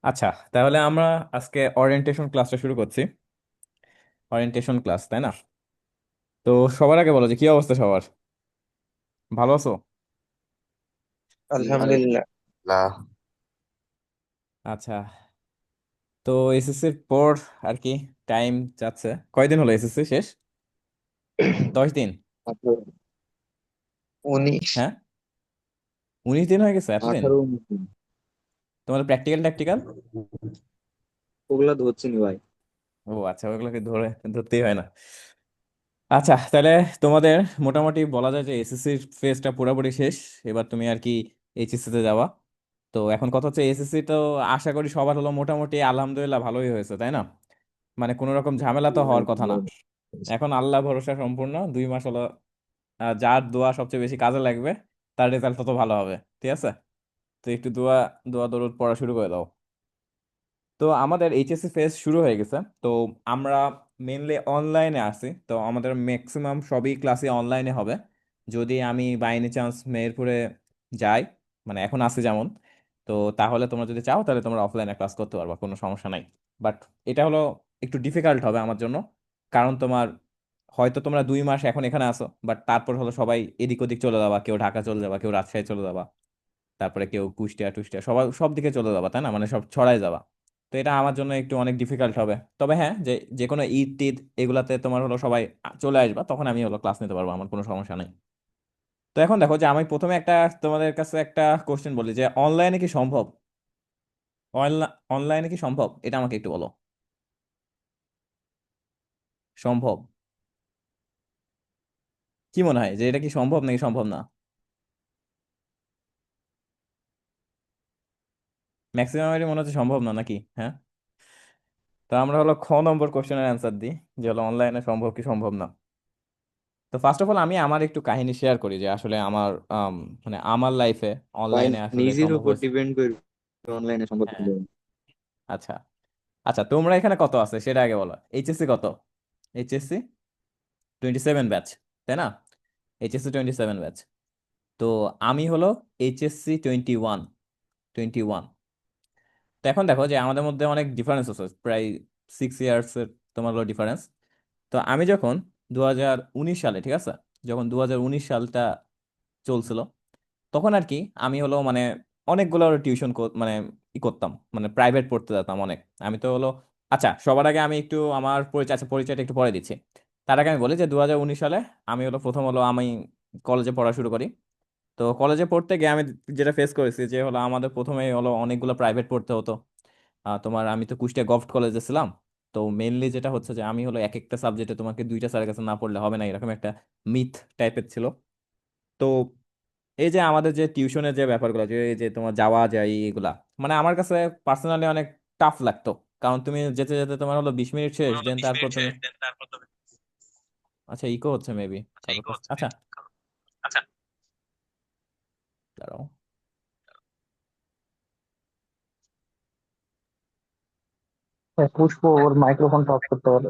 আচ্ছা, তাহলে আমরা আজকে ওরিয়েন্টেশন ক্লাসটা শুরু করছি। ওরিয়েন্টেশন ক্লাস, তাই না? তো সবার আগে বলো যে কি অবস্থা সবার। ভালো আছো? জি আলহামদুলিল্লাহ। আলহামদুলিল্লাহ। আচ্ছা, তো এসএসসির পর আর কি টাইম যাচ্ছে। কয়দিন হলো এসএসসি শেষ? 10 দিন? মাত্র 19, হ্যাঁ, 19 দিন হয়ে গেছে? এতদিন? 18, 19 দিন। তোমাদের প্র্যাকটিক্যাল ট্যাকটিক্যাল? ওগুলা ধরছি নি ভাই। ও আচ্ছা, ওগুলোকে ধরতেই হয় না। আচ্ছা, তাহলে তোমাদের মোটামুটি বলা যায় যে এসএসসির ফেজটা পুরোপুরি শেষ। এবার তুমি আর কি এইচএসসি তে যাওয়া। তো এখন কথা হচ্ছে এসএসসি তো আশা করি সবার হলো মোটামুটি আলহামদুলিল্লাহ ভালোই হয়েছে, তাই না? মানে কোনো রকম ঝামেলা তো ভাই হওয়ার কথা না। ভালো। এখন আল্লাহ ভরসা সম্পূর্ণ 2 মাস হলো। যার দোয়া সবচেয়ে বেশি কাজে লাগবে তার রেজাল্ট তত ভালো হবে। ঠিক আছে, তো একটু দোয়া দোয়া দরুদ পড়া শুরু করে দাও। তো আমাদের এইচএসসি ফেজ শুরু হয়ে গেছে। তো আমরা মেনলি অনলাইনে আছি, তো আমাদের ম্যাক্সিমাম সবই ক্লাসে অনলাইনে হবে। যদি আমি বাই এনি চান্স মেহেরপুরে যাই, মানে এখন আছি যেমন, তো তাহলে তোমরা যদি চাও তাহলে তোমরা অফলাইনে ক্লাস করতে পারবা, কোনো সমস্যা নাই। বাট এটা হলো একটু ডিফিকাল্ট হবে আমার জন্য। কারণ তোমার হয়তো তোমরা 2 মাস এখন এখানে আসো, বাট তারপর হলো সবাই এদিক ওদিক চলে যাবা, কেউ ঢাকা চলে যাবা, কেউ রাজশাহী চলে যাবা, তারপরে কেউ কুষ্টিয়া টুষ্টিয়া সবাই সব দিকে চলে যাবা, তাই না? মানে সব ছড়াই যাবা। তো এটা আমার জন্য একটু অনেক ডিফিকাল্ট হবে। তবে হ্যাঁ, যে যে কোনো ঈদ টিদ এগুলাতে তোমার হলো সবাই চলে আসবা, তখন আমি হলো ক্লাস নিতে পারবো, আমার কোনো সমস্যা নেই। তো এখন দেখো যে আমি প্রথমে তোমাদের কাছে একটা কোশ্চেন বলি যে অনলাইনে কি সম্ভব? অনলাইনে কি সম্ভব এটা আমাকে একটু বলো। সম্ভব? কি মনে হয় যে এটা কি সম্ভব নাকি সম্ভব না? ম্যাক্সিমামেরই মনে হচ্ছে সম্ভব না, নাকি? হ্যাঁ, তো আমরা হলো খ নম্বর কোশ্চেনের অ্যান্সার দিই, যে হলো অনলাইনে সম্ভব কি সম্ভব না। তো ফার্স্ট অফ অল আমি আমার একটু কাহিনী শেয়ার করি যে আসলে আমার মানে আমার লাইফে ভাই অনলাইনে আসলে নিজের সম্ভব উপর হয়েছে। ডিপেন্ড করবে অনলাইনে সম্পর্ক হ্যাঁ, ছিল। আচ্ছা। আচ্ছা, তোমরা এখানে কত আছে সেটা আগে বলো। এইচএসসি কত? এইচএসসি 27 ব্যাচ, তাই না? HSC 27 batch. তো আমি হলো এইচএসসি 21। তো এখন দেখো যে আমাদের মধ্যে অনেক ডিফারেন্স আছে, প্রায় 6 ইয়ার্স এর তোমার হলো ডিফারেন্স। তো আমি যখন 2019 সালে, ঠিক আছে, যখন 2019 সালটা চলছিল, তখন আর কি আমি হলো মানে অনেকগুলো টিউশন মানে করতাম, মানে প্রাইভেট পড়তে যেতাম অনেক। আমি তো হলো, আচ্ছা সবার আগে আমি একটু আমার পরিচয়টা একটু পরে দিচ্ছি। তার আগে আমি বলি যে 2019 সালে আমি হলো প্রথম হলো আমি কলেজে পড়া শুরু করি। তো কলেজে পড়তে গিয়ে আমি যেটা ফেস করেছি যে হলো আমাদের প্রথমে হলো অনেকগুলো প্রাইভেট পড়তে হতো। তোমার আমি তো কুষ্টিয়া গভর্নমেন্ট কলেজে ছিলাম। তো মেইনলি যেটা হচ্ছে যে আমি হলো এক একটা সাবজেক্টে তোমাকে দুইটা স্যারের কাছে না পড়লে হবে না, এরকম একটা মিথ টাইপের ছিল। তো এই যে আমাদের যে টিউশনের যে ব্যাপারগুলো, যে এই যে তোমার যাওয়া যায় এগুলা, মানে আমার কাছে পার্সোনালি অনেক টাফ লাগতো। কারণ তুমি যেতে যেতে তোমার হলো 20 মিনিট শেষ, দেন তারপর তুমি, আচ্ছা ইকো হচ্ছে মেবি কারোর কাছে। আচ্ছা, দাঁড়াও। পুষ্প ওর মাইক্রোফোনটা অফ করতে বলো।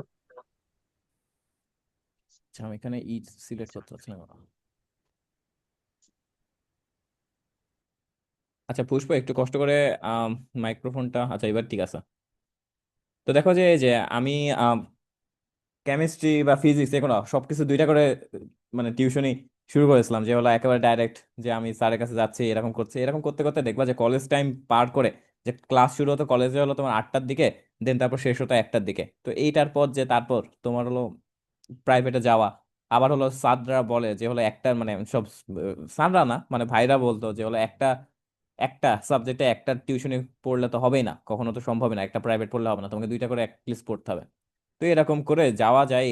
আচ্ছা, আমি এখানে সিলেক্ট করতে পারছি না। আচ্ছা পুষ্প, একটু কষ্ট করে মাইক্রোফোনটা, আচ্ছা এবার ঠিক আছে। তো দেখো যে এই যে আমি কেমিস্ট্রি বা ফিজিক্স এগুলো সবকিছু দুইটা করে মানে টিউশনই শুরু করেছিলাম, যে হলো একেবারে ডাইরেক্ট যে আমি স্যারের কাছে যাচ্ছি এরকম করছি। এরকম করতে করতে দেখবা যে কলেজ টাইম পার করে, যে ক্লাস শুরু হতো কলেজে হলো তোমার 8টার দিকে, দেন তারপর শেষ হতো 1টার দিকে। তো এইটার পর যে তারপর তোমার হলো প্রাইভেটে যাওয়া। আবার হলো স্যাররা বলে যে হলো একটা মানে সব স্যাররা না মানে ভাইরা বলতো যে হলো একটা একটা সাবজেক্টে একটা টিউশনি পড়লে তো হবেই না, কখনো তো সম্ভব না, একটা প্রাইভেট পড়লে হবে না, তোমাকে দুইটা করে লিস্ট পড়তে হবে। তো এরকম করে যাওয়া যায়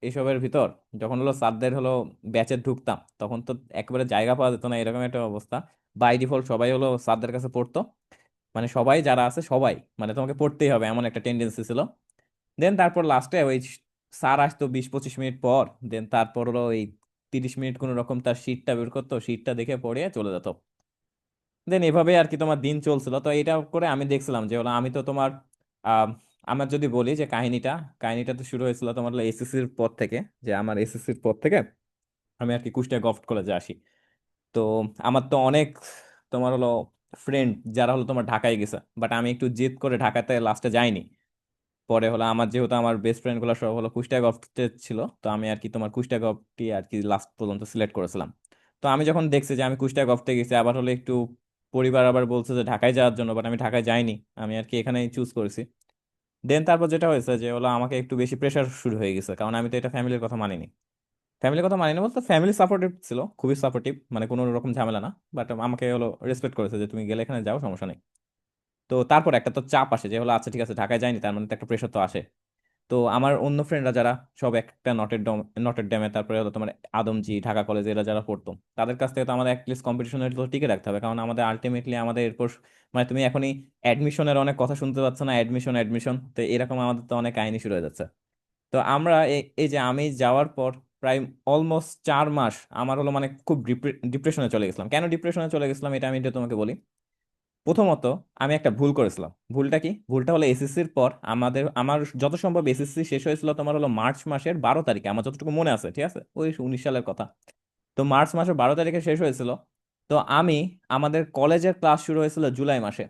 এসবের ভিতর। যখন হলো স্যারদের হলো ব্যাচে ঢুকতাম, তখন তো একেবারে জায়গা পাওয়া যেত না, এরকম একটা অবস্থা। বাই ডিফল্ট সবাই হলো স্যারদের কাছে পড়তো, মানে সবাই যারা আছে সবাই, মানে তোমাকে পড়তেই হবে এমন একটা টেন্ডেন্সি ছিল। দেন তারপর লাস্টে ওই স্যার আসতো 20-25 মিনিট পর, দেন তারপর হলো ওই 30 মিনিট কোনো রকম তার শিটটা বের করতো, শিটটা দেখে পড়ে চলে যেত। দেন এভাবে আর কি তোমার দিন চলছিল। তো এটা করে আমি দেখছিলাম যে হলো আমি তো তোমার আহ, আমার যদি বলি যে কাহিনীটা তো শুরু হয়েছিল তোমার এসএসসির পর থেকে। যে আমার এসএসসির পর থেকে আমি আর কি কুষ্টিয়া গভর্নমেন্ট কলেজে আসি। তো আমার তো অনেক তোমার হলো ফ্রেন্ড যারা হলো তোমার ঢাকায় গেছে, বাট আমি একটু জেদ করে ঢাকাতে লাস্টে যাইনি। পরে হলো আমার যেহেতু আমার বেস্ট ফ্রেন্ড গুলো সব হলো কুষ্টিয়া গভর্নমেন্টে ছিল, তো আমি আর কি তোমার কুষ্টিয়া গভটি আর কি লাস্ট পর্যন্ত সিলেক্ট করেছিলাম। তো আমি যখন দেখছি যে আমি কুষ্টিয়া গভতে গেছি, আবার হলো একটু পরিবার আবার বলছে যে ঢাকায় যাওয়ার জন্য, বাট আমি ঢাকায় যাইনি, আমি আর কি এখানেই চুজ করেছি। দেন তারপর যেটা হয়েছে যে হলো আমাকে একটু বেশি প্রেশার শুরু হয়ে গেছে, কারণ আমি তো এটা ফ্যামিলির কথা মানিনি। ফ্যামিলির কথা মানিনি বলতে ফ্যামিলি সাপোর্টিভ ছিল, খুবই সাপোর্টিভ, মানে কোনো রকম ঝামেলা না, বাট আমাকে হলো রেসপেক্ট করেছে যে তুমি গেলে এখানে যাও, সমস্যা নেই। তো তারপর একটা তো চাপ আসে যে হলো আচ্ছা ঠিক আছে ঢাকায় যাইনি, তার মানে তো একটা প্রেশার তো আসে। তো আমার অন্য ফ্রেন্ডরা যারা সব একটা নটের ড্যামে, তারপরে হলো তোমার আদমজি, ঢাকা কলেজে, এরা যারা পড়তো, তাদের কাছ থেকে তো আমাদের অ্যাটলিস্ট কম্পিটিশনের তো টিকে রাখতে হবে, কারণ আমাদের আলটিমেটলি আমাদের এরপর মানে তুমি এখনই অ্যাডমিশনের অনেক কথা শুনতে পাচ্ছ না, অ্যাডমিশন অ্যাডমিশন, তো এরকম আমাদের তো অনেক কাহিনী শুরু হয়ে যাচ্ছে। তো আমরা এই যে আমি যাওয়ার পর প্রায় অলমোস্ট 4 মাস আমার হলো মানে খুব ডিপ্রেশনে চলে গেছিলাম। কেন ডিপ্রেশনে চলে গেছিলাম এটা আমি এটা তোমাকে বলি। প্রথমত আমি একটা ভুল করেছিলাম। ভুলটা কি? ভুলটা হলো এসএসসির পর আমার যত সম্ভব এসএসসি শেষ হয়েছিল তোমার হলো মার্চ মাসের 12 তারিখে, আমার যতটুকু মনে আছে, ঠিক আছে, ওই 19 সালের কথা। তো মার্চ মাসের 12 তারিখে শেষ হয়েছিল। তো আমাদের কলেজের ক্লাস শুরু হয়েছিল জুলাই মাসে।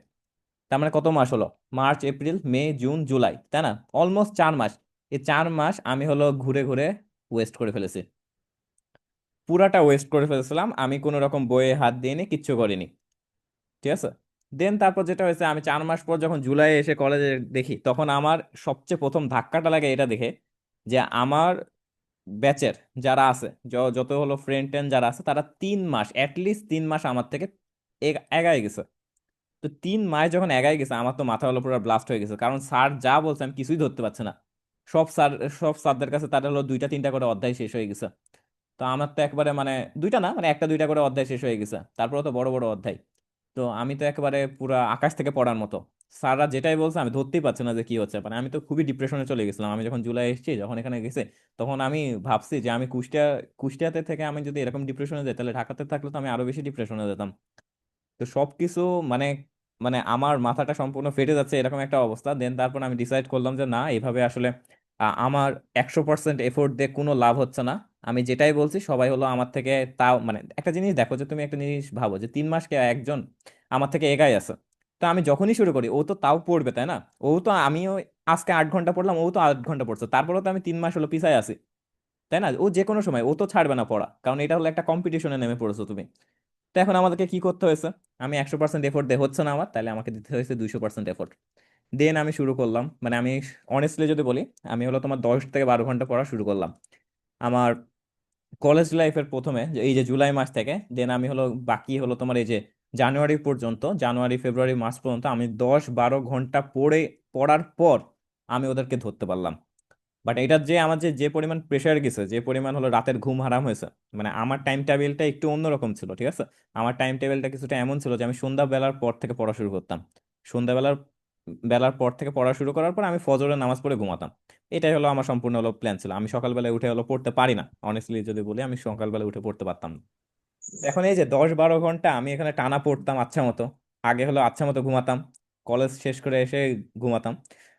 তার মানে কত মাস হলো? মার্চ, এপ্রিল, মে, জুন, জুলাই, তাই না? অলমোস্ট 4 মাস। এই 4 মাস আমি হলো ঘুরে ঘুরে ওয়েস্ট করে ফেলেছি, পুরাটা ওয়েস্ট করে ফেলেছিলাম। আমি কোনো রকম বইয়ে হাত দিইনি, কিচ্ছু করিনি, ঠিক আছে। দেন তারপর যেটা হয়েছে, আমি 4 মাস পর যখন জুলাই এসে কলেজে দেখি, তখন আমার সবচেয়ে প্রথম ধাক্কাটা লাগে এটা দেখে যে আমার ব্যাচের যারা আছে, যত হলো ফ্রেন্ড টেন যারা আছে, তারা 3 মাস, অ্যাটলিস্ট 3 মাস আমার থেকে এগায় গেছে। তো 3 মাস যখন এগায় গেছে, আমার তো মাথা হলো পুরো ব্লাস্ট হয়ে গেছে, কারণ স্যার যা বলছে আমি কিছুই ধরতে পারছি না। সব স্যার, সব স্যারদের কাছে তাদের হলো দুইটা তিনটা করে অধ্যায় শেষ হয়ে গেছে। তো আমার তো একবারে মানে দুইটা না, মানে একটা দুইটা করে অধ্যায় শেষ হয়ে গেছে, তারপরে তো বড় বড় অধ্যায়। তো আমি তো একেবারে পুরা আকাশ থেকে পড়ার মতো, স্যাররা যেটাই বলছে আমি ধরতেই পারছি না যে কি হচ্ছে। মানে আমি তো খুবই ডিপ্রেশনে চলে গেছিলাম। আমি যখন জুলাই এসেছি, যখন এখানে গেছে, তখন আমি ভাবছি যে আমি কুষ্টিয়াতে থেকে আমি যদি এরকম ডিপ্রেশনে যাই, তাহলে ঢাকাতে থাকলে তো আমি আরো বেশি ডিপ্রেশনে যেতাম। তো সবকিছু মানে মানে আমার মাথাটা সম্পূর্ণ ফেটে যাচ্ছে, এরকম একটা অবস্থা। দেন তারপর আমি ডিসাইড করলাম যে না, এভাবে আসলে আমার 100% এফোর্ট দিয়ে কোনো লাভ হচ্ছে না। আমি যেটাই বলছি সবাই হলো আমার থেকে, তাও মানে একটা জিনিস দেখো, যে তুমি একটা জিনিস ভাবো যে 3 মাসকে একজন আমার থেকে এগাই আছে। তো আমি যখনই শুরু করি ও তো তাও পড়বে, তাই না? আমিও আজকে 8 ঘন্টা পড়লাম, ও তো 8 ঘন্টা পড়ছে, তারপরেও তো আমি 3 মাস হলো পিছায় আছি, তাই না? ও যে কোনো সময় ও তো ছাড়বে না পড়া, কারণ এটা হলো একটা কম্পিটিশনে নেমে পড়েছো তুমি। তো এখন আমাদেরকে কি করতে হয়েছে? আমি 100% এফোর্ট দিয়ে হচ্ছে না আমার, তাহলে আমাকে দিতে হয়েছে 200% এফোর্ট। দেন আমি শুরু করলাম, মানে আমি অনেস্টলি যদি বলি, আমি হলো তোমার 10 থেকে 12 ঘন্টা পড়া শুরু করলাম আমার কলেজ লাইফের প্রথমে, যে এই যে জুলাই মাস থেকে। দেন আমি হলো বাকি হলো তোমার এই যে জানুয়ারি পর্যন্ত, জানুয়ারি ফেব্রুয়ারি মার্চ পর্যন্ত আমি 10-12 ঘন্টা পড়ার পর আমি ওদেরকে ধরতে পারলাম। বাট এটার যে আমার যে পরিমাণ প্রেশার গেছে, যে পরিমাণ হলো রাতের ঘুম হারাম হয়েছে, মানে আমার টাইম টেবিলটা একটু অন্যরকম ছিল, ঠিক আছে। আমার টাইম টেবিলটা কিছুটা এমন ছিল যে আমি সন্ধ্যা বেলার পর থেকে পড়া শুরু করতাম। সন্ধ্যাবেলার বেলার পর থেকে পড়া শুরু করার পর আমি ফজরের নামাজ পড়ে ঘুমাতাম। এটাই হলো আমার সম্পূর্ণ হলো প্ল্যান ছিল। আমি সকালবেলায় উঠে হলো পড়তে পারি না, অনেস্টলি যদি বলি, আমি সকালবেলা উঠে পড়তে পারতাম না। এখন এই যে 10-12 ঘন্টা আমি এখানে টানা পড়তাম আচ্ছা মতো, আগে হলো আচ্ছা মতো ঘুমাতাম, কলেজ শেষ করে এসে ঘুমাতাম।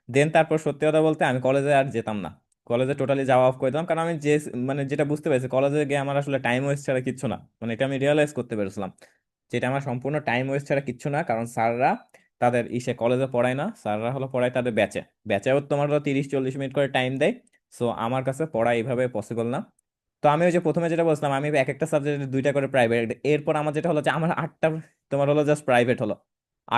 দেন তারপর সত্যি কথা বলতে আমি কলেজে আর যেতাম না, কলেজে টোটালি যাওয়া অফ করে দিলাম, কারণ আমি যে মানে যেটা বুঝতে পেরেছি, কলেজে গিয়ে আমার আসলে টাইম ওয়েস্ট ছাড়া কিচ্ছু না। মানে এটা আমি রিয়েলাইজ করতে পেরেছিলাম যেটা আমার সম্পূর্ণ টাইম ওয়েস্ট ছাড়া কিচ্ছু না, কারণ স্যাররা তাদের ইসে কলেজে পড়ায় না, স্যাররা হলো পড়ায় তাদের ব্যাচেও তোমার হলো 30-40 মিনিট করে টাইম দেয়। সো আমার কাছে পড়া এইভাবে পসিবল না। তো আমি ওই যে প্রথমে যেটা বলছিলাম, আমি এক একটা সাবজেক্টে দুইটা করে প্রাইভেট, এরপর আমার যেটা হলো যে আমার 8টা তোমার হলো জাস্ট প্রাইভেট হলো,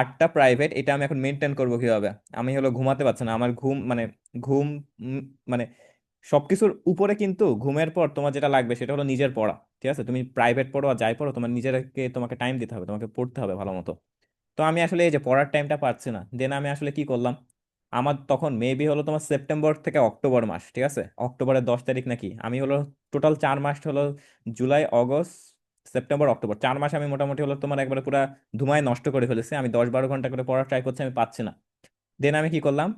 8টা প্রাইভেট, এটা আমি এখন মেনটেন করবো কিভাবে? আমি হলো ঘুমাতে পারছি না, আমার ঘুম মানে ঘুম মানে সবকিছুর উপরে, কিন্তু ঘুমের পর তোমার যেটা লাগবে সেটা হলো নিজের পড়া, ঠিক আছে। তুমি প্রাইভেট পড়ো আর যাই পড়ো, তোমার নিজেকে তোমাকে টাইম দিতে হবে, তোমাকে পড়তে হবে ভালো মতো। তো আমি আসলে এই যে পড়ার টাইমটা পাচ্ছি না। দেন আমি আসলে কি করলাম, আমার তখন মেবি হলো তোমার সেপ্টেম্বর থেকে অক্টোবর মাস, ঠিক আছে, অক্টোবরের 10 তারিখ নাকি, আমি হলো টোটাল 4 মাস হলো জুলাই, অগস্ট, সেপ্টেম্বর, অক্টোবর, 4 মাস আমি মোটামুটি হলো তোমার একবারে পুরো ধুমায় নষ্ট করে ফেলেছি। আমি 10-12 ঘন্টা করে পড়ার ট্রাই করছি, আমি পাচ্ছি না। দেন আমি কি করলাম,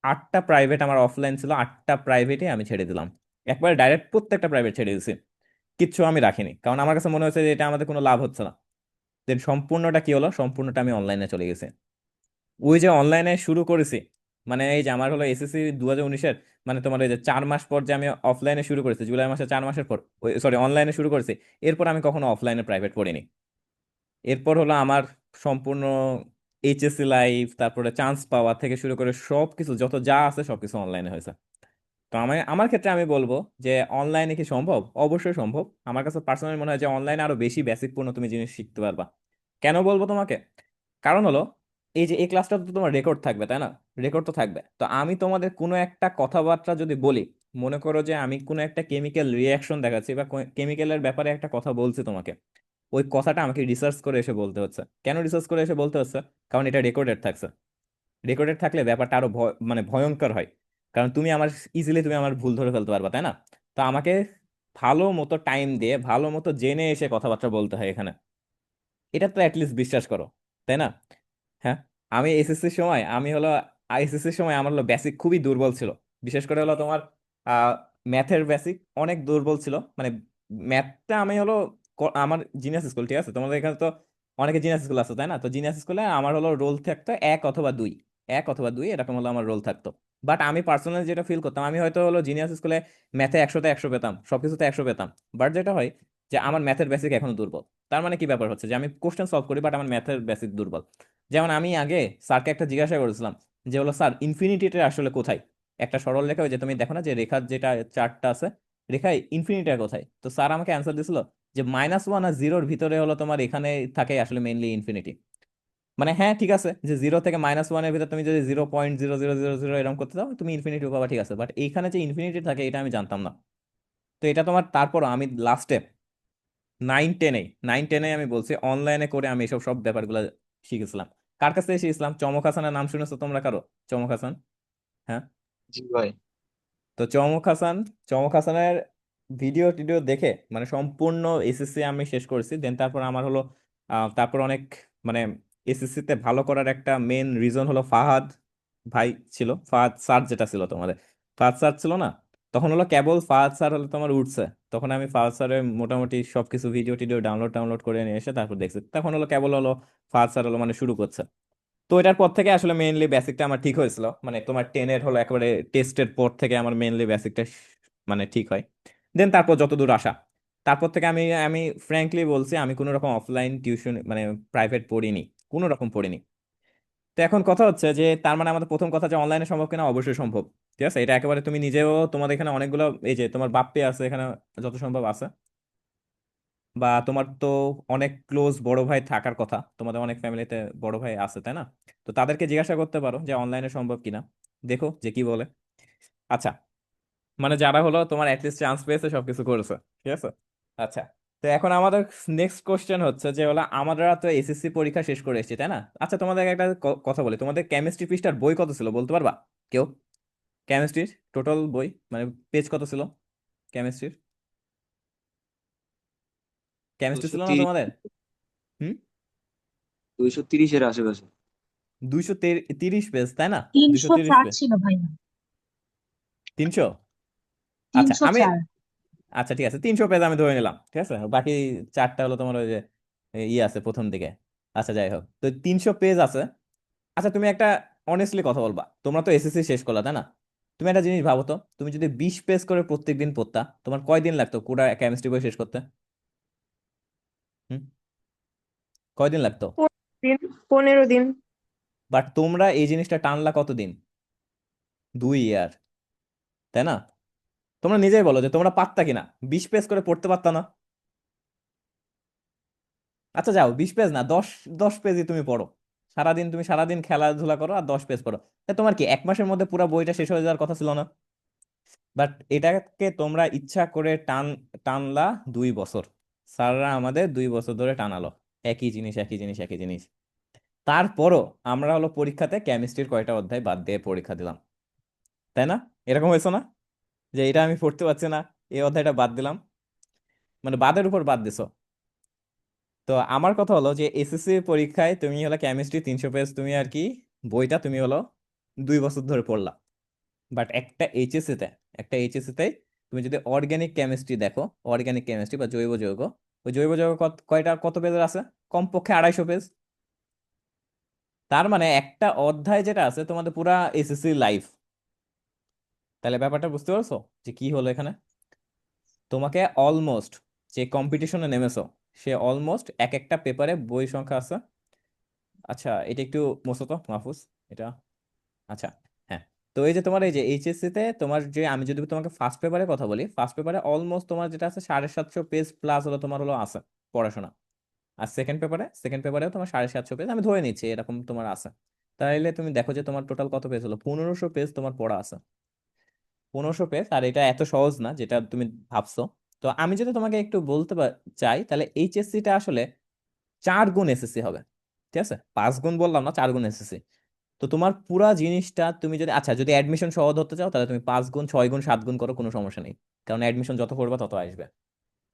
8টা প্রাইভেট আমার অফলাইন ছিল, 8টা প্রাইভেটে আমি ছেড়ে দিলাম, একবারে ডাইরেক্ট প্রত্যেকটা প্রাইভেট ছেড়ে দিয়েছি, কিচ্ছু আমি রাখিনি, কারণ আমার কাছে মনে হয়েছে যে এটা আমাদের কোনো লাভ হচ্ছে না। দেন সম্পূর্ণটা কি হলো, সম্পূর্ণটা আমি অনলাইনে চলে গেছি। ওই যে অনলাইনে শুরু করেছি, মানে এই যে আমার হলো এসএসসি 2019-এর, মানে তোমার এই যে 4 মাস পর যে আমি অফলাইনে শুরু করেছি, জুলাই মাসে 4 মাসের পর, সরি অনলাইনে শুরু করেছি, এরপর আমি কখনো অফলাইনে প্রাইভেট পড়িনি। এরপর হলো আমার সম্পূর্ণ এইচএসসি লাইফ, তারপরে চান্স পাওয়া থেকে শুরু করে সবকিছু যত যা আছে সবকিছু অনলাইনে হয়েছে। তো আমি আমার ক্ষেত্রে আমি বলবো যে অনলাইনে কি সম্ভব? অবশ্যই সম্ভব। আমার কাছে পার্সোনালি মনে হয় যে অনলাইনে আরো বেশি বেসিক পূর্ণ তুমি জিনিস শিখতে পারবা। কেন বলবো তোমাকে? কারণ হলো, এই যে এই ক্লাসটা তো তোমার রেকর্ড থাকবে, তাই না? রেকর্ড তো থাকবে। তো আমি তোমাদের কোনো একটা কথাবার্তা যদি বলি, মনে করো যে আমি কোনো একটা কেমিক্যাল রিয়াকশন দেখাচ্ছি বা কেমিক্যালের ব্যাপারে একটা কথা বলছি তোমাকে, ওই কথাটা আমাকে রিসার্চ করে এসে বলতে হচ্ছে। কেন রিসার্চ করে এসে বলতে হচ্ছে? কারণ এটা রেকর্ডেড থাকছে। রেকর্ডেড থাকলে ব্যাপারটা আরো মানে ভয়ঙ্কর হয়। কারণ তুমি আমার ভুল ধরে ফেলতে পারবা, তাই না? তো আমাকে ভালো মতো টাইম দিয়ে ভালো মতো জেনে এসে কথাবার্তা বলতে হয় এখানে। এটা তো অ্যাটলিস্ট বিশ্বাস করো, তাই না? হ্যাঁ। আমি এসএসসির সময় আমি হলো এসএসসির সময় আমার হলো বেসিক খুবই দুর্বল ছিল। বিশেষ করে হলো তোমার আহ ম্যাথের বেসিক অনেক দুর্বল ছিল। মানে ম্যাথটা আমি হলো আমার জিনিয়াস স্কুল, ঠিক আছে? তোমাদের এখানে তো অনেকে জিনিয়াস স্কুল আছে, তাই না? তো জিনিয়াস স্কুলে আমার হলো রোল থাকতো এক অথবা দুই এরকম হলো আমার রোল থাকতো। বাট আমি পার্সোনালি যেটা ফিল করতাম, আমি হয়তো হলো জিনিয়াস স্কুলে ম্যাথে 100-তে 100 পেতাম, সবকিছুতে 100 পেতাম। বাট যেটা হয় যে আমার ম্যাথের বেসিক এখনো দুর্বল। তার মানে কি ব্যাপার হচ্ছে যে আমি কোশ্চেন সলভ করি বাট আমার ম্যাথের বেসিক দুর্বল। যেমন আমি আগে স্যারকে একটা জিজ্ঞাসা করেছিলাম যে হলো স্যার ইনফিনিটিটা আসলে কোথায়? একটা সরল রেখা, ওই যে তুমি দেখো না যে রেখার যেটা চার্টটা আছে, রেখায় ইনফিনিটিটা কোথায়? তো স্যার আমাকে অ্যান্সার দিছিল যে -1 আর জিরোর ভিতরে হলো তোমার এখানে থাকে আসলে মেইনলি ইনফিনিটি। মানে হ্যাঁ ঠিক আছে, যে 0 থেকে -1-এর ভিতরে তুমি যদি 0.0000 এরকম করতে দাও তুমি ইনফিনিটি পাবা, ঠিক আছে। বাট এইখানে যে ইনফিনিটি থাকে এটা আমি জানতাম না। তো এটা তোমার তারপর আমি লাস্টে 9-10 আমি বলছি অনলাইনে করে আমি এসব সব ব্যাপারগুলো শিখেছিলাম। কার কাছ থেকে শিখেছিলাম? চমক হাসানের নাম শুনেছো তোমরা কারো? চমক হাসান। হ্যাঁ। জি ভাই। তো চমক হাসানের ভিডিও টিডিও দেখে মানে সম্পূর্ণ এসএসসি আমি শেষ করেছি। দেন তারপর আমার হলো তারপর অনেক মানে এসএসসি তে ভালো করার একটা মেন রিজন হলো ফাহাদ ভাই ছিল, ফাহাদ স্যার যেটা ছিল তোমাদের, ফাহাদ স্যার ছিল না? তখন হলো কেবল ফাহাদ স্যার হলো তোমার উঠছে। তখন আমি ফাহাদ স্যারের মোটামুটি সবকিছু ভিডিও টিডিও ডাউনলোড টাউনলোড করে নিয়ে এসে তারপর দেখছি, তখন হলো কেবল হলো ফাহাদ স্যার হলো মানে শুরু করছে। তো এটার পর থেকে আসলে মেইনলি বেসিকটা আমার ঠিক হয়েছিল। মানে তোমার টেনের হলো একেবারে টেস্টের পর থেকে আমার মেইনলি বেসিকটা মানে ঠিক হয়। দেন তারপর যতদূর আসা, তারপর থেকে আমি আমি ফ্র্যাঙ্কলি বলছি আমি কোনো রকম অফলাইন টিউশন মানে প্রাইভেট পড়িনি, কোনো রকম পড়িনি। তো এখন কথা হচ্ছে যে তার মানে আমাদের প্রথম কথা যে অনলাইনে সম্ভব কিনা? অবশ্যই সম্ভব। ঠিক আছে, এটা একেবারে তুমি নিজেও, তোমাদের এখানে অনেকগুলো এই যে তোমার বাপ্পি আছে এখানে, যত সম্ভব আছে, বা তোমার তো অনেক ক্লোজ বড় ভাই থাকার কথা, তোমাদের অনেক ফ্যামিলিতে বড় ভাই আছে, তাই না? তো তাদেরকে জিজ্ঞাসা করতে পারো যে অনলাইনে সম্ভব কিনা, দেখো যে কি বলে। আচ্ছা, মানে যারা হলো তোমার অ্যাটলিস্ট চান্স পেয়েছে সবকিছু করেছে, ঠিক আছে। আচ্ছা, তো এখন আমাদের নেক্সট কোশ্চেন হচ্ছে যে হলো আমরা তো এসএসসি পরীক্ষা শেষ করে এসেছি, তাই না? আচ্ছা, তোমাদের একটা কথা বলি, তোমাদের কেমিস্ট্রি পৃষ্ঠার বই কত ছিল বলতে পারবা কেউ? কেমিস্ট্রির টোটাল বই মানে পেজ কত ছিল কেমিস্ট্রির? কেমিস্ট্রি দুশো ছিল না তিরিশ তোমাদের? হুম। 230-এর আশেপাশে। 230 পেজ, তাই না? দুইশো তিনশো তিরিশ চার পেজ ছিল ভাইয়া। 300? আচ্ছা তিনশো আমি, চার আচ্ছা ঠিক আছে, 300 পেজ আমি ধরে নিলাম, ঠিক আছে। বাকি চারটা হলো তোমার ওই যে ইয়ে আছে প্রথম দিকে। আচ্ছা যাই হোক, তো 300 পেজ আছে। আচ্ছা তুমি একটা অনেস্টলি কথা বলবা, তোমরা তো এসএসসি শেষ করলা, তাই না? তুমি একটা জিনিস ভাবো তো, তুমি যদি 20 পেজ করে প্রত্যেকদিন পড়তা, তোমার কয়দিন লাগতো পুরো কেমিস্ট্রি বই শেষ করতে? হুম, কয়দিন লাগতো? 15 দিন, 15 দিন। বাট তোমরা এই জিনিসটা টানলা কতদিন? 2 ইয়ার, তাই না? তোমরা নিজেই বলো যে তোমরা পারতা কিনা, 20 পেজ করে পড়তে পারতা না? আচ্ছা যাও, 20 পেজ না, 10 10 পেজই তুমি পড়ো। তুমি সারাদিন খেলাধুলা করো আর 10 পেজ পড়ো। তা তোমার কি 1 মাসের মধ্যে পুরো বইটা শেষ হয়ে যাওয়ার কথা ছিল না? বাট এটাকে তোমরা ইচ্ছা করে টানলা 2 বছর। স্যাররা আমাদের 2 বছর ধরে টানালো একই জিনিস একই জিনিস একই জিনিস। তারপরও আমরা হলো পরীক্ষাতে কেমিস্ট্রির কয়টা অধ্যায় বাদ দিয়ে পরীক্ষা দিলাম, তাই না? এরকম হয়েছে না যে এটা আমি পড়তে পারছি না, এই অধ্যায়টা বাদ দিলাম, মানে বাদের উপর বাদ দিছো। তো আমার কথা হলো যে এসএসসি পরীক্ষায় তুমি হলো কেমিস্ট্রি 300 পেজ তুমি আর কি বইটা তুমি হলো 2 বছর ধরে পড়লা। বাট একটা এইচএসসি তে তুমি যদি অর্গানিক কেমিস্ট্রি দেখো, অর্গানিক কেমিস্ট্রি বা জৈব যৌগ, ওই জৈব যৌগ কত পেজের আছে? কমপক্ষে 250 পেজ। তার মানে একটা অধ্যায় যেটা আছে তোমাদের পুরা এসএসসি লাইফ। তাহলে ব্যাপারটা বুঝতে পারছো যে কি হলো এখানে? তোমাকে অলমোস্ট, যে কম্পিটিশনে নেমেছো, সে অলমোস্ট এক একটা পেপারে বই সংখ্যা আছে আচ্ছা, এটা একটু মোছো তো মাহফুজ, এটা। আচ্ছা, হ্যাঁ। তো এই যে তোমার এই যে এইচএসসি তে তোমার যে, আমি যদি তোমাকে ফার্স্ট পেপারে কথা বলি, ফার্স্ট পেপারে অলমোস্ট তোমার যেটা আছে 750 পেজ প্লাস হলো তোমার হলো আছে পড়াশোনা। আর সেকেন্ড পেপারেও তোমার 750 পেজ আমি ধরে নিচ্ছি, এরকম তোমার আছে। তাইলে তুমি দেখো যে তোমার টোটাল কত পেজ হলো, 1500 পেজ তোমার পড়া আছে। 1500 পেজ, আর এটা এত সহজ না যেটা তুমি ভাবছো। তো আমি যদি তোমাকে একটু বলতে চাই, তাহলে এইচএসসি টা আসলে 4 গুণ এসএসসি হবে। ঠিক আছে, 5 গুণ বললাম না, 4 গুণ এসএসসি। তো তোমার পুরা জিনিসটা তুমি যদি, আচ্ছা, যদি অ্যাডমিশন সহ ধরতে চাও তাহলে তুমি 5 গুণ, 6 গুণ, 7 গুণ করো, কোনো সমস্যা নেই। কারণ অ্যাডমিশন যত করবে তত আসবে।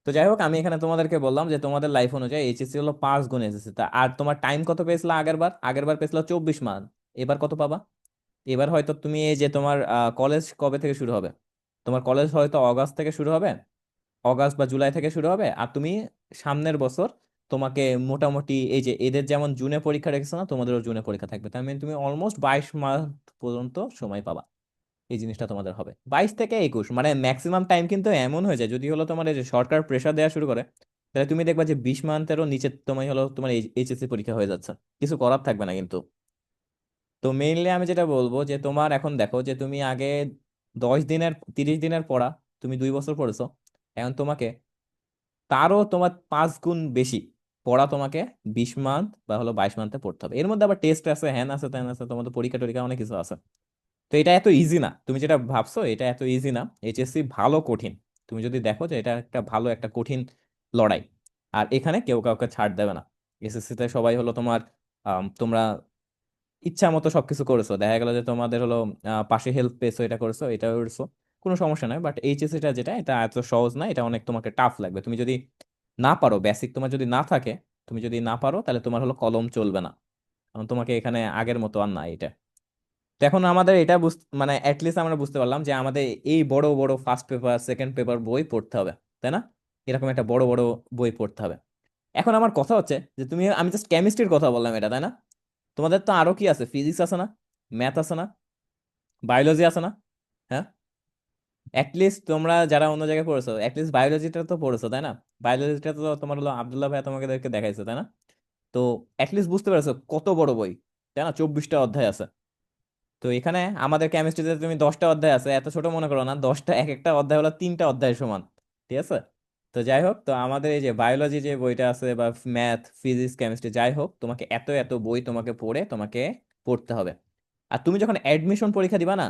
তো যাই হোক, আমি এখানে তোমাদেরকে বললাম যে তোমাদের লাইফ অনুযায়ী এইচএসসি হলো 5 গুণ এসএসসি। তা আর তোমার টাইম কত পেয়েছিল আগের বার পেয়েছিল 24 মাস। এবার কত পাবা? এবার হয়তো তুমি এই যে তোমার কলেজ কবে থেকে শুরু হবে, তোমার কলেজ হয়তো অগাস্ট থেকে শুরু হবে, অগাস্ট বা জুলাই থেকে শুরু হবে। আর তুমি সামনের বছর তোমাকে মোটামুটি এই যে এদের যেমন জুনে পরীক্ষা রেখেছো না, তোমাদেরও জুনে পরীক্ষা থাকবে। তার মানে তুমি অলমোস্ট 22 মাস পর্যন্ত সময় পাবা। এই জিনিসটা তোমাদের হবে 22 থেকে 21, মানে ম্যাক্সিমাম টাইম। কিন্তু এমন হয়ে যায় যদি হলো তোমার এই যে সরকার প্রেশার দেওয়া শুরু করে, তাহলে তুমি দেখবা যে 20 মান্থেরও নিচে তোমার হলো তোমার এইচএসসি পরীক্ষা হয়ে যাচ্ছে। কিছু করার থাকবে না কিন্তু। তো মেইনলি আমি যেটা বলবো যে তোমার এখন দেখো যে তুমি আগে 10 দিনের 30 দিনের পড়া তুমি 2 বছর পড়েছো। এখন তোমাকে তারও তোমার 5 গুণ বেশি পড়া তোমাকে 20 মান্থ বা হলো 22 মান্থে পড়তে হবে। এর মধ্যে আবার টেস্ট আছে, হ্যান আছে, ত্যান আছে, তোমাদের পরীক্ষা টরীক্ষা অনেক কিছু আছে। তো এটা এত ইজি না, তুমি যেটা ভাবছো এটা এত ইজি না। এইচএসসি ভালো কঠিন। তুমি যদি দেখো যে এটা একটা ভালো একটা কঠিন লড়াই। আর এখানে কেউ কাউকে ছাড় দেবে না। এসএসসি তে সবাই হলো তোমার তোমরা ইচ্ছা মতো সবকিছু করেছো, দেখা গেল যে তোমাদের হলো পাশে হেল্প পেয়েছো, এটা করেছো, এটা করেছো, কোনো সমস্যা নয়। বাট এইচএসসি টা যেটা, এটা এত সহজ না, এটা অনেক তোমাকে টাফ লাগবে। তুমি যদি না পারো, বেসিক তোমার যদি না থাকে, তুমি যদি না পারো, তাহলে তোমার হলো কলম চলবে না। কারণ তোমাকে এখানে আগের মতো আর না এটা। তো এখন আমাদের এটা মানে অ্যাটলিস্ট আমরা বুঝতে পারলাম যে আমাদের এই বড় বড় ফার্স্ট পেপার সেকেন্ড পেপার বই পড়তে হবে, তাই না? এরকম একটা বড় বড় বই পড়তে হবে। এখন আমার কথা হচ্ছে যে তুমি, আমি জাস্ট কেমিস্ট্রির কথা বললাম এটা, তাই না? তোমাদের তো আরো কি আছে, ফিজিক্স আছে না, ম্যাথ আছে না, বায়োলজি আছে না? হ্যাঁ, অ্যাটলিস্ট তোমরা যারা অন্য জায়গায় পড়েছো অ্যাটলিস্ট বায়োলজিটা তো পড়েছো, তাই না? বায়োলজিটা তো তোমার হলো আব্দুল্লাহ ভাই তোমাদেরকে দেখাইছে, তাই না? তো অ্যাটলিস্ট বুঝতে পারছো কত বড় বই, তাই না? 24টা অধ্যায় আছে। তো এখানে আমাদের কেমিস্ট্রিতে তুমি 10টা অধ্যায় আছে, এত ছোট মনে করো না, 10টা, এক একটা অধ্যায় হলো 3টা অধ্যায় সমান। ঠিক আছে। তো যাই হোক, তো আমাদের এই যে বায়োলজি যে বইটা আছে বা ম্যাথ ফিজিক্স কেমিস্ট্রি যাই হোক, তোমাকে এত এত বই তোমাকে পড়তে হবে। আর তুমি যখন অ্যাডমিশন পরীক্ষা দিবা না,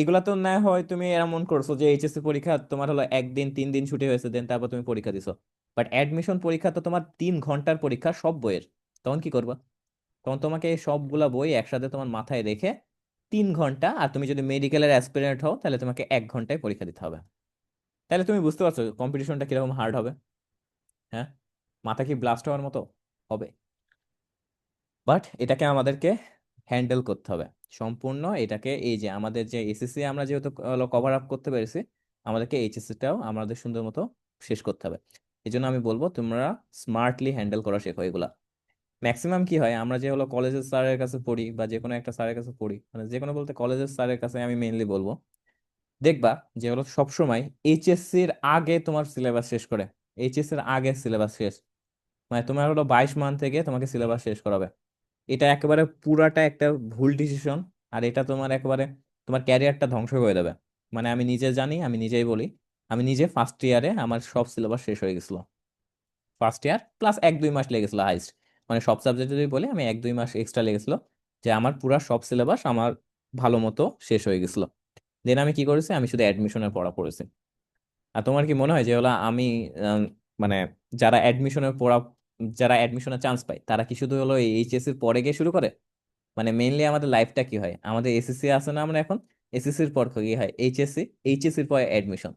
এগুলা তো না হয় তুমি এমন করছো যে এইচএসসি পরীক্ষা তোমার হলো 1 দিন 3 দিন ছুটি হয়েছে, দেন তারপর তুমি পরীক্ষা দিছো। বাট অ্যাডমিশন পরীক্ষা তো তোমার 3 ঘন্টার পরীক্ষা সব বইয়ের। তখন কি করবা? তখন তোমাকে এই সবগুলা বই একসাথে তোমার মাথায় রেখে 3 ঘন্টা, আর তুমি যদি মেডিকেলের অ্যাসপিরেন্ট হও তাহলে তোমাকে 1 ঘন্টায় পরীক্ষা দিতে হবে। তাহলে তুমি বুঝতে পারছো কম্পিটিশনটা কিরকম হার্ড হবে। হ্যাঁ, মাথা কি ব্লাস্ট হওয়ার মতো হবে? বাট এটাকে আমাদেরকে হ্যান্ডেল করতে হবে সম্পূর্ণ। এটাকে এই যে আমাদের যে এসএসসি আমরা যেহেতু কভার আপ করতে পেরেছি, আমাদেরকে এইচএসসি টাও আমাদের সুন্দর মতো শেষ করতে হবে। এই জন্য আমি বলবো তোমরা স্মার্টলি হ্যান্ডেল করা শেখো এগুলা। ম্যাক্সিমাম কি হয়, আমরা যে হলো কলেজের স্যারের কাছে পড়ি বা যে কোনো একটা স্যারের কাছে পড়ি, মানে যে কোনো বলতে কলেজের স্যারের কাছে আমি মেইনলি বলবো, দেখবা যে হলো সবসময় এইচএসসির আগে তোমার সিলেবাস শেষ করে। এইচএসসির আগে সিলেবাস শেষ, মানে তোমার হলো 22 মান্থ থেকে তোমাকে সিলেবাস শেষ করাবে। এটা একেবারে পুরাটা একটা ভুল ডিসিশন। আর এটা তোমার একেবারে তোমার ক্যারিয়ারটা ধ্বংস করে দেবে। মানে আমি নিজে জানি, আমি নিজেই বলি, আমি নিজে ফার্স্ট ইয়ারে আমার সব সিলেবাস শেষ হয়ে গেছিল। ফার্স্ট ইয়ার প্লাস 1-2 মাস লেগেছিল হাইস্ট। মানে সব সাবজেক্টে যদি বলি, আমি 1-2 মাস এক্সট্রা লেগেছিল, যে আমার পুরা সব সিলেবাস আমার ভালো মতো শেষ হয়ে গেছিল। দেন আমি কি করেছি, আমি শুধু অ্যাডমিশনের পড়া পড়েছি। আর তোমার কি মনে হয় যে হলো আমি আম, মানে যারা অ্যাডমিশনের পড়া, যারা অ্যাডমিশনের চান্স পায় তারা কি শুধু হলো এইচএসসির পরে গিয়ে শুরু করে? মানে মেইনলি আমাদের লাইফটা কি হয়, আমাদের এসএসসি আছে না, আমরা এখন এসএসসির পর কি হয় এইচএসসি, এইচএসসির পরে অ্যাডমিশন।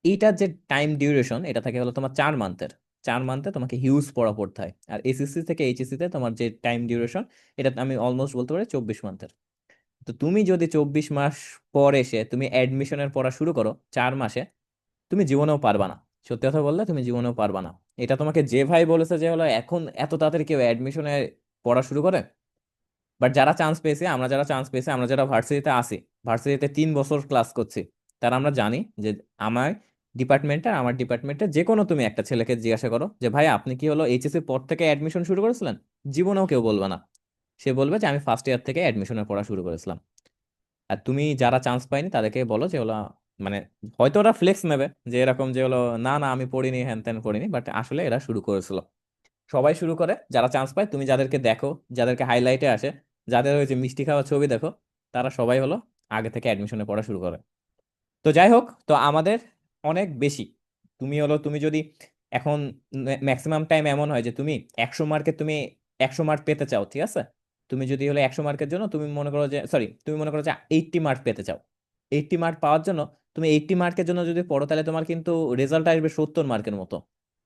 এইটার যে টাইম ডিউরেশন এটা থাকে হলো তোমার 4 মান্থের। 4 মান্থে তোমাকে হিউজ পড়া পড়তে হয়। আর এসএসসি থেকে এইচএসসি তে তোমার যে টাইম ডিউরেশন, এটা আমি অলমোস্ট বলতে পারি 24 মান্থের। তো তুমি যদি 24 মাস পর এসে তুমি অ্যাডমিশনের পড়া শুরু করো 4 মাসে, তুমি জীবনেও পারবা না। সত্যি কথা বললে তুমি জীবনেও পারবা না। এটা তোমাকে যে ভাই বলেছে যে হলো এখন এত তাড়াতাড়ি কেউ অ্যাডমিশনে পড়া শুরু করে, বাট যারা চান্স পেয়েছে, আমরা যারা চান্স পেয়েছি, আমরা যারা ভার্সিটিতে আসি, ভার্সিটিতে 3 বছর ক্লাস করছি, তারা আমরা জানি যে আমার ডিপার্টমেন্টে, আমার ডিপার্টমেন্টে যে কোনো তুমি একটা ছেলেকে জিজ্ঞাসা করো যে ভাই আপনি কি হলো এইচএসসি পর থেকে অ্যাডমিশন শুরু করেছিলেন, জীবনেও কেউ বলবে না। সে বলবে যে আমি ফার্স্ট ইয়ার থেকে অ্যাডমিশনের পড়া শুরু করেছিলাম। আর তুমি যারা চান্স পাইনি তাদেরকে বলো যে ওলা মানে হয়তো ওরা ফ্লেক্স নেবে যে এরকম যে হলো না না আমি পড়িনি হ্যান ত্যান পড়িনি, বাট আসলে এরা শুরু করেছিল। সবাই শুরু করে যারা চান্স পায়, তুমি যাদেরকে দেখো, যাদেরকে হাইলাইটে আসে, যাদের হয়েছে মিষ্টি খাওয়া ছবি দেখো, তারা সবাই হলো আগে থেকে অ্যাডমিশনে পড়া শুরু করে। তো যাই হোক, তো আমাদের অনেক বেশি। তুমি হলো তুমি যদি এখন ম্যাক্সিমাম টাইম এমন হয় যে তুমি 100 মার্কে তুমি 100 মার্ক পেতে চাও, ঠিক আছে? তুমি যদি হলো 100 মার্কের জন্য তুমি মনে করো যে সরি তুমি মনে করো যে 80 মার্ক পেতে চাও। 80 মার্ক পাওয়ার জন্য তুমি 80 মার্কের জন্য যদি পড়ো তাহলে তোমার কিন্তু রেজাল্ট আসবে 70 মার্কের মতো,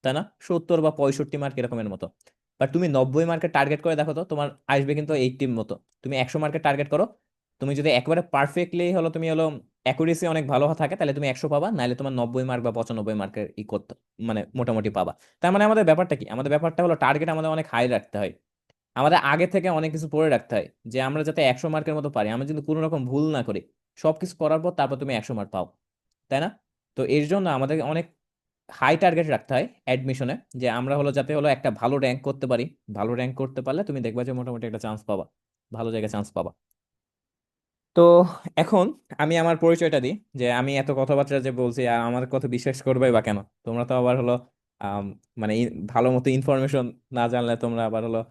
তাই না? 70 বা 65 মার্ক এরকমের মতো। বাট তুমি 90 মার্কের টার্গেট করে দেখো তো তোমার আসবে কিন্তু 80 মতো। তুমি 100 মার্কের টার্গেট করো, তুমি যদি একবারে পারফেক্টলি হলো তুমি হলো অ্যাকুরেসি অনেক ভালো থাকে তাহলে তুমি 100 পাবা, নাহলে তোমার 90 মার্ক বা 95 মার্কের করতে মানে মোটামুটি পাবা। তার মানে আমাদের ব্যাপারটা কি, আমাদের ব্যাপারটা হলো টার্গেট আমাদের অনেক হাই রাখতে হয়। আমাদের আগে থেকে অনেক কিছু পড়ে রাখতে হয় যে আমরা যাতে 100 মার্কের মতো পারি, আমরা যদি কোনো রকম ভুল না করি, সবকিছু করার পর তারপর তুমি 100 মার্ক পাও, তাই না? তো এর জন্য আমাদের অনেক হাই টার্গেট রাখতে হয় অ্যাডমিশনে, যে আমরা হলো যাতে হলো একটা ভালো র্যাঙ্ক করতে পারি। ভালো র্যাঙ্ক করতে পারলে তুমি দেখবা যে মোটামুটি একটা চান্স পাবা, ভালো জায়গায় চান্স পাবা। তো এখন আমি আমার পরিচয়টা দিই, যে আমি এত কথাবার্তা যে বলছি আর আমার কথা বিশ্বাস করবে বা কেন? তোমরা তো আবার হলো আম, মানে ভালো মতো ইনফরমেশন না জানলে তোমরা আবার হলো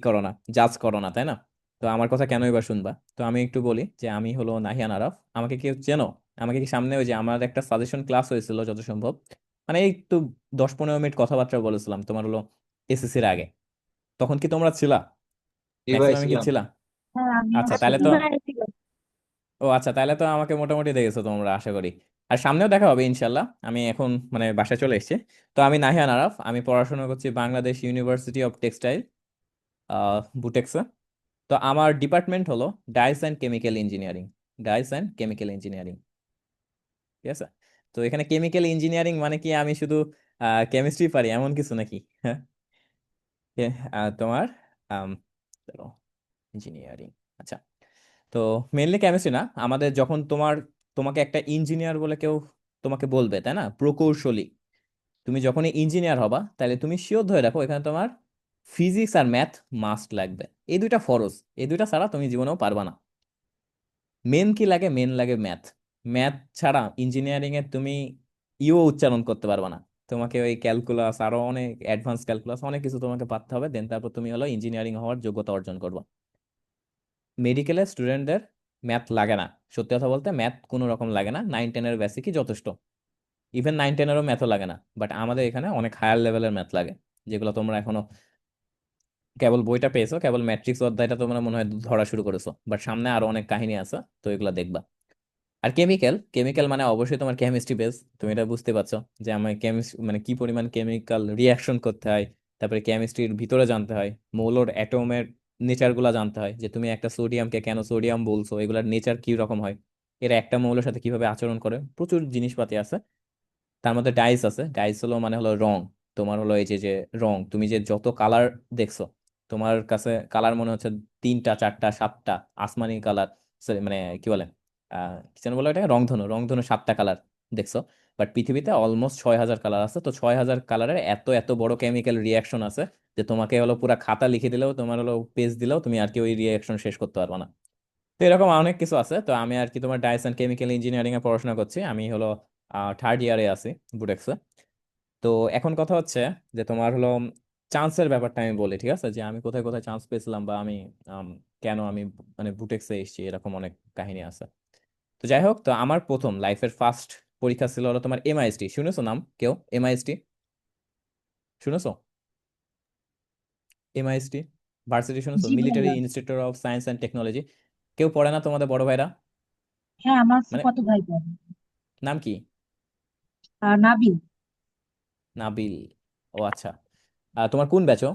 করো না, জাজ করো না, তাই না? তো আমার কথা কেনই বা শুনবা? তো আমি একটু বলি যে আমি হলো নাহিয়ান আরাফ। আমাকে কেউ চেনো? আমাকে কি সামনে ওই যে আমার একটা সাজেশন ক্লাস হয়েছিল যত সম্ভব, মানে এই একটু 10-15 মিনিট কথাবার্তা বলেছিলাম তোমার হলো এসএসসির আগে, তখন কি তোমরা ছিলা? জি ভাই, ম্যাক্সিমাম কি ছিলাম। ছিলা? হ্যাঁ আমিও আচ্ছা তাহলে তো, ছিলাম। ও আচ্ছা তাহলে তো আমাকে মোটামুটি দেখেছো তোমরা আশা করি। আর সামনেও দেখা হবে ইনশাল্লাহ। আমি এখন মানে বাসায় চলে এসেছি। তো আমি নাহিয়ান আরাফ, আমি পড়াশোনা করছি বাংলাদেশ ইউনিভার্সিটি অফ টেক্সটাইল, বুটেক্সে। তো আমার ডিপার্টমেন্ট হলো dyes and chemical engineering. Dyes and chemical engineering, ঠিক আছে? তো এখানে কেমিক্যাল ইঞ্জিনিয়ারিং মানে কি আমি শুধু কেমিস্ট্রি পারি এমন কিছু নাকি? হ্যাঁ, তোমার ইঞ্জিনিয়ারিং, আচ্ছা। তো মেইনলি কেমিস্ট্রি না আমাদের, যখন তোমাকে একটা ইঞ্জিনিয়ার বলে কেউ তোমাকে বলবে, তাই না, প্রকৌশলী, তুমি যখনই ইঞ্জিনিয়ার হবা তাহলে তুমি শিওর ধরে রাখো এখানে তোমার ফিজিক্স আর ম্যাথ মাস্ট লাগবে। এই দুইটা ফরজ, এই দুইটা ছাড়া তুমি জীবনেও পারবা না। মেন কি লাগে? মেন লাগে ম্যাথ। ম্যাথ ছাড়া ইঞ্জিনিয়ারিং এ তুমি উচ্চারণ করতে পারবা না। তোমাকে ওই ক্যালকুলাস আরো অনেক অ্যাডভান্স ক্যালকুলাস অনেক কিছু তোমাকে পারতে হবে, দেন তারপর তুমি হলো ইঞ্জিনিয়ারিং হওয়ার যোগ্যতা অর্জন করবা। মেডিকেলের স্টুডেন্টদের ম্যাথ লাগে না। সত্যি কথা বলতে ম্যাথ কোনো রকম লাগে না, 9-10-এর বেসিকই যথেষ্ট। ইভেন 9-10-এরও ম্যাথও লাগে না, বাট আমাদের এখানে অনেক হায়ার লেভেলের ম্যাথ লাগে, যেগুলো তোমরা এখনো কেবল বইটা পেয়েছো, কেবল ম্যাট্রিক্স অধ্যায়টা তোমরা মনে হয় ধরা শুরু করেছো, বাট সামনে আরো অনেক কাহিনী আছে, তো এগুলো দেখবা। আর কেমিক্যাল, কেমিক্যাল মানে অবশ্যই তোমার কেমিস্ট্রি বেস, তুমি এটা বুঝতে পারছো যে আমার কেমিস্ট্রি মানে কি পরিমাণ কেমিক্যাল রিয়াকশন করতে হয়। তারপরে কেমিস্ট্রির ভিতরে জানতে হয়, মৌলর অ্যাটমের নেচার গুলা জানতে হয়, যে তুমি একটা সোডিয়ামকে কেন সোডিয়াম বলছো, এগুলার নেচার কি রকম হয়, এরা একটা মৌলের সাথে কিভাবে আচরণ করে, প্রচুর জিনিসপাতি আছে। তার মধ্যে ডাইস আছে। ডাইস হলো মানে হলো রং। তোমার হলো এই যে যে রং, তুমি যে যত কালার দেখছো, তোমার কাছে কালার মনে হচ্ছে 3টা 4টা 7টা আসমানি কালার, সরি মানে কি বলে কি যেন বলো এটাকে, রংধনু, রংধনু 7টা কালার দেখছো। বাট পৃথিবীতে অলমোস্ট 6,000 কালার আছে। তো 6,000 কালারের এত এত বড় কেমিক্যাল রিয়াকশন আছে যে তোমাকে হলো পুরা খাতা লিখে দিলেও, তোমার হলো পেজ দিলেও তুমি আর কি ওই রিয়াকশন শেষ করতে পারবে না। তো এরকম অনেক কিছু আছে। তো আমি আর কি তোমার ডাইস অ্যান্ড কেমিক্যাল ইঞ্জিনিয়ারিং এ পড়াশোনা করছি। আমি হলো থার্ড ইয়ারে আছি বুটেক্সে। তো এখন কথা হচ্ছে যে তোমার হলো চান্সের ব্যাপারটা আমি বলি, ঠিক আছে, যে আমি কোথায় কোথায় চান্স পেয়েছিলাম বা আমি আম, কেন আমি মানে বুটেক্সে এসেছি, এরকম অনেক কাহিনী আছে। তো যাই হোক, তো আমার প্রথম লাইফের ফার্স্ট পরীক্ষা ছিল হলো তোমার এমআইএসটি। শুনেছো নাম কেউ? এমআইএসটি শুনেছো? এমআইএসটি ভার্সিটি শুনেছো? জি মিলিটারি ভাইয়া। Institute of science and technology. কেউ পড়ে না তোমাদের বড় ভাইরা? হ্যাঁ, আমার মানে ফুফাতো ভাই পড়ে। নাম কি? নাবিল। নাবিল, ও আচ্ছা। তোমার কোন ব্যাচও?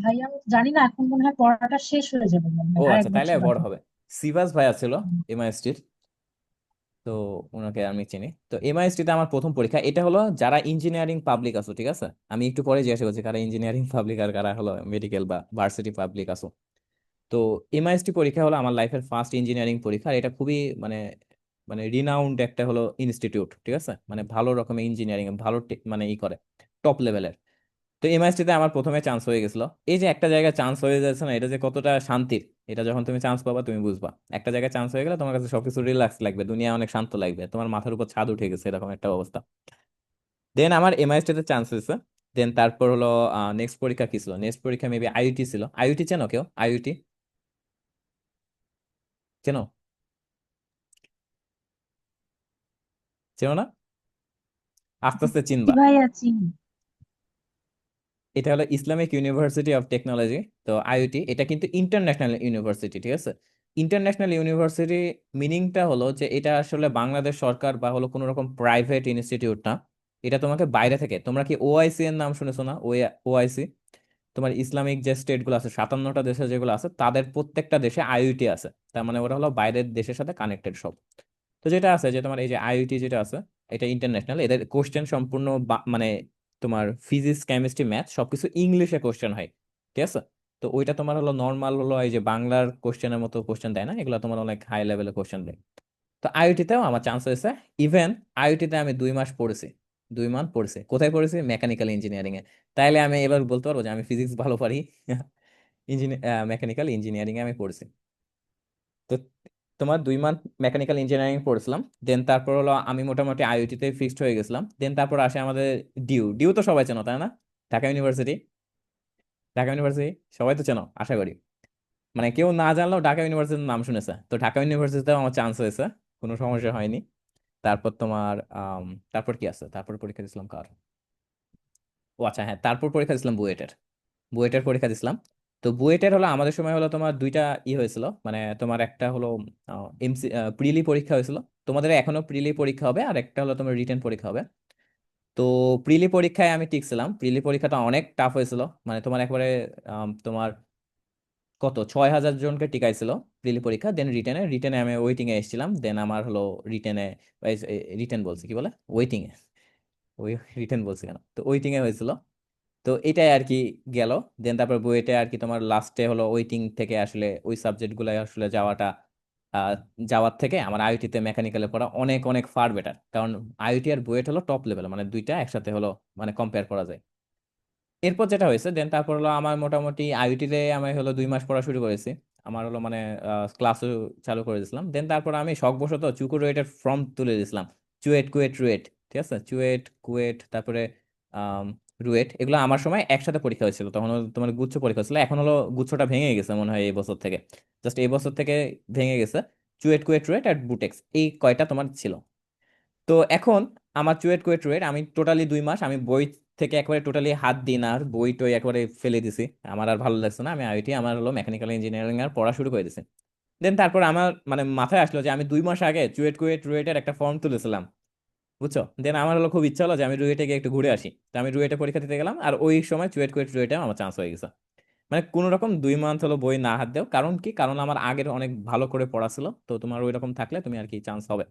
ভাইয়া জানি না, এখন মনে হয় পড়াটা শেষ হয়ে যাবে মনে ও হয়, আর এক আচ্ছা, তাইলে বছর বড় বাকি। হবে। সিভাস ভাইয়া ছিল এমআইএসটির। তো ওনাকে আমি চিনি। তো এমআইএসটি তে আমার প্রথম পরীক্ষা এটা হলো, যারা ইঞ্জিনিয়ারিং পাবলিক আছো, ঠিক আছে, আমি একটু পরে জিজ্ঞাসা করছি কারা ইঞ্জিনিয়ারিং পাবলিক আর কারা হলো মেডিকেল বা ভার্সিটি পাবলিক আছো। তো এমআইএসটি পরীক্ষা হলো আমার লাইফের ফার্স্ট ইঞ্জিনিয়ারিং পরীক্ষা। আর এটা খুবই মানে মানে রিনাউন্ড একটা হলো ইনস্টিটিউট, ঠিক আছে, মানে ভালো রকমের ইঞ্জিনিয়ারিং ভালো মানে ই করে, টপ লেভেলের। তো এমআইএসটি তে আমার প্রথমে চান্স হয়ে গেছিল। এই যে একটা জায়গায় চান্স হয়ে যাচ্ছে না, এটা যে কতটা শান্তির, এটা যখন তুমি চান্স পাবা তুমি বুঝবা। একটা জায়গায় চান্স হয়ে গেলে তোমার কাছে সবকিছু রিল্যাক্স লাগবে, দুনিয়া অনেক শান্ত লাগবে, তোমার মাথার উপর ছাদ উঠে গেছে এরকম একটা অবস্থা। দেন আমার এমআইএসটি তে চান্স হয়েছে। দেন তারপর হলো নেক্সট পরীক্ষা কি ছিল, নেক্সট পরীক্ষা মেবি আইইউটি ছিল। আইইউটি চেনো কেউ? আইইউটি চেনো? চেনো না? আস্তে আস্তে জি চিনবা। ভাইয়া চিনি। এটা হলো ইসলামিক ইউনিভার্সিটি অফ টেকনোলজি। তো আইইউটি এটা কিন্তু ইন্টারন্যাশনাল ইউনিভার্সিটি, ঠিক আছে। ইন্টারন্যাশনাল ইউনিভার্সিটি মিনিংটা হলো যে এটা আসলে বাংলাদেশ সরকার বা হলো কোনো রকম প্রাইভেট ইনস্টিটিউট না। এটা তোমাকে বাইরে থেকে, তোমরা কি ওআইসি এর নাম শুনেছো না? ওআইসি, তোমার ইসলামিক যে স্টেট গুলো আছে 57টা দেশে যেগুলো আছে, তাদের প্রত্যেকটা দেশে আইইউটি আছে। তার মানে ওরা হলো বাইরের দেশের সাথে কানেক্টেড সব। তো যেটা আছে যে তোমার এই যে আইওটি যেটা আছে, এটা ইন্টারন্যাশনাল, এদের কোশ্চেন সম্পূর্ণ মানে তোমার ফিজিক্স কেমিস্ট্রি ম্যাথ সবকিছু ইংলিশে কোশ্চেন হয়, ঠিক আছে। তো ওইটা তোমার হলো নর্মাল হলো এই যে বাংলার কোশ্চেনের মতো কোশ্চেন দেয় না, এগুলো তোমার অনেক হাই লেভেলের কোশ্চেন দেয়। তো আইওটিতেও আমার চান্স হয়েছে। ইভেন আইওটিতে আমি 2 মাস পড়েছি, 2 মাস পড়েছি। কোথায় পড়েছি? মেকানিক্যাল ইঞ্জিনিয়ারিং এ। তাইলে আমি এবার বলতে পারবো যে আমি ফিজিক্স ভালো পারি। মেকানিক্যাল ইঞ্জিনিয়ারিং এ আমি পড়েছি। তো তোমার 2 মাস মেকানিক্যাল ইঞ্জিনিয়ারিং পড়ছিলাম। দেন তারপর হলো আমি মোটামুটি আইওটি তে ফিক্সড হয়ে গেছিলাম। দেন তারপর আসে আমাদের ডিউ। ডিউ তো সবাই চেনো তাই না? ঢাকা ইউনিভার্সিটি। ঢাকা ইউনিভার্সিটি সবাই তো চেনো আশা করি। মানে কেউ না জানলেও ঢাকা ইউনিভার্সিটির নাম শুনেছে। তো ঢাকা ইউনিভার্সিটিতেও আমার চান্স হয়েছে, কোনো সমস্যা হয়নি। তারপর তোমার তারপর কি আছে, তারপর পরীক্ষা দিয়েছিলাম কার, ও আচ্ছা হ্যাঁ, তারপর পরীক্ষা দিয়েছিলাম বুয়েটের। বুয়েটের পরীক্ষা দিছিলাম। তো বুয়েটের হলো আমাদের সময় হলো তোমার দুইটা হয়েছিল, মানে তোমার একটা হলো এমসি প্রিলি পরীক্ষা হয়েছিল। তোমাদের এখনো প্রিলি পরীক্ষা হবে, আর একটা হলো তোমার রিটেন পরীক্ষা হবে। তো প্রিলি পরীক্ষায় আমি টিকছিলাম। প্রিলি পরীক্ষাটা অনেক টাফ হয়েছিল, মানে তোমার একবারে তোমার কত 6,000 জনকে টিকাইছিল প্রিলি পরীক্ষা। দেন রিটেনে, আমি ওয়েটিং এ এসেছিলাম। দেন আমার হলো রিটেনে, রিটেন বলছি কি বলে, ওয়েটিং এ, ওই রিটেন বলছি কেন, তো ওয়েটিং এ হয়েছিল। তো এটাই আর কি গেল। দেন তারপর বুয়েটে আর কি তোমার লাস্টে হলো ওয়েটিং থেকে আসলে ওই সাবজেক্ট গুলাই আসলে যাওয়াটা, আহ, যাওয়ার থেকে আমার আইওটিতে মেকানিক্যালে পড়া অনেক অনেক ফার বেটার। কারণ আইওটি আর বুয়েট হলো টপ লেভেল, মানে দুইটা একসাথে হলো মানে কম্পেয়ার করা যায়। এরপর যেটা হয়েছে, দেন তারপর হলো আমার মোটামুটি আইওটিতে আমি হলো 2 মাস পড়া শুরু করেছি। আমার হলো মানে ক্লাসও চালু করে দিয়েছিলাম। দেন তারপর আমি শখবশত চুকু রুয়েটের ফর্ম তুলে দিয়েছিলাম। চুয়েট, কুয়েট, রুয়েট, ঠিক আছে, চুয়েট, কুয়েট, তারপরে আম, রুয়েট, এগুলো আমার সময় একসাথে পরীক্ষা হয়েছিল। তখন হলো তোমার গুচ্ছ পরীক্ষা ছিল, এখন হলো গুচ্ছটা ভেঙে গেছে মনে হয় এই বছর থেকে, জাস্ট এই বছর থেকে ভেঙে গেছে। চুয়েট, কুয়েট, রুয়েট আর বুটেক্স, এই কয়টা তোমার ছিল। তো এখন আমার চুয়েট, কুয়েট, রুয়েট আমি টোটালি 2 মাস আমি বই থেকে একবারে টোটালি হাত দিই না, আর বই টই একবারে ফেলে দিছি। আমার আর ভালো লাগছে না, আমি আইআইটি আমার হলো মেকানিক্যাল ইঞ্জিনিয়ারিং আর পড়া শুরু করে দিছি। দেন তারপর আমার মানে মাথায় আসলো যে আমি 2 মাস আগে চুয়েট, কুয়েট, রুয়েটের একটা ফর্ম তুলেছিলাম, বুঝছো। দেন আমার হলো খুব ইচ্ছা হলো যে আমি রুয়েটে গিয়ে একটু ঘুরে আসি। তো আমি রুয়েটে পরীক্ষা দিতে গেলাম, আর ওই সময় চুয়েট, কুয়েট, রুয়েটে আমার চান্স হয়ে গেছে। মানে কোন রকম 2 মাস হলো বই না হাত দেও, কারণ কি, কারণ আমার আগের অনেক ভালো করে পড়া ছিল। তো তোমার ওই রকম থাকলে তুমি আর কি চান্স হবে।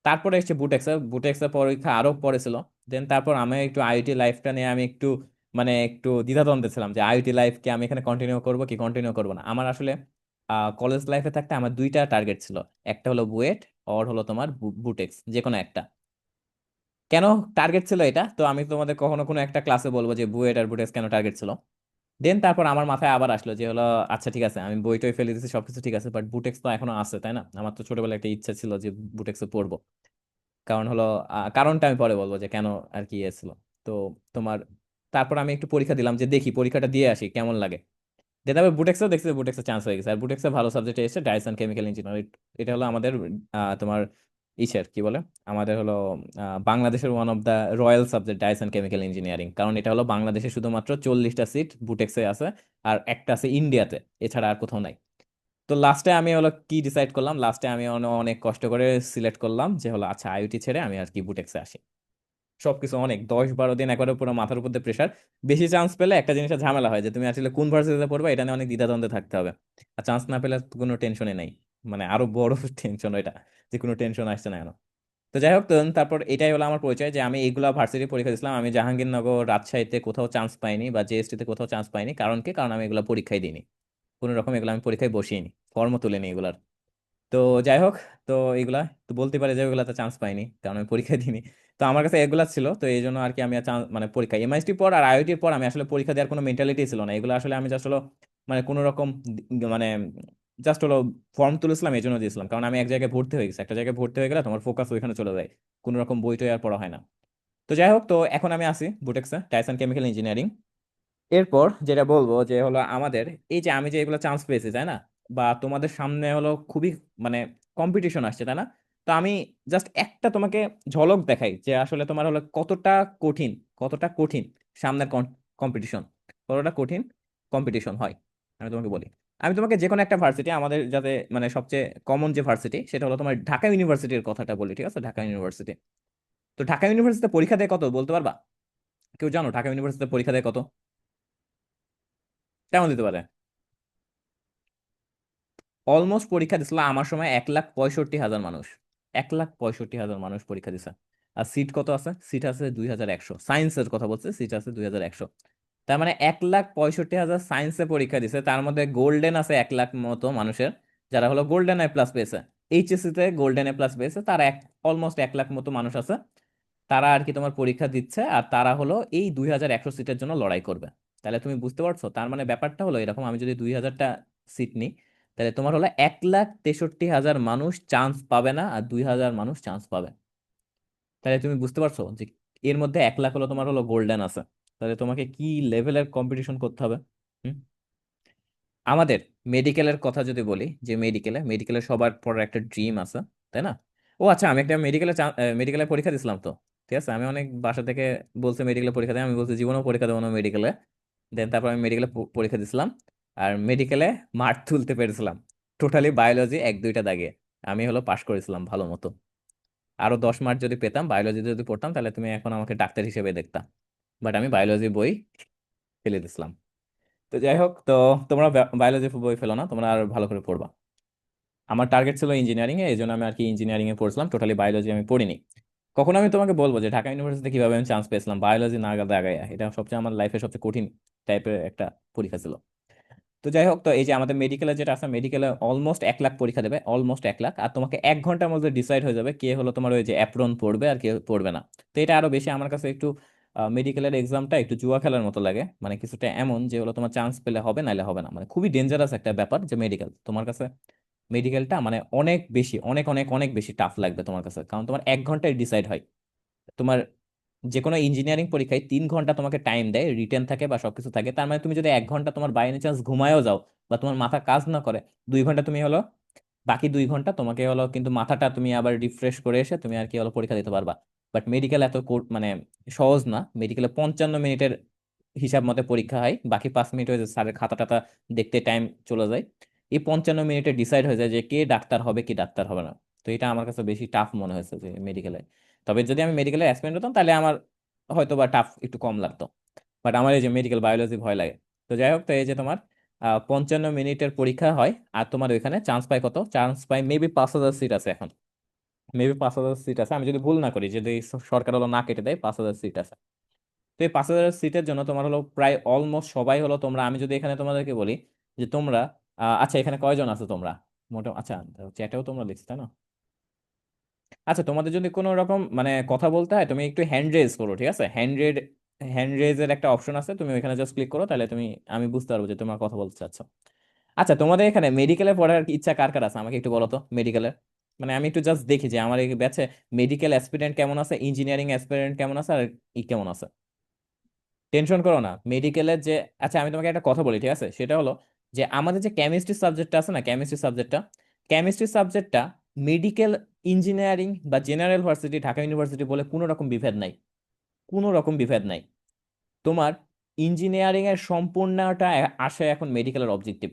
তারপরে এসছে বুটেক্স। বুটেক্সের পরীক্ষা আরো পরে ছিল। দেন তারপর আমি একটু আইআইটি লাইফটা নিয়ে আমি একটু মানে একটু দ্বিধাদ্বন্দ্বে ছিলাম যে আইআইটি লাইফকে আমি এখানে কন্টিনিউ করবো কি কন্টিনিউ করবো না। আমার আসলে কলেজ লাইফে থাকতে আমার দুইটা টার্গেট ছিল, একটা হলো বুয়েট, আর হলো তোমার বুটেক্স, যে কোনো একটা। কেন টার্গেট ছিল এটা, তো আমি তোমাদের কখনো কোনো একটা ক্লাসে বলবো যে বুয়েট আর বুটেক্স কেন টার্গেট ছিল। দেন তারপর আমার মাথায় আবার আসলো যে হলো আচ্ছা ঠিক আছে, আমি বইটই ফেলে দিচ্ছি সবকিছু ঠিক আছে, বাট বুটেক্স তো এখনো আছে তাই না। আমার তো ছোটবেলায় একটা ইচ্ছা ছিল যে বুটেক্সে পড়বো। কারণ হলো কারণটা আমি পরে বলবো যে কেন আর কি ছিল। তো তোমার তারপর আমি একটু পরীক্ষা দিলাম যে দেখি পরীক্ষাটা দিয়ে আসি কেমন লাগে। দিয়ে তারপর বুটেক্সেও দেখছি বুটেক্সে চান্স হয়ে গেছে। আর বুটেক্সে ভালো সাবজেক্ট এসেছে ডাইসন কেমিক্যাল ইঞ্জিনিয়ারিং। এটা হলো আমাদের তোমার ইসের কি বলে, আমাদের হলো বাংলাদেশের one of the royal subject dyes and chemical engineering. কারণ এটা হলো বাংলাদেশে শুধুমাত্র 40টা সিট বুটেক্সে আছে, আর একটা আছে ইন্ডিয়াতে, এছাড়া আর কোথাও নাই। তো লাস্টে আমি হলো কি ডিসাইড করলাম, লাস্টে আমি অনেক কষ্ট করে সিলেক্ট করলাম যে হলো আচ্ছা আইওটি ছেড়ে আমি আর কি বুটেক্সে আসি। সবকিছু অনেক 10-12 দিন একবারে পুরো মাথার উপর দিয়ে প্রেশার। বেশি চান্স পেলে একটা জিনিসের ঝামেলা হয় যে তুমি আসলে কোন ভার্সিটিতে পড়বে, এটা নিয়ে অনেক দ্বিধাদ্বন্দ্বে থাকতে হবে। আর চান্স না পেলে তো কোনো টেনশনই নাই, মানে আরো বড় টেনশন এটা, যে কোনো টেনশন আসছে না কেন। তো যাই হোক, তো তারপর এটাই হলো আমার পরিচয় যে আমি এইগুলা ভার্সিটি পরীক্ষা দিয়েছিলাম। আমি জাহাঙ্গীরনগর, রাজশাহীতে কোথাও চান্স পাইনি, বা জেএসটি তে কোথাও চান্স পাইনি। কারণ কি, কারণ আমি এগুলা পরীক্ষায় দিইনি, কোনো রকম এগুলো আমি পরীক্ষায় বসিনি, ফর্মও তুলিনি এগুলার। তো তো যাই হোক, তো এগুলা তো বলতে পারে যে ওগুলাতে চান্স পাইনি, কারণ আমি পরীক্ষা দিইনি। তো আমার কাছে এগুলা ছিল, তো এই জন্য আর কি আমি চান্স মানে পরীক্ষা এমআইএসটি পর আর আইআইটির পর আমি আসলে পরীক্ষা দেওয়ার কোনো মেন্টালিটি ছিল না। এগুলো আসলে আমি জাস্ট হলো মানে কোনো রকম মানে জাস্ট হলো ফর্ম তুলেছিলাম, এই জন্য দিয়েছিলাম, কারণ আমি এক জায়গায় ভর্তি হয়ে গেছি। একটা জায়গায় ভর্তি হয়ে গেলে তোমার ফোকাস ওইখানে চলে যায়, কোনো রকম বই টই আর পড়া হয় না। তো যাই হোক, তো এখন আমি আছি বুটেক্সে, টাইসন কেমিক্যাল ইঞ্জিনিয়ারিং। এরপর যেটা বলবো যে হলো আমাদের এই যে আমি যে এগুলো চান্স পেয়েছি তাই না, বা তোমাদের সামনে হলো খুবই মানে কম্পিটিশন আসছে তাই না। তো আমি জাস্ট একটা তোমাকে ঝলক দেখাই যে আসলে তোমার হলো কতটা কঠিন, কতটা কঠিন সামনের কম্পিটিশন, কতটা কঠিন কম্পিটিশন হয়। আমি তোমাকে বলি, আমি তোমাকে যে কোনো একটা ভার্সিটি আমাদের যাতে মানে সবচেয়ে কমন যে ভার্সিটি সেটা হলো তোমার ঢাকা ইউনিভার্সিটির কথাটা বলি, ঠিক আছে? ঢাকা ইউনিভার্সিটি। তো ঢাকা ইউনিভার্সিটিতে পরীক্ষা দেয় কত বলতে পারবা? কেউ জানো ঢাকা ইউনিভার্সিটিতে পরীক্ষা দেয় কত? কেমন দিতে পারে? অলমোস্ট পরীক্ষা দিছিল আমার সময় 1,65,000 মানুষ, 1,65,000 মানুষ পরীক্ষা দিছে। আর সিট কত আছে? সিট আছে 2,100, সায়েন্সের কথা বলছে, সিট আছে 2,100। তার মানে 1,65,000 সায়েন্সে পরীক্ষা দিছে, তার মধ্যে গোল্ডেন আছে 1,00,000 মতো মানুষের, যারা হলো গোল্ডেন এ প্লাস পেয়েছে। এইচএসসি তে গোল্ডেন এ প্লাস পেয়েছে তারা অলমোস্ট 1,00,000 মতো মানুষ আছে। তারা আর কি তোমার পরীক্ষা দিচ্ছে, আর তারা হলো এই 2,100 সিটের জন্য লড়াই করবে। তাহলে তুমি বুঝতে পারছো, তার মানে ব্যাপারটা হলো এরকম, আমি যদি 2,000টা সিট নিই, তাহলে তোমার হলো 1,63,000 মানুষ চান্স পাবে না, আর 2,000 মানুষ চান্স পাবে। তাহলে তুমি বুঝতে পারছো যে এর মধ্যে 1,00,000 হলো তোমার হলো গোল্ডেন আছে। তাহলে তোমাকে কি লেভেলের কম্পিটিশন করতে হবে। হুম? আমাদের মেডিকেলের কথা যদি বলি, যে মেডিকেলে সবার পর একটা ড্রিম আছে তাই না? ও আচ্ছা, আমি একটা মেডিকেলে পরীক্ষা দিছিলাম তো, ঠিক আছে? আমি অনেক বাসা থেকে বলছে মেডিকেলে পরীক্ষা দেয়, আমি বলছি জীবনেও পরীক্ষা দেবো না মেডিকেলে। দেন তারপর আমি মেডিকেলে পরীক্ষা দিছিলাম, আর মেডিকেলে মার্ক তুলতে পেরেছিলাম টোটালি বায়োলজি 1-2টা দাগে। আমি হলো পাশ করেছিলাম ভালো মতো। আরো 10 মার্ক যদি পেতাম বায়োলজি যদি পড়তাম, তাহলে তুমি এখন আমাকে ডাক্তার হিসেবে দেখতা। বাট আমি বায়োলজি বই ফেলে দিছিলাম। তো যাই হোক, তো তোমরা বায়োলজি বই ফেলো না, তোমরা আর ভালো করে পড়বা। আমার টার্গেট ছিল ইঞ্জিনিয়ারিং এ, এই জন্য আমি আর কি ইঞ্জিনিয়ারিং এ পড়ছিলাম, টোটালি বায়োলজি আমি পড়িনি। কখনো আমি তোমাকে বলবো যে ঢাকা ইউনিভার্সিটিতে কিভাবে আমি চান্স পেয়েছিলাম বায়োলজি না দাগায়, এটা সবচেয়ে আমার লাইফে সবচেয়ে কঠিন টাইপের একটা পরীক্ষা ছিল। তো যাই হোক, তো এই যে আমাদের মেডিকেলে যেটা আছে, মেডিকেলে অলমোস্ট 1,00,000 পরীক্ষা দেবে, অলমোস্ট 1,00,000, আর তোমাকে 1 ঘন্টার মধ্যে ডিসাইড হয়ে যাবে কে হলো তোমার ওই যে অ্যাপ্রন পড়বে আর কে পড়বে না। তো এটা আরো বেশি আমার কাছে একটু মেডিকেলের এক্সামটা একটু জুয়া খেলার মতো লাগে, মানে কিছুটা এমন যে হলো তোমার চান্স পেলে হবে নাইলে হবে না, মানে খুবই ডেঞ্জারাস একটা ব্যাপার যে মেডিকেল তোমার কাছে। মেডিকেলটা মানে অনেক বেশি, অনেক অনেক অনেক বেশি টাফ লাগবে তোমার কাছে, কারণ তোমার 1 ঘন্টায় ডিসাইড হয়। তোমার যে কোনো ইঞ্জিনিয়ারিং পরীক্ষায় 3 ঘন্টা তোমাকে টাইম দেয়, রিটেন থাকে বা সবকিছু থাকে, তার মানে তুমি যদি 1 ঘন্টা তোমার বাই এনি চান্স ঘুমায়ও যাও বা তোমার মাথা কাজ না করে, 2 ঘন্টা তুমি হলো, বাকি 2 ঘন্টা তোমাকে হলো কিন্তু মাথাটা তুমি আবার রিফ্রেশ করে এসে তুমি আর কি হলো পরীক্ষা দিতে পারবা। বাট মেডিকেল এত মানে সহজ না। মেডিকেলে 55 মিনিটের হিসাব মতে পরীক্ষা হয়, বাকি 5 মিনিট হয়ে যায় স্যারের খাতা টাতা দেখতে টাইম চলে যায়। এই 55 মিনিটে ডিসাইড হয়ে যায় যে কে ডাক্তার হবে কি ডাক্তার হবে না। তো এটা আমার কাছে বেশি টাফ মনে হয়েছে যে মেডিকেলে। তবে যদি আমি মেডিকেলে অ্যাসপিরেন্ট হতাম তাহলে আমার হয়তো বা টাফ একটু কম লাগতো। বাট আমার এই যে মেডিকেল বায়োলজি ভয় লাগে। তো যাই হোক, তো এই যে তোমার 55 মিনিটের পরীক্ষা হয়, আর তোমার ওইখানে চান্স পাই কত? চান্স পাই মেবি 5,000 সিট আছে এখন, মেবি 5,000 সিট আছে, আমি যদি ভুল না করি, যদি সরকার হলো না কেটে দেয় 5,000 সিট আছে। তো এই 5,000 সিটের জন্য তোমার হলো প্রায় অলমোস্ট সবাই হলো তোমরা, আমি যদি এখানে তোমাদেরকে বলি যে তোমরা আচ্ছা এখানে কয়জন আছো তোমরা মোটামুটি? আচ্ছা, চ্যাটেও তোমরা লিখছো তাই না? আচ্ছা, তোমাদের যদি কোনো রকম মানে কথা বলতে হয় তুমি একটু হ্যান্ড রেজ করো, ঠিক আছে? হ্যান্ড রেজের একটা অপশন আছে, তুমি ওইখানে জাস্ট ক্লিক করো, তাহলে তুমি আমি বুঝতে পারবো যে তোমরা কথা বলতে চাচ্ছ। আচ্ছা, তোমাদের এখানে মেডিকেলে পড়ার কি ইচ্ছা কার কার আছে আমাকে একটু বলো তো মেডিকেলের। মানে আমি একটু জাস্ট দেখি যে আমার এই ব্যাচে মেডিকেল অ্যাসপিরেন্ট কেমন আছে, ইঞ্জিনিয়ারিং অ্যাসপিরেন্ট কেমন আছে, আর কেমন আছে। টেনশন করো না মেডিকেলের যে, আচ্ছা আমি তোমাকে একটা কথা বলি, ঠিক আছে? সেটা হলো যে আমাদের যে কেমিস্ট্রি সাবজেক্টটা আছে না, কেমিস্ট্রি সাবজেক্টটা মেডিকেল, ইঞ্জিনিয়ারিং বা জেনারেল ভার্সিটি, ঢাকা ইউনিভার্সিটি বলে কোনো রকম বিভেদ নাই, কোনো রকম বিভেদ নাই। তোমার ইঞ্জিনিয়ারিং এর সম্পূর্ণটা আসে এখন মেডিকেলের অবজেক্টিভ,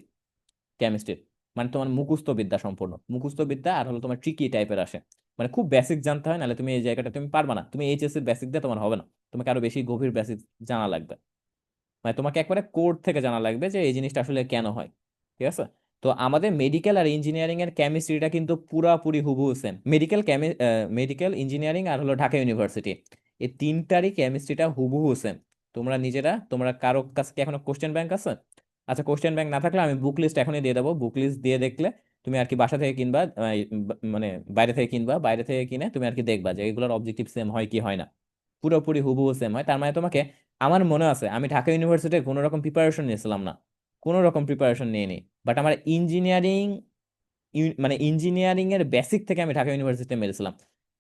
কেমিস্ট্রির মানে তোমার মুখস্থ বিদ্যা, সম্পূর্ণ মুখস্থ বিদ্যা, আর হলো তোমার ট্রিকি টাইপের আসে। মানে খুব বেসিক জানতে হয়, নাহলে তুমি এই জায়গাটা তুমি পারবা না, তুমি এইচএসসি বেসিক দিয়ে তোমার হবে না, তোমাকে আরো বেশি গভীর বেসিক জানা লাগবে। মানে তোমাকে একবারে কোড থেকে জানা লাগবে যে এই জিনিসটা আসলে কেন হয়, ঠিক আছে? তো আমাদের মেডিকেল আর ইঞ্জিনিয়ারিং এর কেমিস্ট্রিটা কিন্তু পুরাপুরি হুবহু সেম। মেডিকেল ইঞ্জিনিয়ারিং আর হলো ঢাকা ইউনিভার্সিটি, এই তিনটারই কেমিস্ট্রিটা হুবহু সেম। তোমরা কারো কাছে কি এখনো কোশ্চেন ব্যাংক আছে? আচ্ছা, কোশ্চেন ব্যাংক না থাকলে আমি বুক লিস্ট এখনই দিয়ে দেবো, বুক লিস্ট দিয়ে দেখলে তুমি আর কি বাসা থেকে কিনবা, মানে বাইরে থেকে কিনবা, বাইরে থেকে কিনে তুমি আর কি দেখবা যে এগুলোর অবজেক্টিভ সেম হয় কি হয় না, পুরোপুরি হুবহু সেম হয়। তার মানে তোমাকে, আমার মনে আছে আমি ঢাকা ইউনিভার্সিটির কোনো রকম প্রিপারেশন নিয়েছিলাম না, কোনো রকম প্রিপারেশন নিয়ে নি, বাট আমার ইঞ্জিনিয়ারিং, মানে ইঞ্জিনিয়ারিং এর বেসিক থেকে আমি ঢাকা ইউনিভার্সিটিতে মেরেছিলাম।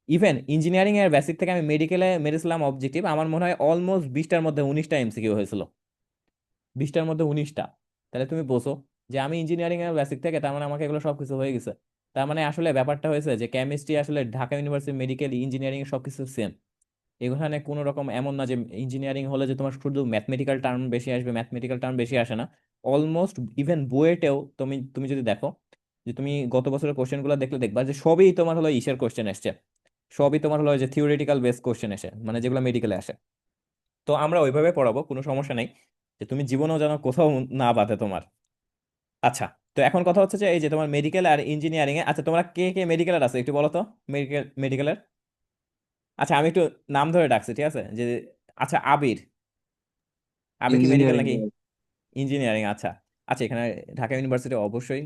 ইভেন ইঞ্জিনিয়ারিং এর বেসিক থেকে আমি মেডিকেলে মেরেছিলাম অবজেক্টিভ, আমার মনে হয় অলমোস্ট 20টার মধ্যে 19টা এমসিকিউ হয়েছিল, 20টার মধ্যে 19টা। তাহলে তুমি বোঝো যে আমি ইঞ্জিনিয়ারিং এর বেসিক থেকে, তার মানে আমাকে এগুলো সবকিছু হয়ে গেছে। তার মানে আসলে ব্যাপারটা হয়েছে যে কেমিস্ট্রি আসলে ঢাকা ইউনিভার্সিটি মেডিকেল ইঞ্জিনিয়ারিং এর সবকিছু সেম। এখানে কোনো রকম এমন না যে ইঞ্জিনিয়ারিং হলে যে তোমার শুধু ম্যাথমেটিক্যাল টার্ম বেশি আসবে, ম্যাথমেটিক্যাল টার্ম বেশি আসে না। অলমোস্ট ইভেন বুয়েটেও তুমি তুমি যদি দেখো, যে তুমি গত বছরের কোশ্চেন গুলো দেখলে দেখবা যে সবই তোমার হলো ইসের কোশ্চেন এসছে, সবই তোমার হলো যে থিওরিটিক্যাল বেস কোশ্চেন এসে, মানে যেগুলো মেডিকেলে আসে। তো আমরা ওইভাবে পড়াবো, কোনো সমস্যা নেই, যে তুমি জীবনেও যেন কোথাও না বাধে তোমার। আচ্ছা, তো এখন কথা হচ্ছে যে এই যে তোমার মেডিকেল আর ইঞ্জিনিয়ারিং এ, আচ্ছা তোমরা কে কে মেডিকেলের আছে একটু বলো তো, মেডিকেলের। আচ্ছা আমি একটু নাম ধরে ডাকছি, ঠিক আছে, যে আচ্ছা আবির, আবির কি মেডিকেল ইঞ্জিনিয়ারিং নাকি? ভাই। ইঞ্জিনিয়ারিং, আচ্ছা। আচ্ছা এখানে ঢাকা ইউনিভার্সিটি অবশ্যই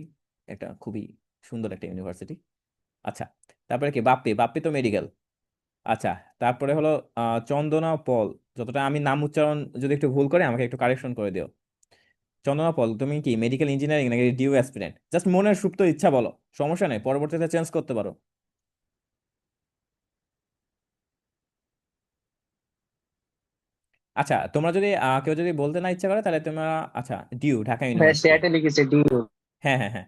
একটা খুবই সুন্দর একটা ইউনিভার্সিটি। আচ্ছা, তারপরে কি বাপ্পি, বাপ্পি তো মেডিকেল। আচ্ছা, তারপরে হলো চন্দনা পল, যতটা আমি নাম উচ্চারণ যদি একটু ভুল করে আমাকে একটু কারেকশন করে দিও। চন্দনা পল, তুমি কি মেডিকেল ইঞ্জিনিয়ারিং নাকি ডিউ অ্যাসপিরেন্ট? জাস্ট মনের সুপ্ত ইচ্ছা বলো, সমস্যা নেই, পরবর্তীতে চেঞ্জ করতে পারো। আচ্ছা তোমরা যদি কেউ যদি বলতে না ইচ্ছা করে তাহলে তোমরা, আচ্ছা ডিউ, ঢাকা ভাই ইউনিভার্সিটি। চ্যাটে লিখেছে ডিউ। হ্যাঁ হ্যাঁ হ্যাঁ,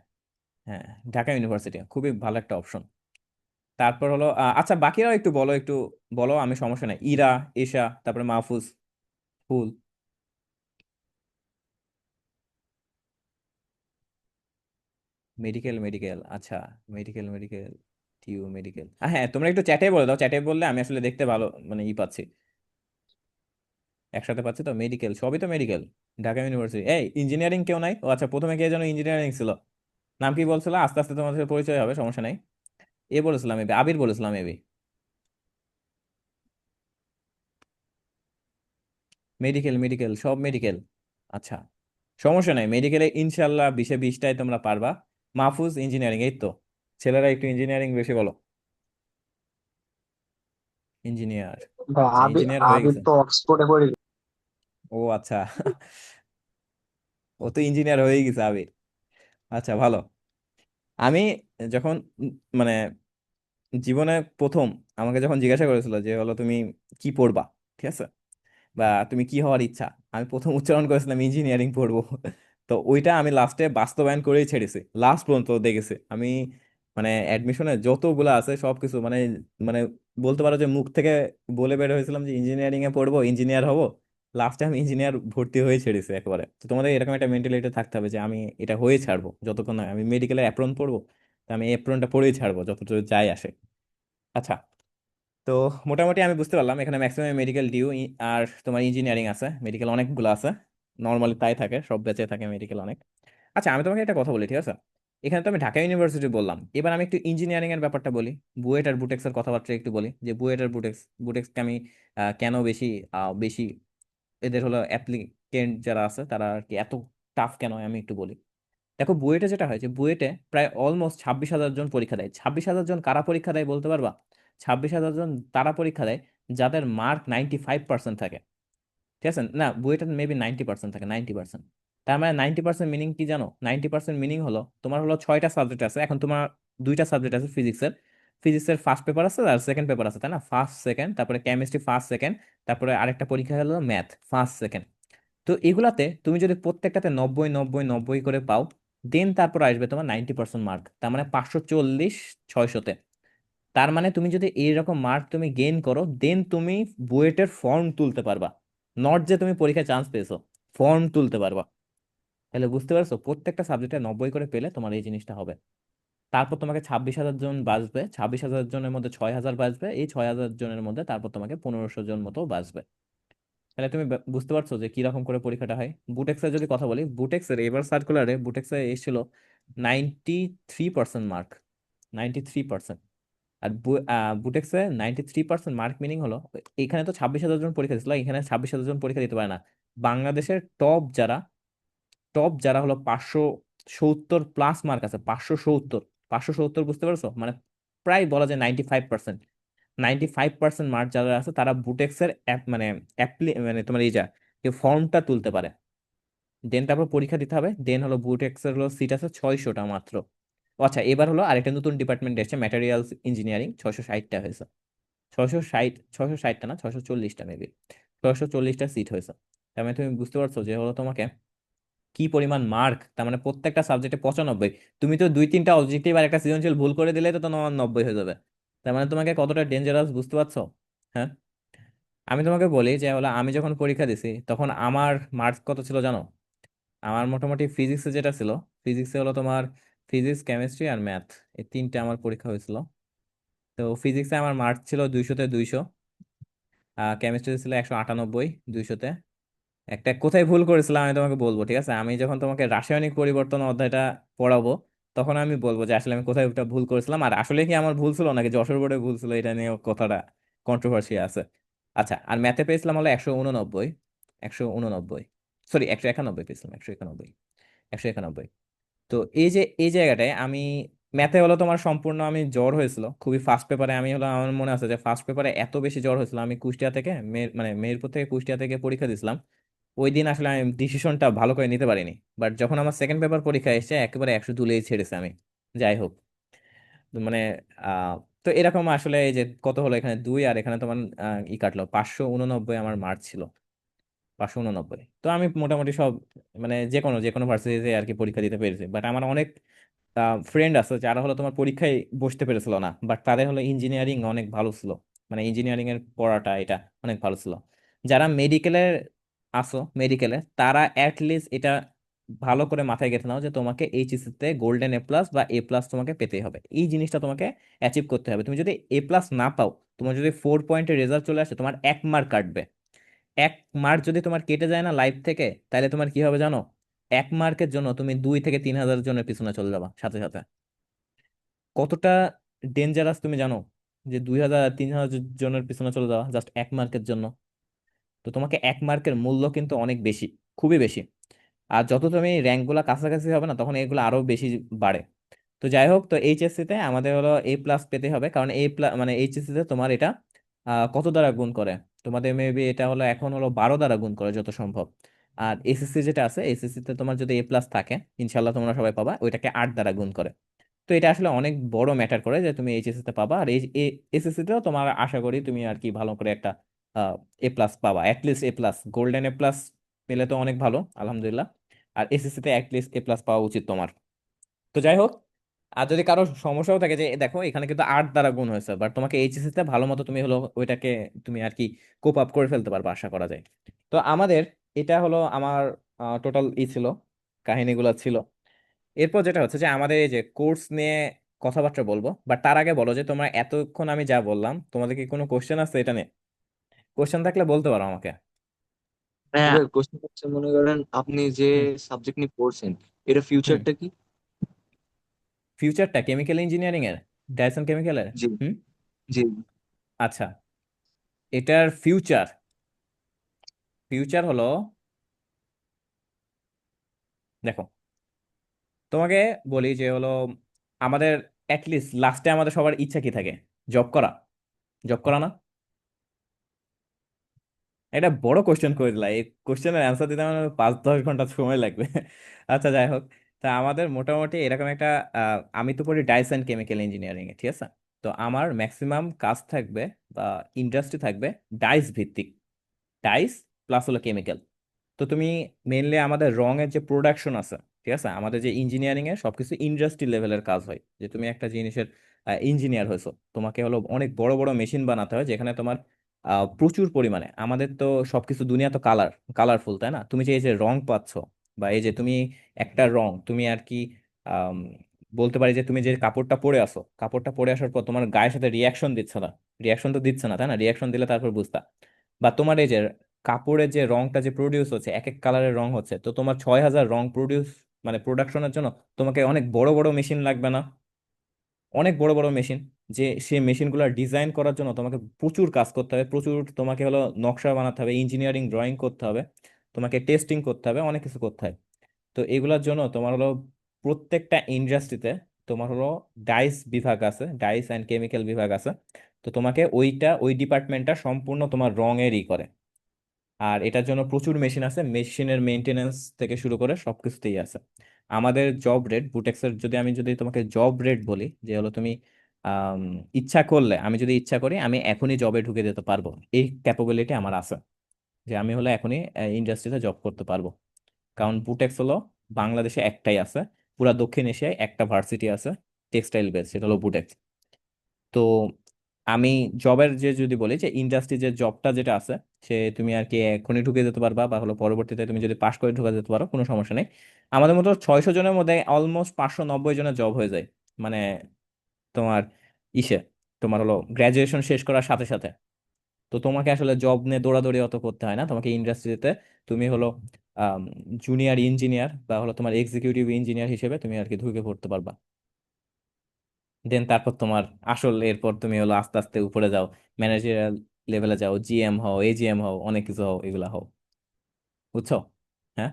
হ্যাঁ ঢাকা ইউনিভার্সিটি খুবই ভালো একটা অপশন। তারপর হলো আচ্ছা বাকিরাও একটু বলো, একটু বলো, আমি সমস্যা নাই, ইরা, এশা, তারপরে মাহফুজ, ফুল। মেডিকেল আচ্ছা, মেডিকেল টিউ মেডিকেল, হ্যাঁ তোমরা একটু চ্যাটে বলে দাও, চ্যাটে বললে আমি আসলে দেখতে ভালো মানে পাচ্ছি, একসাথে পাচ্ছি তো। মেডিকেল সবই তো মেডিকেল, ঢাকা ইউনিভার্সিটি। এই ইঞ্জিনিয়ারিং কেউ নাই? ও আচ্ছা, প্রথমে কে যেন ইঞ্জিনিয়ারিং ছিল, নাম কি বলছিল? আস্তে আস্তে তোমাদের সাথে পরিচয় হবে, সমস্যা নাই। এ বলেছিলাম এবি, আবির বলেছিলাম এবি। মেডিকেল সব মেডিকেল। আচ্ছা, সমস্যা নাই, মেডিকেলে ইনশাল্লাহ 20-এ 20টায় তোমরা পারবা। মাহফুজ ইঞ্জিনিয়ারিং, এই তো, ছেলেরা একটু ইঞ্জিনিয়ারিং বেশি বলো। ইঞ্জিনিয়ার, ভাই আচ্ছা আবির ইঞ্জিনিয়ার হয়ে আবির গেছে। তো অক্সফোর্ডে পড়ে। ও আচ্ছা, ও তো ইঞ্জিনিয়ার হয়ে গেছে আবির। আচ্ছা ভালো। আমি যখন মানে জীবনে প্রথম আমাকে যখন জিজ্ঞাসা করেছিল যে হলো তুমি কি পড়বা, ঠিক আছে, বা তুমি কি হওয়ার ইচ্ছা, আমি প্রথম উচ্চারণ করেছিলাম ইঞ্জিনিয়ারিং পড়বো। তো ওইটা আমি লাস্টে বাস্তবায়ন করেই ছেড়েছি, লাস্ট পর্যন্ত দেখেছি আমি, মানে অ্যাডমিশনে যতগুলো আছে সবকিছু মানে, মানে বলতে পারো যে মুখ থেকে বলে বের হয়েছিলাম যে ইঞ্জিনিয়ারিং এ পড়বো, ইঞ্জিনিয়ার হব, লাস্টে আমি ইঞ্জিনিয়ার ভর্তি হয়ে ছেড়েছি একেবারে। তো তোমাদের এরকম একটা মেন্টালিটি থাকতে হবে যে আমি এটা হয়ে ছাড়বো, যতক্ষণ না আমি মেডিকেলের অ্যাপ্রন পড়বো, তো আমি অ্যাপ্রনটা পড়েই ছাড়বো যতটুকু যাই আসে। আচ্ছা, তো মোটামুটি আমি বুঝতে পারলাম এখানে ম্যাক্সিমাম মেডিকেল ডিউ, আর তোমার ইঞ্জিনিয়ারিং আছে, মেডিকেল অনেকগুলো আছে, নর্মালি তাই থাকে, সব ব্যাচে থাকে মেডিকেল অনেক। আচ্ছা আমি তোমাকে একটা কথা বলি, ঠিক আছে, এখানে তো আমি ঢাকা ইউনিভার্সিটি বললাম, এবার আমি একটু ইঞ্জিনিয়ারিং এর ব্যাপারটা বলি, বুয়েট আর বুটেক্স এর কথাবার্তা একটু বলি, যে বুয়েট আর বুটেক্স, বুটেক্সকে আমি কেন বেশি বেশি, এদের হলো অ্যাপ্লিকেন্ট যারা আছে তারা আর কি এত টাফ কেন হয় আমি একটু বলি। দেখো বুয়েটে যেটা হয় যে বুয়েটে প্রায় অলমোস্ট 26,000 জন পরীক্ষা দেয়। 26,000 জন কারা পরীক্ষা দেয় বলতে পারবা? 26,000 জন তারা পরীক্ষা দেয় যাদের মার্ক 95% থাকে, ঠিক আছে, না বুয়েটের মেবি 90% থাকে, 90%। তার মানে 90% মিনিং কি জানো? 90% মিনিং হলো তোমার হলো 6টা সাবজেক্ট আছে, এখন তোমার 2টা সাবজেক্ট আছে ফিজিক্সের, ফিজিক্সের ফার্স্ট পেপার আছে আর সেকেন্ড পেপার আছে, তাই না, ফার্স্ট সেকেন্ড, তারপরে কেমিস্ট্রি ফার্স্ট সেকেন্ড, তারপরে আরেকটা পরীক্ষা হলো ম্যাথ ফার্স্ট সেকেন্ড। তো এগুলাতে তুমি যদি প্রত্যেকটাতে 90 90 90 করে পাও, দেন তারপর আসবে তোমার 90% মার্ক, তার মানে 540 600-তে। তার মানে তুমি যদি এইরকম মার্ক তুমি গেইন করো, দেন তুমি বুয়েটের ফর্ম তুলতে পারবা, নট যে তুমি পরীক্ষায় চান্স পেয়েছো, ফর্ম তুলতে পারবা। তাহলে বুঝতে পারছো, প্রত্যেকটা সাবজেক্টে 90 করে পেলে তোমার এই জিনিসটা হবে। তারপর তোমাকে 26,000 জন বাঁচবে, 26,000 জনের মধ্যে 6,000 বাঁচবে, এই 6,000 জনের মধ্যে তারপর তোমাকে 1500 জন মতো বাঁচবে। তাহলে তুমি বুঝতে পারছো যে কি রকম করে পরীক্ষাটা হয়। বুটেক্সের যদি কথা বলি, বুটেক্সের এবার সার্কুলারে বুটেক্সে এসেছিল 93% মার্ক, 93%। আর বুটেক্সে 93% মার্ক মিনিং হলো, এখানে তো 26,000 জন পরীক্ষা দিচ্ছিল, এখানে 26,000 জন পরীক্ষা দিতে পারে না। বাংলাদেশের টপ যারা হলো 500 70+ মার্ক আছে, 570। 570 বুঝতে পারছো, মানে প্রায় বলা যায় 95%। 95% মার্ক যারা আছে তারা বুটেক্সের মানে মানে তোমার এই যা ফর্মটা তুলতে পারে। দেন তারপর পরীক্ষা দিতে হবে। দেন হলো বুটেক্সের হলো সিট আছে 600টা মাত্র। ও আচ্ছা, এবার হলো আরেকটা নতুন ডিপার্টমেন্ট এসেছে, ম্যাটেরিয়ালস ইঞ্জিনিয়ারিং, 660টা হয়েছে। 660টা না, 640টা মেবি। 640টা সিট হয়েছে। তার মানে তুমি বুঝতে পারছো যে হলো তোমাকে কি পরিমাণ মার্ক, তার মানে প্রত্যেকটা সাবজেক্টে 95। তুমি তো 2-3টা অবজেক্টিভ আর একটা সৃজনশীল ভুল করে দিলে তো তোমার 90 হয়ে যাবে। তার মানে তোমাকে কতটা ডেঞ্জারাস বুঝতে পারছো? হ্যাঁ। আমি তোমাকে বলি যে হলো আমি যখন পরীক্ষা দিছি তখন আমার মার্কস কত ছিল জানো? আমার মোটামুটি ফিজিক্সে যেটা ছিল, ফিজিক্সে হলো তোমার ফিজিক্স, কেমিস্ট্রি আর ম্যাথ, এই তিনটে আমার পরীক্ষা হয়েছিল। তো ফিজিক্সে আমার মার্কস ছিল 200-তে 200। কেমিস্ট্রিতে ছিল 198 200-তে। একটা কোথায় ভুল করেছিলাম আমি তোমাকে বলবো, ঠিক আছে? আমি যখন তোমাকে রাসায়নিক পরিবর্তন অধ্যায়টা পড়াবো তখন আমি বলবো যে আসলে আমি কোথায় ওটা ভুল করেছিলাম, আর আসলে কি আমার ভুল ছিল নাকি যশোর বোর্ডে ভুল ছিল, এটা নিয়ে কথাটা কন্ট্রোভার্সি আছে। আচ্ছা, আর ম্যাথে পেয়েছিলাম হলো 189। 189, সরি 191 পেয়েছিলাম, 191। 191। তো এই জায়গাটায় আমি ম্যাথে হলো তোমার সম্পূর্ণ আমি জ্বর হয়েছিল খুবই ফার্স্ট পেপারে। আমি হলো আমার মনে আছে যে ফার্স্ট পেপারে এত বেশি জ্বর হয়েছিল, আমি কুষ্টিয়া থেকে মানে মেহেরপুর থেকে কুষ্টিয়া থেকে পরীক্ষা দিয়েছিলাম। ওই দিন আসলে আমি ডিসিশনটা ভালো করে নিতে পারিনি। বাট যখন আমার সেকেন্ড পেপার পরীক্ষা এসেছে একেবারে 100 তুলেই ছেড়েছে আমি। যাই হোক, তো মানে আহ তো এরকম আসলে এই যে কত হলো এখানে 2, আর এখানে তোমার ই কাটলো 589 আমার মার্ক ছিল। 589। তো আমি মোটামুটি সব মানে যে কোনো ভার্সিটিতে আর কি পরীক্ষা দিতে পেরেছি। বাট আমার অনেক ফ্রেন্ড আছে যারা হলো তোমার পরীক্ষায় বসতে পেরেছিল না, বাট তাদের হলো ইঞ্জিনিয়ারিং অনেক ভালো ছিল। মানে ইঞ্জিনিয়ারিং এর পড়াটা এটা অনেক ভালো ছিল। যারা মেডিকেলের আসো, মেডিকেলে তারা অ্যাটলিস্ট এটা ভালো করে মাথায় গেঁথে নাও যে তোমাকে এইচএসসি তে গোল্ডেন A+ বা A+ তোমাকে পেতেই হবে। এই জিনিসটা তোমাকে অ্যাচিভ করতে হবে। তুমি যদি A+ না পাও, তোমার যদি 4 পয়েন্টের রেজাল্ট চলে আসে, তোমার 1 মার্ক কাটবে। 1 মার্ক যদি তোমার কেটে যায় না লাইফ থেকে, তাহলে তোমার কি হবে জানো? 1 মার্কের জন্য তুমি 2 থেকে 3 হাজার জনের পিছনে চলে যাবা সাথে সাথে। কতটা ডেঞ্জারাস তুমি জানো? যে 2,000 3,000 জনের পিছনে চলে যাওয়া জাস্ট 1 মার্কের জন্য। তো তোমাকে 1 মার্কের মূল্য কিন্তু অনেক বেশি, খুবই বেশি। আর যত তুমি র্যাঙ্ক গুলা কাছাকাছি হবে না, তখন এগুলো আরো বেশি বাড়ে। তো যাই হোক, তো এইচএসসি তে আমাদের হলো A+ পেতে হবে, কারণ A+, মানে এইচএসসি তে তোমার এটা কত দ্বারা গুণ করে? তোমাদের মেবি এটা হলো এখন হলো 12 দ্বারা গুণ করে যত সম্ভব। আর এসএসসি যেটা আছে, এসএসসি তে তোমার যদি A+ থাকে, ইনশাল্লাহ তোমরা সবাই পাবা, ওইটাকে 8 দ্বারা গুণ করে। তো এটা আসলে অনেক বড় ম্যাটার করে যে তুমি এইচএসসি তে পাবা। আর এই এসএসসি তেও তোমার আশা করি তুমি আর কি ভালো করে একটা A+ পাবা, অ্যাটলিস্ট A+। গোল্ডেন A+ পেলে তো অনেক ভালো, আলহামদুলিল্লাহ। আর এসএসসি তে অ্যাটলিস্ট A+ পাওয়া উচিত তোমার। তো যাই হোক, আর যদি কারো সমস্যাও থাকে যে দেখো এখানে কিন্তু 8 দ্বারা গুণ হয়েছে, বাট তোমাকে এইচএসসি তে ভালো মতো তুমি হলো ওইটাকে তুমি আর কি কোপ আপ করে ফেলতে পারবে আশা করা যায়। তো আমাদের এটা হলো আমার টোটাল ছিল, কাহিনীগুলো ছিল। এরপর যেটা হচ্ছে যে আমাদের এই যে কোর্স নিয়ে কথাবার্তা বলবো, বাট তার আগে বলো যে তোমরা এতক্ষণ আমি যা বললাম তোমাদের কি কোনো কোশ্চেন আছে এটা নিয়ে? কোশ্চেন থাকলে বলতে পারো আমাকে। হ্যাঁ, কোশ্চেন হচ্ছে, মনে করেন আপনি যে হুম। সাবজেক্ট নিয়ে পড়ছেন, এটা হুম। ফিউচারটা কি? ফিউচারটা কেমিক্যাল ইঞ্জিনিয়ারিং এর, ডাইসন কেমিক্যালের। জি, হুম। জি। আচ্ছা, এটার ফিউচার, ফিউচার হলো, দেখো তোমাকে বলি যে হলো আমাদের অ্যাটলিস্ট লাস্টে আমাদের সবার ইচ্ছা কি থাকে? জব করা। জব করা না? এটা বড় কোশ্চেন করে দিলা, এই কোশ্চেনের অ্যান্সার দিতে আমার 5-10 ঘন্টা সময় লাগবে। আচ্ছা, যাই হোক, তা আমাদের মোটামুটি এরকম একটা আমি তো পড়ি ডাইস অ্যান্ড কেমিক্যাল ইঞ্জিনিয়ারিং এ, ঠিক আছে? তো আমার ম্যাক্সিমাম কাজ থাকবে বা ইন্ডাস্ট্রি থাকবে ডাইস ভিত্তিক, ডাইস প্লাস হলো কেমিক্যাল। তো তুমি মেইনলি আমাদের রং এর যে প্রোডাকশন আছে, ঠিক আছে, আমাদের যে ইঞ্জিনিয়ারিং এর সবকিছু ইন্ডাস্ট্রি লেভেলের কাজ হয়। যে তুমি একটা জিনিসের ইঞ্জিনিয়ার হয়েছো, তোমাকে হলো অনেক বড় বড় মেশিন বানাতে হয় যেখানে তোমার প্রচুর পরিমাণে, আমাদের তো সবকিছু দুনিয়া তো কালারফুল, তাই না? তুমি যে এই যে রং পাচ্ছ, বা এই যে তুমি একটা রং তুমি আর কি আম, বলতে পারি যে তুমি যে কাপড়টা পরে আসো, কাপড়টা পরে আসার পর তোমার গায়ের সাথে রিয়াকশন দিচ্ছে না, রিয়াকশন তো দিচ্ছে না, তাই না? রিয়াকশন দিলে তারপর বুঝতা। বা তোমার এই যে কাপড়ের যে রংটা যে প্রডিউস হচ্ছে, এক এক কালারের রং হচ্ছে, তো তোমার 6,000 রং প্রডিউস মানে প্রোডাকশনের জন্য তোমাকে অনেক বড় বড় মেশিন লাগবে না? অনেক বড় বড় মেশিন, যে সেই মেশিনগুলো ডিজাইন করার জন্য তোমাকে প্রচুর কাজ করতে হবে, প্রচুর তোমাকে হলো নকশা বানাতে হবে, ইঞ্জিনিয়ারিং ড্রয়িং করতে হবে, তোমাকে টেস্টিং করতে হবে, অনেক কিছু করতে হয়। তো এগুলোর জন্য তোমার হলো প্রত্যেকটা ইন্ডাস্ট্রিতে তোমার হলো ডাইস বিভাগ আছে, ডাইস অ্যান্ড কেমিক্যাল বিভাগ আছে। তো তোমাকে ওই ডিপার্টমেন্টটা সম্পূর্ণ তোমার রঙেরই করে। আর এটার জন্য প্রচুর মেশিন আছে, মেশিনের মেইনটেনেন্স থেকে শুরু করে সবকিছুতেই আছে। আমাদের জব রেট বুটেক্সের, যদি তোমাকে জব রেট বলি, যে হলো তুমি আম, ইচ্ছা করলে, আমি যদি ইচ্ছা করি আমি এখনই জবে ঢুকে যেতে পারবো, এই ক্যাপাবিলিটি আমার আছে, যে আমি হলো এখনই ইন্ডাস্ট্রিতে জব করতে পারবো। কারণ বুটেক্স হলো বাংলাদেশে একটাই আছে, পুরা দক্ষিণ এশিয়ায় একটা ভার্সিটি আছে টেক্সটাইল বেস, সেটা হলো বুটেক্স। তো আমি জবের যে যদি বলি যে ইন্ডাস্ট্রি যে জবটা যেটা আছে, সে তুমি আর কি এখনই ঢুকে যেতে পারবা, বা হলো পরবর্তীতে তুমি যদি পাশ করে ঢুকে যেতে পারো, কোনো সমস্যা নেই। আমাদের মতো 600 জনের মধ্যে অলমোস্ট 590 জনের জব হয়ে যায়। মানে তোমার ইসে তোমার হলো গ্রাজুয়েশন শেষ করার সাথে সাথে। তো তোমাকে আসলে জব নিয়ে দৌড়াদৌড়ি অত করতে হয় না, তোমাকে ইন্ডাস্ট্রিতে তুমি হলো জুনিয়র ইঞ্জিনিয়ার বা হলো তোমার এক্সিকিউটিভ ইঞ্জিনিয়ার হিসেবে তুমি আর কি ঢুকে পড়তে পারবা। দেন তারপর তোমার আসল, এরপর তুমি হলো আস্তে আস্তে উপরে যাও, ম্যানেজারিয়াল লেভেলে যাও, জিএম হও, এজিএম হও, অনেক কিছু হও, এগুলা হও। বুঝছো? হ্যাঁ।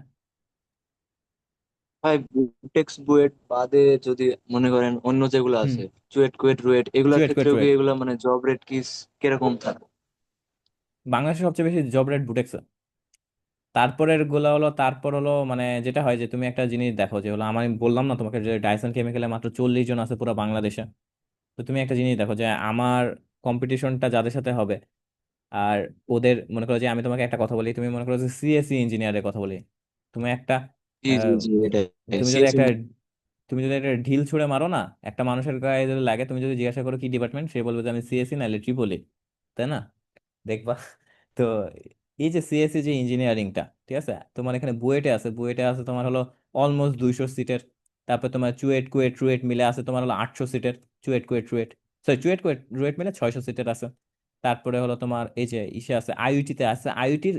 ভাই বুটেক্স বুয়েট বাদে যদি মনে করেন অন্য যেগুলো হুম। আছে, চুয়েট কুয়েট রুয়েট, এগুলোর চুয়েট কুয়েট ক্ষেত্রেও কি রুয়েট। এগুলা মানে জব রেট কি কিরকম থাকে? বাংলাদেশে সবচেয়ে বেশি জব রেট বুটেক্সে। তারপরের গুলা হলো, তারপর হলো মানে যেটা হয় যে তুমি একটা জিনিস দেখো, যে হলো আমি বললাম না তোমাকে যে ডাইসন কেমিক্যালে মাত্র 40 জন আছে পুরো বাংলাদেশে। তো তুমি একটা জিনিস দেখো যে আমার কম্পিটিশনটা যাদের সাথে হবে, আর ওদের, মনে করো যে আমি তোমাকে একটা কথা বলি, তুমি মনে করো যে সিএসসি ইঞ্জিনিয়ারের কথা বলি, তুমি একটা জি জি আহ, জি, এটাই। তুমি যদি সিএসসি। একটা তুমি যদি একটা ঢিল ছুঁড়ে মারো না, একটা মানুষের গায়ে যদি লাগে, তুমি যদি জিজ্ঞাসা করো কি ডিপার্টমেন্ট, সে বলবে যে আমি সিএসসি নাহলে ট্রিপলি, তাই না? দেখবা। তো এই যে সিএসসি যে ইঞ্জিনিয়ারিংটা, ঠিক আছে, তোমার এখানে বুয়েটে আছে তোমার হলো অলমোস্ট 200 সিটের। তারপর তোমার চুয়েট কুয়েট রুয়েট মিলে আছে তোমার হলো 800 সিটের। চুয়েট কুয়েট রুয়েট, সরি, চুয়েট কুয়েট রুয়েট মিলে 600 সিটের আছে। তারপরে হলো তোমার এই যে ইসে আছে, আইইউটিতে আছে, আইইউটির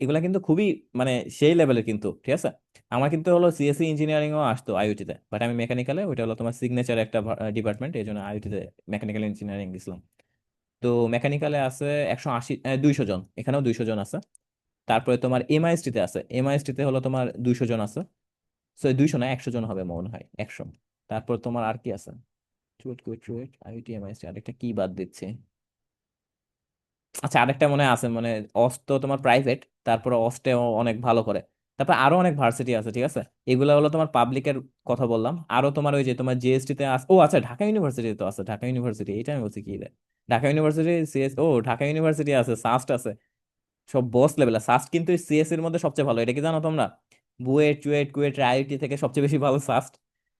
এগুলা কিন্তু খুবই মানে সেই লেভেলের কিন্তু, ঠিক আছে। আমার কিন্তু হলো সিএসসি ইঞ্জিনিয়ারিং ও আসতো আইইউটিতে, বাট আমি মেকানিক্যালে, ওইটা হলো তোমার সিগনেচার একটা ডিপার্টমেন্ট, এই জন্য আইইউটিতে মেকানিক্যাল ইঞ্জিনিয়ারিং দিছিলাম। তো মেকানিক্যালে আছে 180, 200 জন, এখানেও 200 জন আছে। তারপরে তোমার এমআইএসটিতে আছে, এমআইএসটিতে হলো তোমার 200 জন আছে। সো 200 না, 100 জন হবে মনে হয়, 100। তারপর তোমার আর কি আছে, চুয়েট কুয়েট রুয়েট আইআইটি এমআইএসটি, আরেকটা কি বাদ দিচ্ছে, আচ্ছা আরেকটা মনে হয় আছে, মানে অস্ট তো তোমার প্রাইভেট, তারপর অস্টেও অনেক ভালো করে। তারপর আরো অনেক ভার্সিটি আছে, ঠিক আছে। এগুলা হলো তোমার পাবলিকের কথা বললাম। আরো তোমার ওই যে তোমার জিএসটি তে আছে, ও আচ্ছা ঢাকা ইউনিভার্সিটি তো আছে, ঢাকা ইউনিভার্সিটি, এটা আমি বলছি কি রে, ঢাকা ইউনিভার্সিটি সিএস, ও ঢাকা ইউনিভার্সিটি আছে, সাস্ট আছে, সব বস লেভেল। সাস্ট কিন্তু সিএস এর মধ্যে সবচেয়ে ভালো, এটা কি জানো তোমরা? বুয়েট চুয়েট কুয়েট আইআইটি থেকে সবচেয়ে বেশি ভালো সাস্ট।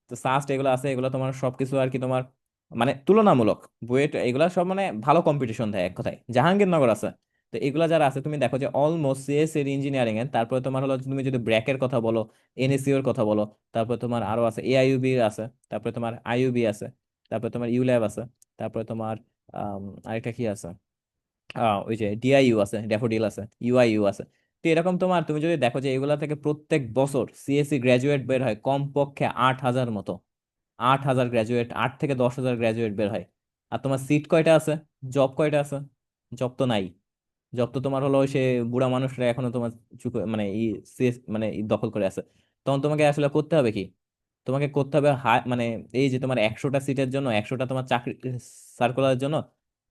তো সাস্ট এগুলো আছে, এগুলো তোমার সবকিছু আর কি তোমার মানে তুলনামূলক, বুয়েট এগুলা সব মানে ভালো কম্পিটিশন দেয় এক কথায়। জাহাঙ্গীরনগর আছে। তো এগুলা যারা আছে তুমি দেখো যে অলমোস্ট সিএস এর ইঞ্জিনিয়ারিং এর, তারপরে তোমার হলো তুমি যদি ব্র্যাকের কথা বলো, এনএসইউ এর কথা বলো, তারপরে তোমার আরো আছে এআইইউবি আছে, তারপরে তোমার আইইউবি আছে, তারপরে তোমার ইউল্যাব আছে, তারপরে তোমার আরেকটা কি আছে, ওই যে ডিআইইউ আছে, ড্যাফোডিল আছে, ইউআইইউ আছে। তো এরকম তোমার, তুমি যদি দেখো যে এগুলা থেকে প্রত্যেক বছর সিএসসি গ্রাজুয়েট বের হয় কমপক্ষে 8,000 মতো। 8,000 গ্রাজুয়েট, 8 থেকে 10,000 গ্রাজুয়েট বের হয়। আর তোমার সিট কয়টা আছে, জব কয়টা আছে? জব তো নাই। জব তো তোমার হলো সে বুড়া মানুষরা এখনো তোমার মানে মানে দখল করে আছে। তখন তোমাকে আসলে করতে হবে কি, তোমাকে করতে হবে মানে এই যে তোমার 100টা সিটের জন্য, 100টা তোমার চাকরি সার্কুলারের জন্য,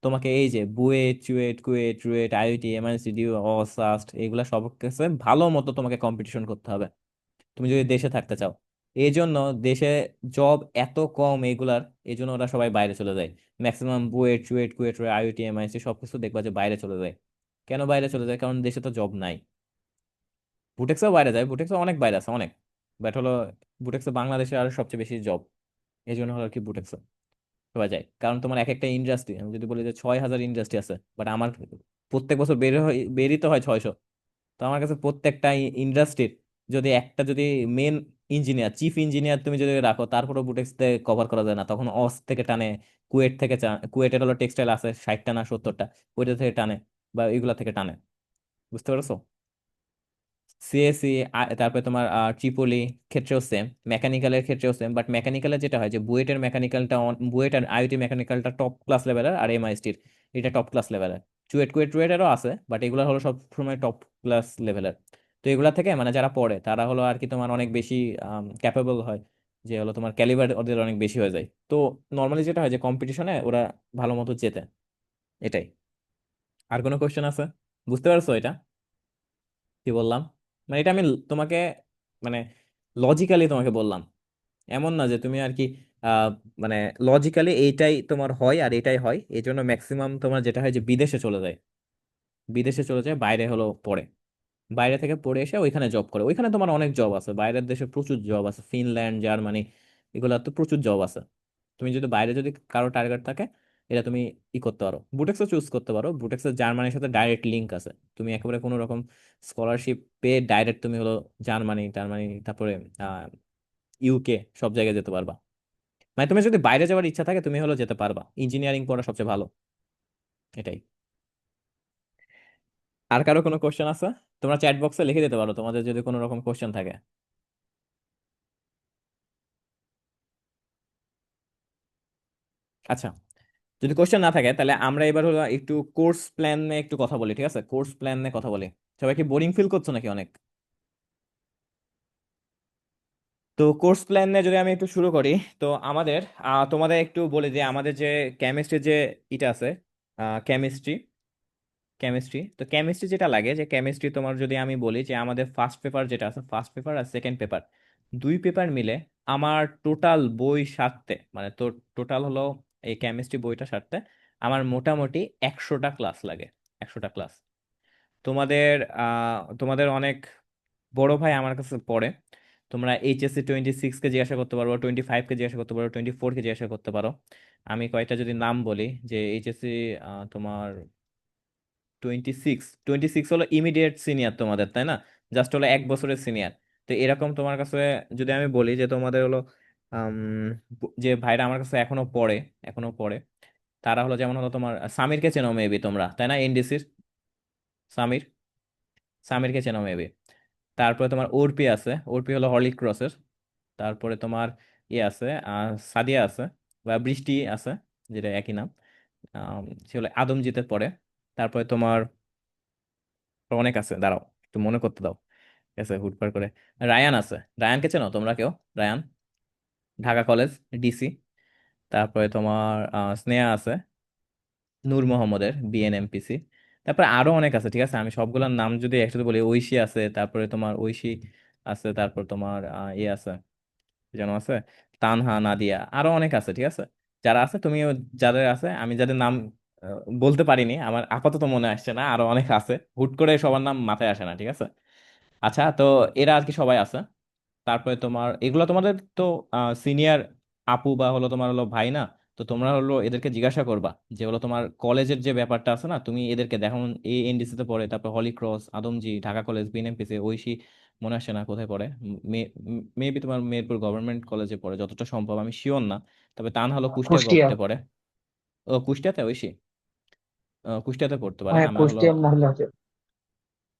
তোমাকে এই যে BUET CUET KUET RUET IIT MIT DU AUST এগুলা সব কাছে ভালো মতো তোমাকে কম্পিটিশন করতে হবে, তুমি যদি দেশে থাকতে চাও। এই জন্য দেশে জব এত কম এগুলার, এই জন্য ওরা সবাই বাইরে চলে যায়। Maximum BUET CUET KUET IIT MIT সবকিছু দেখবা যে বাইরে চলে যায়। কেন বাইরে চলে যায়? কারণ দেশে তো জব নাই। বুটেক্সও বাইরে যায়, বুটেক্সও অনেক বাইরে আছে অনেক, বাট হলো বুটেক্সে বাংলাদেশে আর সবচেয়ে বেশি জব, এই জন্য হলো আর কি বুটেক্সে সবাই যায়। কারণ তোমার এক একটা ইন্ডাস্ট্রি, আমি যদি বলি যে 6,000 ইন্ডাস্ট্রি আছে, বাট আমার প্রত্যেক বছর বেরই তো হয় 600। তো আমার কাছে প্রত্যেকটা ইন্ডাস্ট্রির যদি একটা যদি মেন ইঞ্জিনিয়ার, চিফ ইঞ্জিনিয়ার তুমি যদি রাখো, তারপরে বুটেক্সতে কভার করা যায় না, তখন অস থেকে টানে, কুয়েট থেকে কুয়েটের হলো টেক্সটাইল আছে 60টা না 70টা, কুয়েটের থেকে টানে, বা এগুলা থেকে টানে। বুঝতে পারছো? সিএসসি, তারপরে তোমার ট্রিপলি ক্ষেত্রেও সেম, মেকানিক্যালের ক্ষেত্রেও সেম। বাট মেকানিক্যালের যেটা হয় যে বুয়েটের মেকানিক্যালটা, বুয়েট আর আইআইটি মেকানিক্যালটা টপ ক্লাস লেভেলের, আর এমআইএসটির এটা টপ ক্লাস লেভেলের। চুয়েট কুয়েট রুয়েটেরও আছে, বাট এগুলো হলো সব সময় টপ ক্লাস লেভেলের। তো এগুলা থেকে মানে যারা পড়ে তারা হলো আর কি তোমার অনেক বেশি ক্যাপেবল হয়। যে হলো তোমার ক্যালিবার ওদের অনেক বেশি হয়ে যায়। তো নর্মালি যেটা হয় যে কম্পিটিশনে ওরা ভালো মতো জেতে, এটাই। আর কোনো কোশ্চেন আছে? বুঝতে পারছো এটা কি বললাম? মানে এটা আমি তোমাকে মানে লজিক্যালি তোমাকে বললাম, এমন না যে তুমি আর কি আহ মানে লজিক্যালি এইটাই তোমার হয় আর এটাই হয়, এই জন্য ম্যাক্সিমাম তোমার যেটা হয় যে বিদেশে চলে যায়, বিদেশে চলে যায়, বাইরে হলো পড়ে, বাইরে থেকে পড়ে এসে ওইখানে জব করে। ওইখানে তোমার অনেক জব আছে, বাইরের দেশে প্রচুর জব আছে, ফিনল্যান্ড, জার্মানি, এগুলা তো প্রচুর জব আছে। তুমি যদি বাইরে যদি কারো টার্গেট থাকে, এটা তুমি ই করতে পারো, বুটেক্সও চুজ করতে পারো। বুটেক্সের জার্মানির সাথে ডাইরেক্ট লিঙ্ক আছে, তুমি একেবারে কোনো রকম স্কলারশিপ পেয়ে ডাইরেক্ট তুমি হলো জার্মানি টার্মানি তারপরে আহ ইউকে সব জায়গায় যেতে পারবা। মানে তুমি যদি বাইরে যাওয়ার ইচ্ছা থাকে তুমি হলো যেতে পারবা, ইঞ্জিনিয়ারিং পড়া সবচেয়ে ভালো, এটাই। আর কারো কোনো কোশ্চেন আছে? তোমরা চ্যাট বক্সে লিখে দিতে পারো তোমাদের যদি কোনো রকম কোশ্চেন থাকে। আচ্ছা, যদি কোশ্চেন না থাকে তাহলে আমরা এবার হলো একটু কোর্স প্ল্যান নিয়ে একটু কথা বলি, ঠিক আছে? কোর্স প্ল্যান নিয়ে কথা বলি। সবাই কি বোরিং ফিল করছো নাকি অনেক? তো কোর্স প্ল্যান নিয়ে যদি আমি একটু শুরু করি, তো আমাদের তোমাদের একটু বলি যে আমাদের যে কেমিস্ট্রি যে এটা আছে, কেমিস্ট্রি, তো কেমিস্ট্রি যেটা লাগে যে কেমিস্ট্রি তোমার যদি আমি বলি যে আমাদের ফার্স্ট পেপার যেটা আছে, ফার্স্ট পেপার আর সেকেন্ড পেপার, দুই পেপার মিলে আমার টোটাল বই সারতে, মানে তো টোটাল হলো এই কেমিস্ট্রি বইটা সারতে আমার মোটামুটি 100টা ক্লাস লাগে, 100টা ক্লাস। তোমাদের অনেক বড় ভাই আমার কাছে পড়ে, তোমরা এইচএসসি 26-কে জিজ্ঞাসা করতে পারো, 25-কে জিজ্ঞাসা করতে পারো, 24-কে জিজ্ঞাসা করতে পারো। আমি কয়েকটা যদি নাম বলি, যে এইচএসসি তোমার 26 হলো ইমিডিয়েট সিনিয়র তোমাদের, তাই না? জাস্ট হলো 1 বছরের সিনিয়র। তো এরকম তোমার কাছে যদি আমি বলি যে তোমাদের হলো আম, যে ভাইরা আমার কাছে এখনো পড়ে তারা হলো, যেমন হলো তোমার সামিরকে চেনো মেবি তোমরা, তাই না? এনডিসির সামির, সামিরকে চেনো মেবি। তারপরে তোমার অর্পি আছে, অর্পি হলো হরলিক ক্রসের। তারপরে তোমার ইয়ে আছে, সাদিয়া আছে, বা বৃষ্টি আছে, যেটা একই নাম। সে হলো আদমজিতের পরে। তারপরে তোমার অনেক আছে, দাঁড়াও একটু মনে করতে দাও, ঠিক আছে? হুটপার করে রায়ান আছে, রায়ানকে চেনো তোমরা কেউ? Rayan, Dhaka college, DC. তারপরে তোমার স্নেহা আছে, নূর মোহাম্মদের, বিএনএমপিসি। তারপরে আরো অনেক আছে, ঠিক আছে? আমি সবগুলোর নাম যদি একসাথে বলি, ঐশী আছে, তারপরে তোমার ঐশী আছে, তারপর তোমার ইয়ে আছে, কি যেন আছে, তানহা, নাদিয়া, আরো অনেক আছে, ঠিক আছে? যারা আছে তুমিও, যাদের আছে আমি যাদের নাম বলতে পারিনি, আমার আপাতত মনে আসছে না, আরো অনেক আছে, হুট করে সবার নাম মাথায় আসে না, ঠিক আছে? আচ্ছা, তো এরা আর কি সবাই আছে। তারপরে তোমার এগুলো তোমাদের তো সিনিয়র আপু বা হলো তোমার হলো ভাই না? তো তোমরা হলো এদেরকে জিজ্ঞাসা করবা যে হলো তোমার কলেজের যে ব্যাপারটা আছে না, তুমি এদেরকে দেখো, এই এনডিসি তে পড়ে, তারপর Holy Cross, Adamjee, Dhaka college, বিএনএমপিসি, Oishi মনে আসছে না কোথায় পড়ে, মেবি তোমার মেহেরপুর গভর্নমেন্ট কলেজে পড়ে যতটা সম্ভব, আমি শিওর না। তবে তা না হলো কুষ্টিয়া কুষ্টিয়া। গভর্নমেন্টে পড়ে। ও কুষ্টিয়াতে, ঐশী কুষ্টিয়াতে পড়তে পারে। হ্যাঁ, আমার হলো কুষ্টিয়া মহিলা হচ্ছে।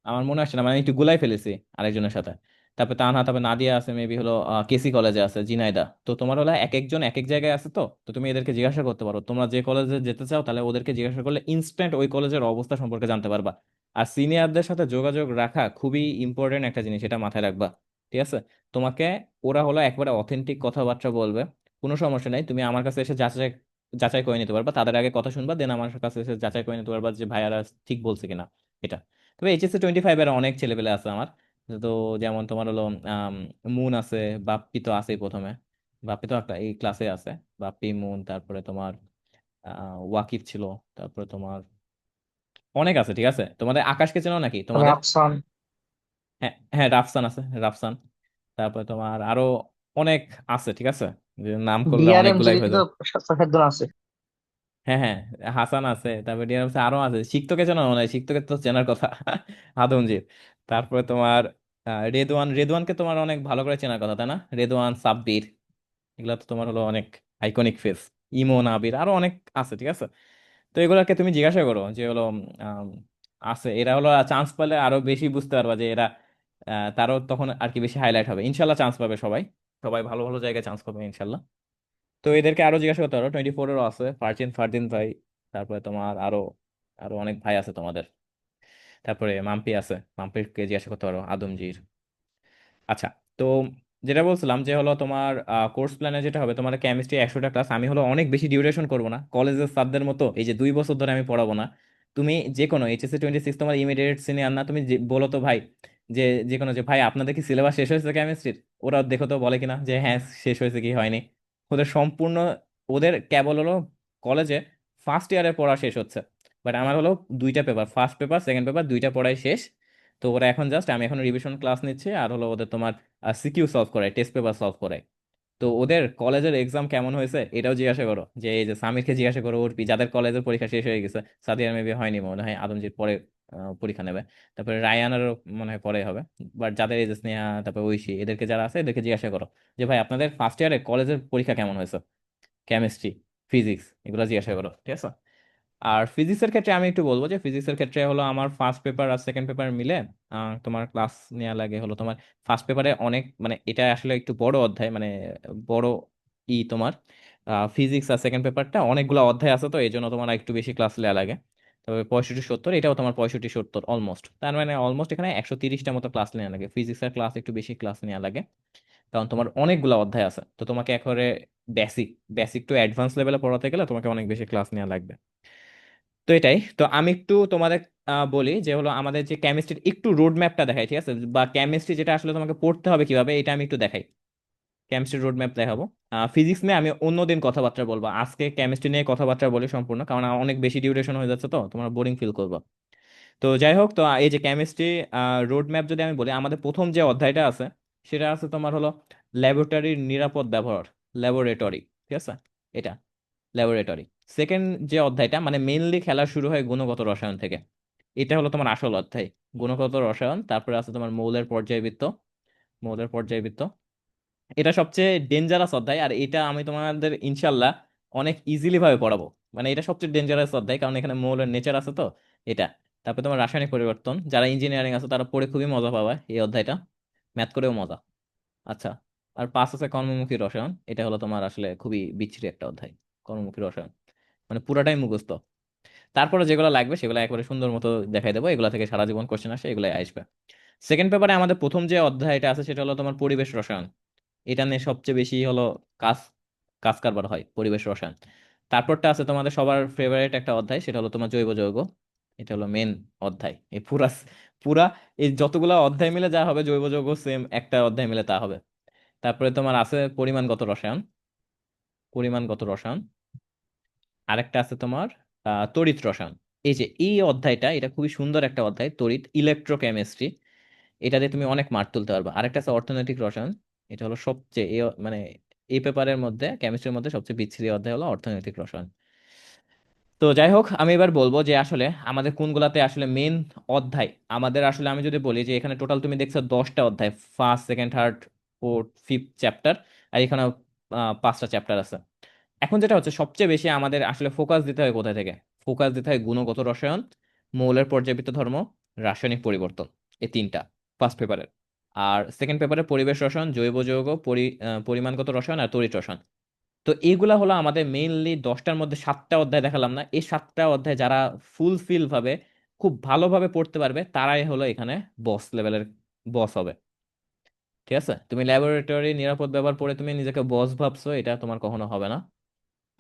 আমার মনে আসছে না, মানে একটু গুলাই ফেলেছি আরেকজনের সাথে। তারপর তানহা, তারপর নাদিয়া আছে মেবি হলো কেসি কলেজে আছে, জিনাইদা। তো তোমার হলো এক একজন এক এক জায়গায় আছে। তো তুমি এদেরকে জিজ্ঞাসা করতে পারো, তোমরা যে কলেজে যেতে চাও তাহলে ওদেরকে জিজ্ঞাসা করলে ইনস্ট্যান্ট ওই কলেজের অবস্থা সম্পর্কে জানতে পারবা। আর সিনিয়রদের সাথে যোগাযোগ রাখা খুবই ইম্পর্টেন্ট একটা জিনিস, এটা মাথায় রাখবা, ঠিক আছে? তোমাকে ওরা হলো একবারে অথেন্টিক কথাবার্তা বলবে, কোনো সমস্যা নাই। তুমি আমার কাছে এসে যাচাই যাচাই করে নিতে পারবা, তাদের আগে কথা শুনবা, দেন আমার কাছে এসে যাচাই করে নিতে পারবা যে ভাইয়ারা ঠিক বলছে কিনা, এটা। তবে এইচএসসি 25 এর অনেক ছেলেপেলে আছে আমার। তো যেমন তোমার হলো আম, মুন আছে, বাপ্পি তো আছেই প্রথমে, বাপ্পি তো একটা এই ক্লাসে আছে, বাপ্পি, মুন, তারপরে তোমার ওয়াকিব ছিল, তারপরে তোমার অনেক আছে, ঠিক আছে? তোমাদের আকাশকে চেনো নাকি তোমাদের? রাফসান। হ্যাঁ হ্যাঁ, রাফসান আছে, রাফসান। তারপরে তোমার আরো অনেক আছে, ঠিক আছে? যে নাম করলে ডিআরএম অনেকগুলাই জিডি হয়ে তো যায়। সাতজন আছে। হ্যাঁ হ্যাঁ, হাসান আছে, তারপরে ডিয়ার আছে, আরো আছে। শিক্ষককে চেনো মনে হয়, শিক্ষকের তো চেনার কথা আদমজিৎ। তারপরে তোমার রেদওয়ানকে তোমার অনেক ভালো করে চেনার কথা, তাই না? রেদওয়ান, সাব্বির, এগুলা তো তোমার হলো অনেক আইকনিক ফেস। ইমন, আবির, আরো অনেক আছে, ঠিক আছে? তো এগুলাকে তুমি জিজ্ঞাসা করো যে হলো আম, আছে, এরা হলো চান্স পেলে আরো বেশি বুঝতে পারবা যে এরা তারও তখন আর কি বেশি হাইলাইট হবে, ইনশাল্লাহ চান্স পাবে সবাই, সবাই ভালো ভালো জায়গায় চান্স পাবে ইনশাল্লাহ। তো এদেরকে আরো জিজ্ঞাসা করতে পারো, 24-এরও আছে, ফারদিন ভাই। তারপরে তোমার আরো আরো অনেক ভাই আছে তোমাদের। তারপরে মাম্পি আছে, মাম্পিকে জিজ্ঞাসা করতে পারো, আদমজির। আচ্ছা, তো যেটা বলছিলাম যে হলো তোমার কোর্স প্ল্যানে যেটা হবে, তোমার কেমিস্ট্রি 100টা ক্লাস, আমি হলো অনেক বেশি ডিউরেশন করবো না কলেজের স্যারদের মতো, এই যে 2 বছর ধরে আমি পড়াবো না। তুমি যে কোনো HSC 26 তোমার ইমিডিয়েট সিনিয়র না, তুমি বলো তো ভাই, যে যে কোনো যে ভাই আপনাদের কি সিলেবাস শেষ হয়েছে কেমিস্ট্রির, ওরা দেখো তো বলে কিনা যে হ্যাঁ শেষ হয়েছে কি হয়নি। ওদের সম্পূর্ণ, ওদের কেবল হলো কলেজে ফার্স্ট ইয়ারে পড়া শেষ হচ্ছে, বাট আমার হলো 2টা paper, first paper second paper 2টা পড়াই শেষ। তো ওরা এখন জাস্ট, আমি এখন রিভিশন ক্লাস নিচ্ছি, আর হলো ওদের তোমার সিকিউ সলভ করে, টেস্ট পেপার সলভ করে। তো ওদের কলেজের এক্সাম কেমন হয়েছে এটাও জিজ্ঞাসা করো, যে এই যে সামিরকে জিজ্ঞাসা করো, ওর যাদের কলেজের পরীক্ষা শেষ হয়ে গেছে, সাদিয়ার মেবি হয়নি মনে হয়, আদমজির পরে পরীক্ষা নেবে, তারপরে রায়ানেরও মনে হয় পরে হবে। বাট যাদের এই যে স্নেহা, তারপরে ঐশী, এদেরকে যারা আছে এদেরকে জিজ্ঞাসা করো যে ভাই আপনাদের ফার্স্ট ইয়ারে কলেজের পরীক্ষা কেমন হয়েছে, কেমিস্ট্রি, ফিজিক্স, এগুলো জিজ্ঞাসা করো, ঠিক আছে। আর ফিজিক্সের ক্ষেত্রে আমি একটু বলবো যে ফিজিক্সের ক্ষেত্রে হলো আমার ফার্স্ট পেপার আর সেকেন্ড পেপার মিলে তোমার ক্লাস নেওয়া লাগে হলো তোমার ফার্স্ট পেপারে অনেক, মানে এটা আসলে একটু বড় অধ্যায়, মানে বড় তোমার ফিজিক্স আর সেকেন্ড পেপারটা অনেকগুলো অধ্যায় আছে, তো এই জন্য তোমার একটু বেশি ক্লাস নেওয়া লাগে। তবে 65-70, এটাও তোমার 65-70 অলমোস্ট, তার মানে অলমোস্ট এখানে 130টা মতো ক্লাস নেওয়া লাগে, ফিজিক্সের ক্লাস একটু বেশি ক্লাস নেওয়া লাগে, কারণ তোমার অনেকগুলো অধ্যায় আছে, তো তোমাকে একেবারে বেসিক বেসিক টু অ্যাডভান্স লেভেলে পড়াতে গেলে তোমাকে অনেক বেশি ক্লাস নেওয়া লাগবে। তো এটাই তো, আমি একটু তোমাদের বলি যে হলো আমাদের যে কেমিস্ট্রির একটু রোড ম্যাপটা দেখাই, ঠিক আছে, বা কেমিস্ট্রি যেটা আসলে তোমাকে পড়তে হবে কিভাবে, এটা আমি একটু দেখাই, কেমিস্ট্রি রোড ম্যাপ দেখাবো। ফিজিক্স নিয়ে আমি অন্যদিন কথাবার্তা বলবো, আজকে কেমিস্ট্রি নিয়ে কথাবার্তা বলি সম্পূর্ণ, কারণ অনেক বেশি ডিউরেশন হয়ে যাচ্ছে, তো তোমরা বোরিং ফিল করবো। তো যাই হোক, তো এই যে কেমিস্ট্রি রোড ম্যাপ যদি আমি বলি, আমাদের প্রথম যে অধ্যায়টা আছে সেটা আছে তোমার হলো ল্যাবরেটরির নিরাপদ ব্যবহার, ল্যাবরেটরি, ঠিক আছে, এটা ল্যাবরেটরি। সেকেন্ড যে অধ্যায়টা, মানে মেইনলি খেলা শুরু হয় গুণগত রসায়ন থেকে, এটা হলো তোমার আসল অধ্যায়, গুণগত রসায়ন। তারপরে আছে তোমার মৌলের পর্যায়বৃত্ত, মৌলের পর্যায়বৃত্ত, এটা সবচেয়ে ডেঞ্জারাস অধ্যায়, আর এটা আমি তোমাদের ইনশাল্লাহ অনেক ইজিলি ভাবে পড়াবো। মানে এটা সবচেয়ে ডেঞ্জারাস অধ্যায়, কারণ এখানে মৌলের নেচার আছে তো, এটা। তারপরে তোমার রাসায়নিক পরিবর্তন, যারা ইঞ্জিনিয়ারিং আছে তারা পড়ে খুবই মজা পাবে এই অধ্যায়টা, ম্যাথ করেও মজা। আচ্ছা, আর পাঁচ আছে কর্মমুখী রসায়ন, এটা হলো তোমার আসলে খুবই বিচ্ছিরি একটা অধ্যায়, কর্মমুখী রসায়ন, মানে পুরাটাই মুখস্থ। তারপরে যেগুলো লাগবে সেগুলো একবারে সুন্দর মতো দেখাই দেবো, এগুলো থেকে সারা জীবন কোশ্চেন আসে, এগুলাই আসবে। সেকেন্ড পেপারে আমাদের প্রথম যে অধ্যায়টা আছে সেটা হলো তোমার পরিবেশ রসায়ন, এটা নিয়ে সবচেয়ে বেশি হলো কাজ কাজ কারবার হয়, পরিবেশ রসায়ন। তারপরটা আছে তোমাদের সবার ফেভারিট একটা অধ্যায়, সেটা হলো তোমার জৈব যৌগ, এটা হলো মেন অধ্যায়, এই পুরা পুরা এই যতগুলো অধ্যায় মিলে যা হবে, জৈব যৌগ সেম একটা অধ্যায় মিলে তা হবে। তারপরে তোমার আছে পরিমাণগত রসায়ন, পরিমাণগত রসায়ন। আরেকটা আছে তোমার তড়িৎ রসায়ন। এই যে এই অধ্যায়টা, এটা খুবই সুন্দর একটা অধ্যায়, তড়িৎ ইলেকট্রোকেমিস্ট্রি, এটা দিয়ে তুমি অনেক মার্ক তুলতে পারবে। আরেকটা আছে অর্থনৈতিক রসায়ন, এটা হলো সবচেয়ে মানে এই পেপারের মধ্যে, কেমিস্ট্রির মধ্যে সবচেয়ে বিচ্ছিরি অধ্যায় হলো অর্থনৈতিক রসায়ন। তো যাই হোক, আমি এবার বলবো যে আসলে আমাদের কোনগুলাতে আসলে মেন অধ্যায়, আমাদের আসলে আমি যদি বলি যে এখানে টোটাল তুমি দেখছো 10টা অধ্যায়, first second third fourth fifth chapter, আর এখানে 5টা চ্যাপ্টার আছে। এখন যেটা হচ্ছে সবচেয়ে বেশি আমাদের আসলে ফোকাস দিতে হয় কোথায় থেকে, ফোকাস দিতে হয় গুণগত রসায়ন, মৌলের পর্যাবৃত্ত ধর্ম, রাসায়নিক পরিবর্তন, এই তিনটা ফার্স্ট পেপারের। আর সেকেন্ড পেপারে পরিবেশ রসায়ন, জৈব যৌগ, পরিমাণগত রসায়ন আর তড়িৎ রসায়ন। তো এইগুলা হলো আমাদের মেইনলি 10টার মধ্যে 7টা অধ্যায় দেখালাম না, এই 7টা অধ্যায় যারা ফুলফিল ভাবে খুব ভালোভাবে পড়তে পারবে তারাই হলো এখানে বস লেভেলের বস হবে। ঠিক আছে, তুমি ল্যাবরেটরি নিরাপদ ব্যবহার পড়ে তুমি নিজেকে বস ভাবছো, এটা তোমার কখনো হবে না।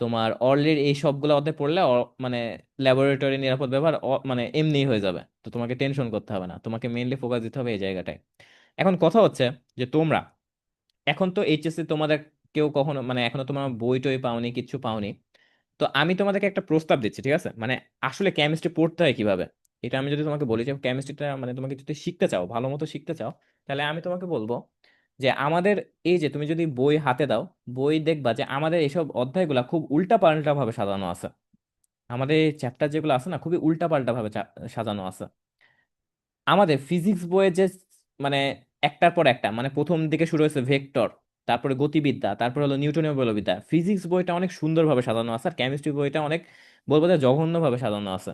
তোমার অলরেডি এই সবগুলো অধ্যায় পড়লে মানে ল্যাবরেটরি নিরাপদ ব্যবহার মানে এমনি হয়ে যাবে, তো তোমাকে টেনশন করতে হবে না, তোমাকে মেইনলি ফোকাস দিতে হবে এই জায়গাটায়। এখন কথা হচ্ছে যে তোমরা এখন তো এইচএসসি তোমাদের কেউ কখনো, মানে এখনো তোমার বই টই পাওনি, কিচ্ছু পাওনি। তো আমি তোমাদেরকে একটা প্রস্তাব দিচ্ছি, ঠিক আছে, মানে আসলে কেমিস্ট্রি পড়তে হয় কিভাবে, এটা আমি যদি তোমাকে বলি যে কেমিস্ট্রিটা মানে তোমাকে যদি শিখতে চাও, ভালো মতো শিখতে চাও, তাহলে আমি তোমাকে বলবো যে আমাদের এই যে তুমি যদি বই হাতে দাও, বই দেখবা যে আমাদের এইসব অধ্যায়গুলা খুব উল্টা পাল্টা ভাবে সাজানো আছে, আমাদের চ্যাপ্টার যেগুলো আছে না খুবই উল্টা পাল্টা ভাবে সাজানো আছে। আমাদের ফিজিক্স বইয়ে যে মানে একটার পর একটা, মানে প্রথম দিকে শুরু হয়েছে ভেক্টর, তারপরে গতিবিদ্যা, তারপর হলো নিউটনীয় বলবিদ্যা, ফিজিক্স বইটা অনেক সুন্দরভাবে সাজানো আছে, আর কেমিস্ট্রি বইটা অনেক, বলবো যে জঘন্যভাবে সাজানো আছে,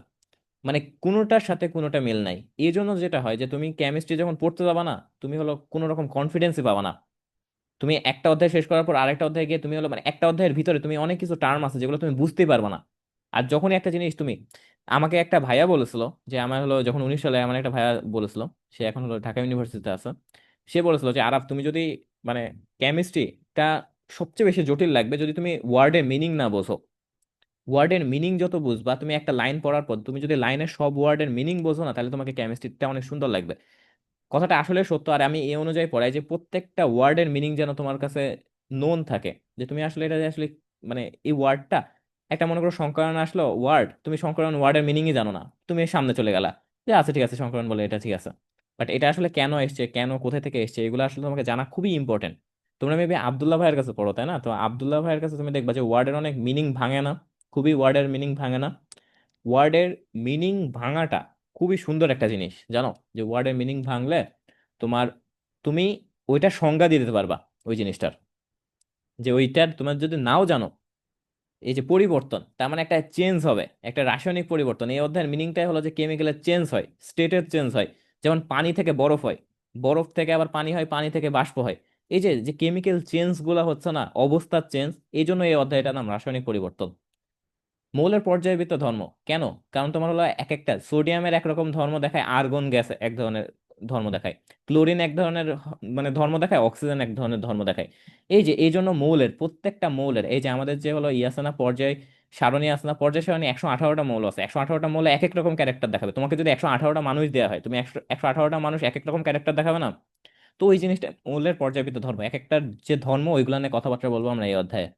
মানে কোনোটার সাথে কোনোটা মিল নাই। এই জন্য যেটা হয় যে তুমি কেমিস্ট্রি যখন পড়তে যাবা না, তুমি হলো কোনো রকম কনফিডেন্সই পাবা না। তুমি একটা অধ্যায় শেষ করার পর আরেকটা অধ্যায় গিয়ে তুমি হলো, মানে একটা অধ্যায়ের ভিতরে তুমি অনেক কিছু টার্ম আছে যেগুলো তুমি বুঝতেই পারবে না। আর যখনই একটা জিনিস তুমি, আমাকে একটা ভাইয়া বলেছিল, যে আমার হলো যখন 19 সালে আমার একটা ভাইয়া বলেছিল, সে এখন হলো ঢাকা ইউনিভার্সিটিতে আছে, সে বলেছিল যে আরাফ তুমি যদি মানে কেমিস্ট্রিটা সবচেয়ে বেশি জটিল লাগবে যদি তুমি ওয়ার্ডের মিনিং না বোঝো। ওয়ার্ডের মিনিং যত বুঝবা, তুমি একটা লাইন পড়ার পর তুমি যদি লাইনের সব ওয়ার্ডের মিনিং বোঝো না, তাহলে তোমাকে কেমিস্ট্রিটা অনেক সুন্দর লাগবে। কথাটা আসলে সত্য। আর আমি এই অনুযায়ী পড়াই যে প্রত্যেকটা ওয়ার্ডের মিনিং যেন তোমার কাছে নোন থাকে, যে তুমি আসলে এটা যে আসলে মানে এই ওয়ার্ডটা একটা, মনে করো সংকরণ আসলো ওয়ার্ড, তুমি সংকরণ ওয়ার্ডের মিনিংই জানো না, তুমি এর সামনে চলে গেলা যে আচ্ছা ঠিক আছে সংকরণ বলে এটা ঠিক আছে, বাট এটা আসলে কেন এসছে, কেন কোথা থেকে এসছে, এগুলো আসলে তোমাকে জানা খুবই ইম্পর্টেন্ট। তোমরা মেবি আব্দুল্লাহ ভাইয়ের কাছে পড়ো, তাই না? তো আব্দুল্লাহ ভাইয়ের কাছে তুমি দেখবা যে ওয়ার্ডের অনেক মিনিং ভাঙে না, খুবই ওয়ার্ডের মিনিং ভাঙে না। ওয়ার্ডের মিনিং ভাঙাটা খুবই সুন্দর একটা জিনিস, জানো? যে ওয়ার্ডের মিনিং ভাঙলে তোমার, তুমি ওইটা সংজ্ঞা দিয়ে দিতে পারবা ওই জিনিসটার, যে ওইটার তোমার যদি নাও জানো, এই যে পরিবর্তন তার মানে একটা চেঞ্জ হবে, একটা রাসায়নিক পরিবর্তন। এই অধ্যায়ের মিনিংটাই হলো যে কেমিক্যালের চেঞ্জ হয়, স্টেটের চেঞ্জ হয়। যেমন পানি থেকে বরফ হয়, বরফ থেকে আবার পানি হয়, পানি থেকে বাষ্প হয়। এই যে যে কেমিক্যাল চেঞ্জ গুলা হচ্ছে না, অবস্থার চেঞ্জ, এই জন্য এই অধ্যায়টার নাম রাসায়নিক পরিবর্তন। মৌলের পর্যায়বৃত্ত ধর্ম কেন? কারণ তোমার হলো এক একটা সোডিয়ামের একরকম ধর্ম দেখায়, আর্গন গ্যাস এক ধরনের ধর্ম দেখায়, ক্লোরিন এক ধরনের মানে ধর্ম দেখায়, অক্সিজেন এক ধরনের ধর্ম দেখায়। এই যে এই জন্য মৌলের, প্রত্যেকটা মৌলের, এই যে আমাদের যে হলো আছে না পর্যায় সারণী, আছে না পর্যায় সারণী, 118টা মৌল আছে, 118টা মৌলে এক এক রকম ক্যারেক্টার দেখাবে। তোমাকে যদি 118টা মানুষ দেওয়া হয়, তুমি 118টা মানুষ এক এক রকম ক্যারেক্টার দেখাবে না? তো ওই জিনিসটা মৌলের পর্যায়বৃত্ত ধর্ম, এক একটার যে ধর্ম, ওইগুলো নিয়ে কথাবার্তা বলবো আমরা এই অধ্যায়ে।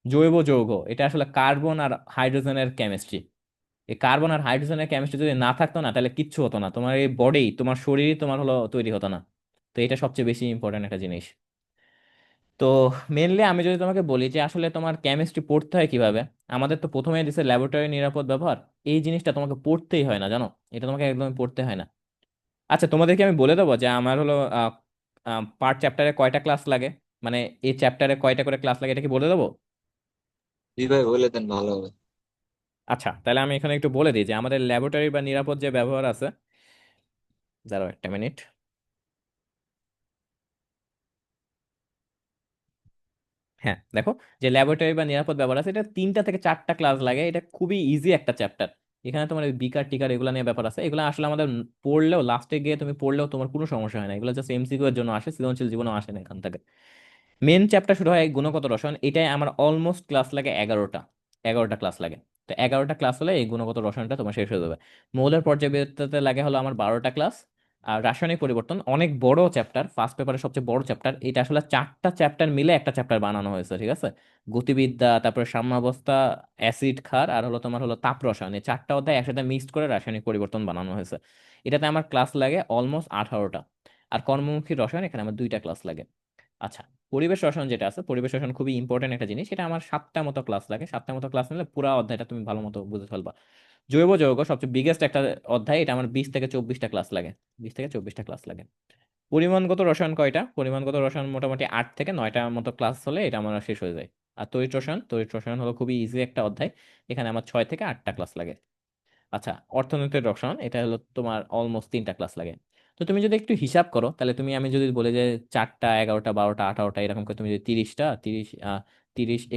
জৈব যৌগ, এটা আসলে কার্বন আর হাইড্রোজেনের কেমিস্ট্রি। এই কার্বন আর হাইড্রোজেনের কেমিস্ট্রি যদি না থাকতো না, তাহলে কিচ্ছু হতো না, তোমার এই বডি, তোমার শরীরই তোমার হলো তৈরি হতো না। তো এটা সবচেয়ে বেশি ইম্পর্টেন্ট একটা জিনিস। তো মেনলি আমি যদি তোমাকে বলি যে আসলে তোমার কেমিস্ট্রি পড়তে হয় কিভাবে, আমাদের তো প্রথমে দিছে ল্যাবরেটরি নিরাপদ ব্যবহার। এই জিনিসটা তোমাকে পড়তেই হয় না, জানো? এটা তোমাকে একদম পড়তে হয় না। আচ্ছা, তোমাদেরকে আমি বলে দেবো যে আমার হলো পার চ্যাপ্টারে কয়টা ক্লাস লাগে, মানে এই চ্যাপ্টারে কয়টা করে ক্লাস লাগে, এটা কি বলে দেবো? জি ভাই, বলে দেন ভালো হবে। আচ্ছা, তাহলে আমি এখানে একটু বলে দিই যে আমাদের ল্যাবরেটরি বা নিরাপদ যে ব্যবহার আছে। দাঁড়াও একটা মিনিট। হ্যাঁ, দেখো, যে ল্যাবরেটরি বা নিরাপদ ব্যবহার আছে, এটা 3টা থেকে 4টা ক্লাস লাগে, এটা খুবই ইজি একটা চ্যাপ্টার। এখানে তোমার ওই বিকার টিকার এগুলো নিয়ে ব্যাপার আছে, এগুলো আসলে আমাদের পড়লেও, লাস্টে গিয়ে তুমি পড়লেও তোমার কোনো সমস্যা হয় না, এগুলো জাস্ট এমসিকিউ এর জন্য আসে, সৃজনশীল জীবনেও আসে না এখান থেকে। মেন চ্যাপ্টার শুরু হয় গুণগত রসায়ন, এটাই আমার অলমোস্ট ক্লাস লাগে 11টা, 11টা ক্লাস লাগে। তো 11টা ক্লাস হলে এই গুণগত রসায়নটা তোমার শেষ হয়ে যাবে। মৌলের পর্যায়বৃত্ততে লাগে হলো আমার 12টা ক্লাস। আর রাসায়নিক পরিবর্তন অনেক বড় চ্যাপ্টার, ফার্স্ট পেপারের সবচেয়ে বড় চ্যাপ্টার, এটা আসলে 4টা চ্যাপ্টার মিলে একটা চ্যাপ্টার বানানো হয়েছে, ঠিক আছে? গতিবিদ্যা, তারপরে সাম্যাবস্থা, অ্যাসিড ক্ষার, আর হলো তোমার হলো তাপ রসায়ন, এই 4টা অধ্যায় একসাথে মিক্সড করে রাসায়নিক পরিবর্তন বানানো হয়েছে। এটাতে আমার ক্লাস লাগে অলমোস্ট 18টা। আর কর্মমুখী রসায়ন, এখানে আমার 2টা ক্লাস লাগে। আচ্ছা, পরিবেশ রসায়ন যেটা আছে, পরিবেশ রসায়ন খুবই ইম্পর্টেন্ট একটা জিনিস, এটা আমার 7টা মতো ক্লাস লাগে, 7টা মতো ক্লাস নিলে পুরো অধ্যায়টা তুমি ভালো মতো বুঝে ফেলবা। জৈব যৌগ সবচেয়ে বিগেস্ট একটা অধ্যায়, এটা আমার 20 থেকে 24টা ক্লাস লাগে, 20 থেকে 24টা ক্লাস লাগে। পরিমাণগত রসায়ন কয়টা? পরিমাণগত রসায়ন মোটামুটি 8 থেকে 9টা মতো ক্লাস হলে এটা আমার শেষ হয়ে যায়। আর তড়িৎ রসায়ন, তড়িৎ রসায়ন হলো খুবই ইজি একটা অধ্যায়, এখানে আমার 6 থেকে 8টা ক্লাস লাগে। আচ্ছা, অর্থনৈতিক রসায়ন, এটা হলো তোমার অলমোস্ট 3টা ক্লাস লাগে। তো তুমি যদি একটু হিসাব করো, তাহলে তুমি, আমি যদি বলি যে 4টা, 11টা, 12টা, 18টা, এরকম করে তুমি যদি 30টা, 30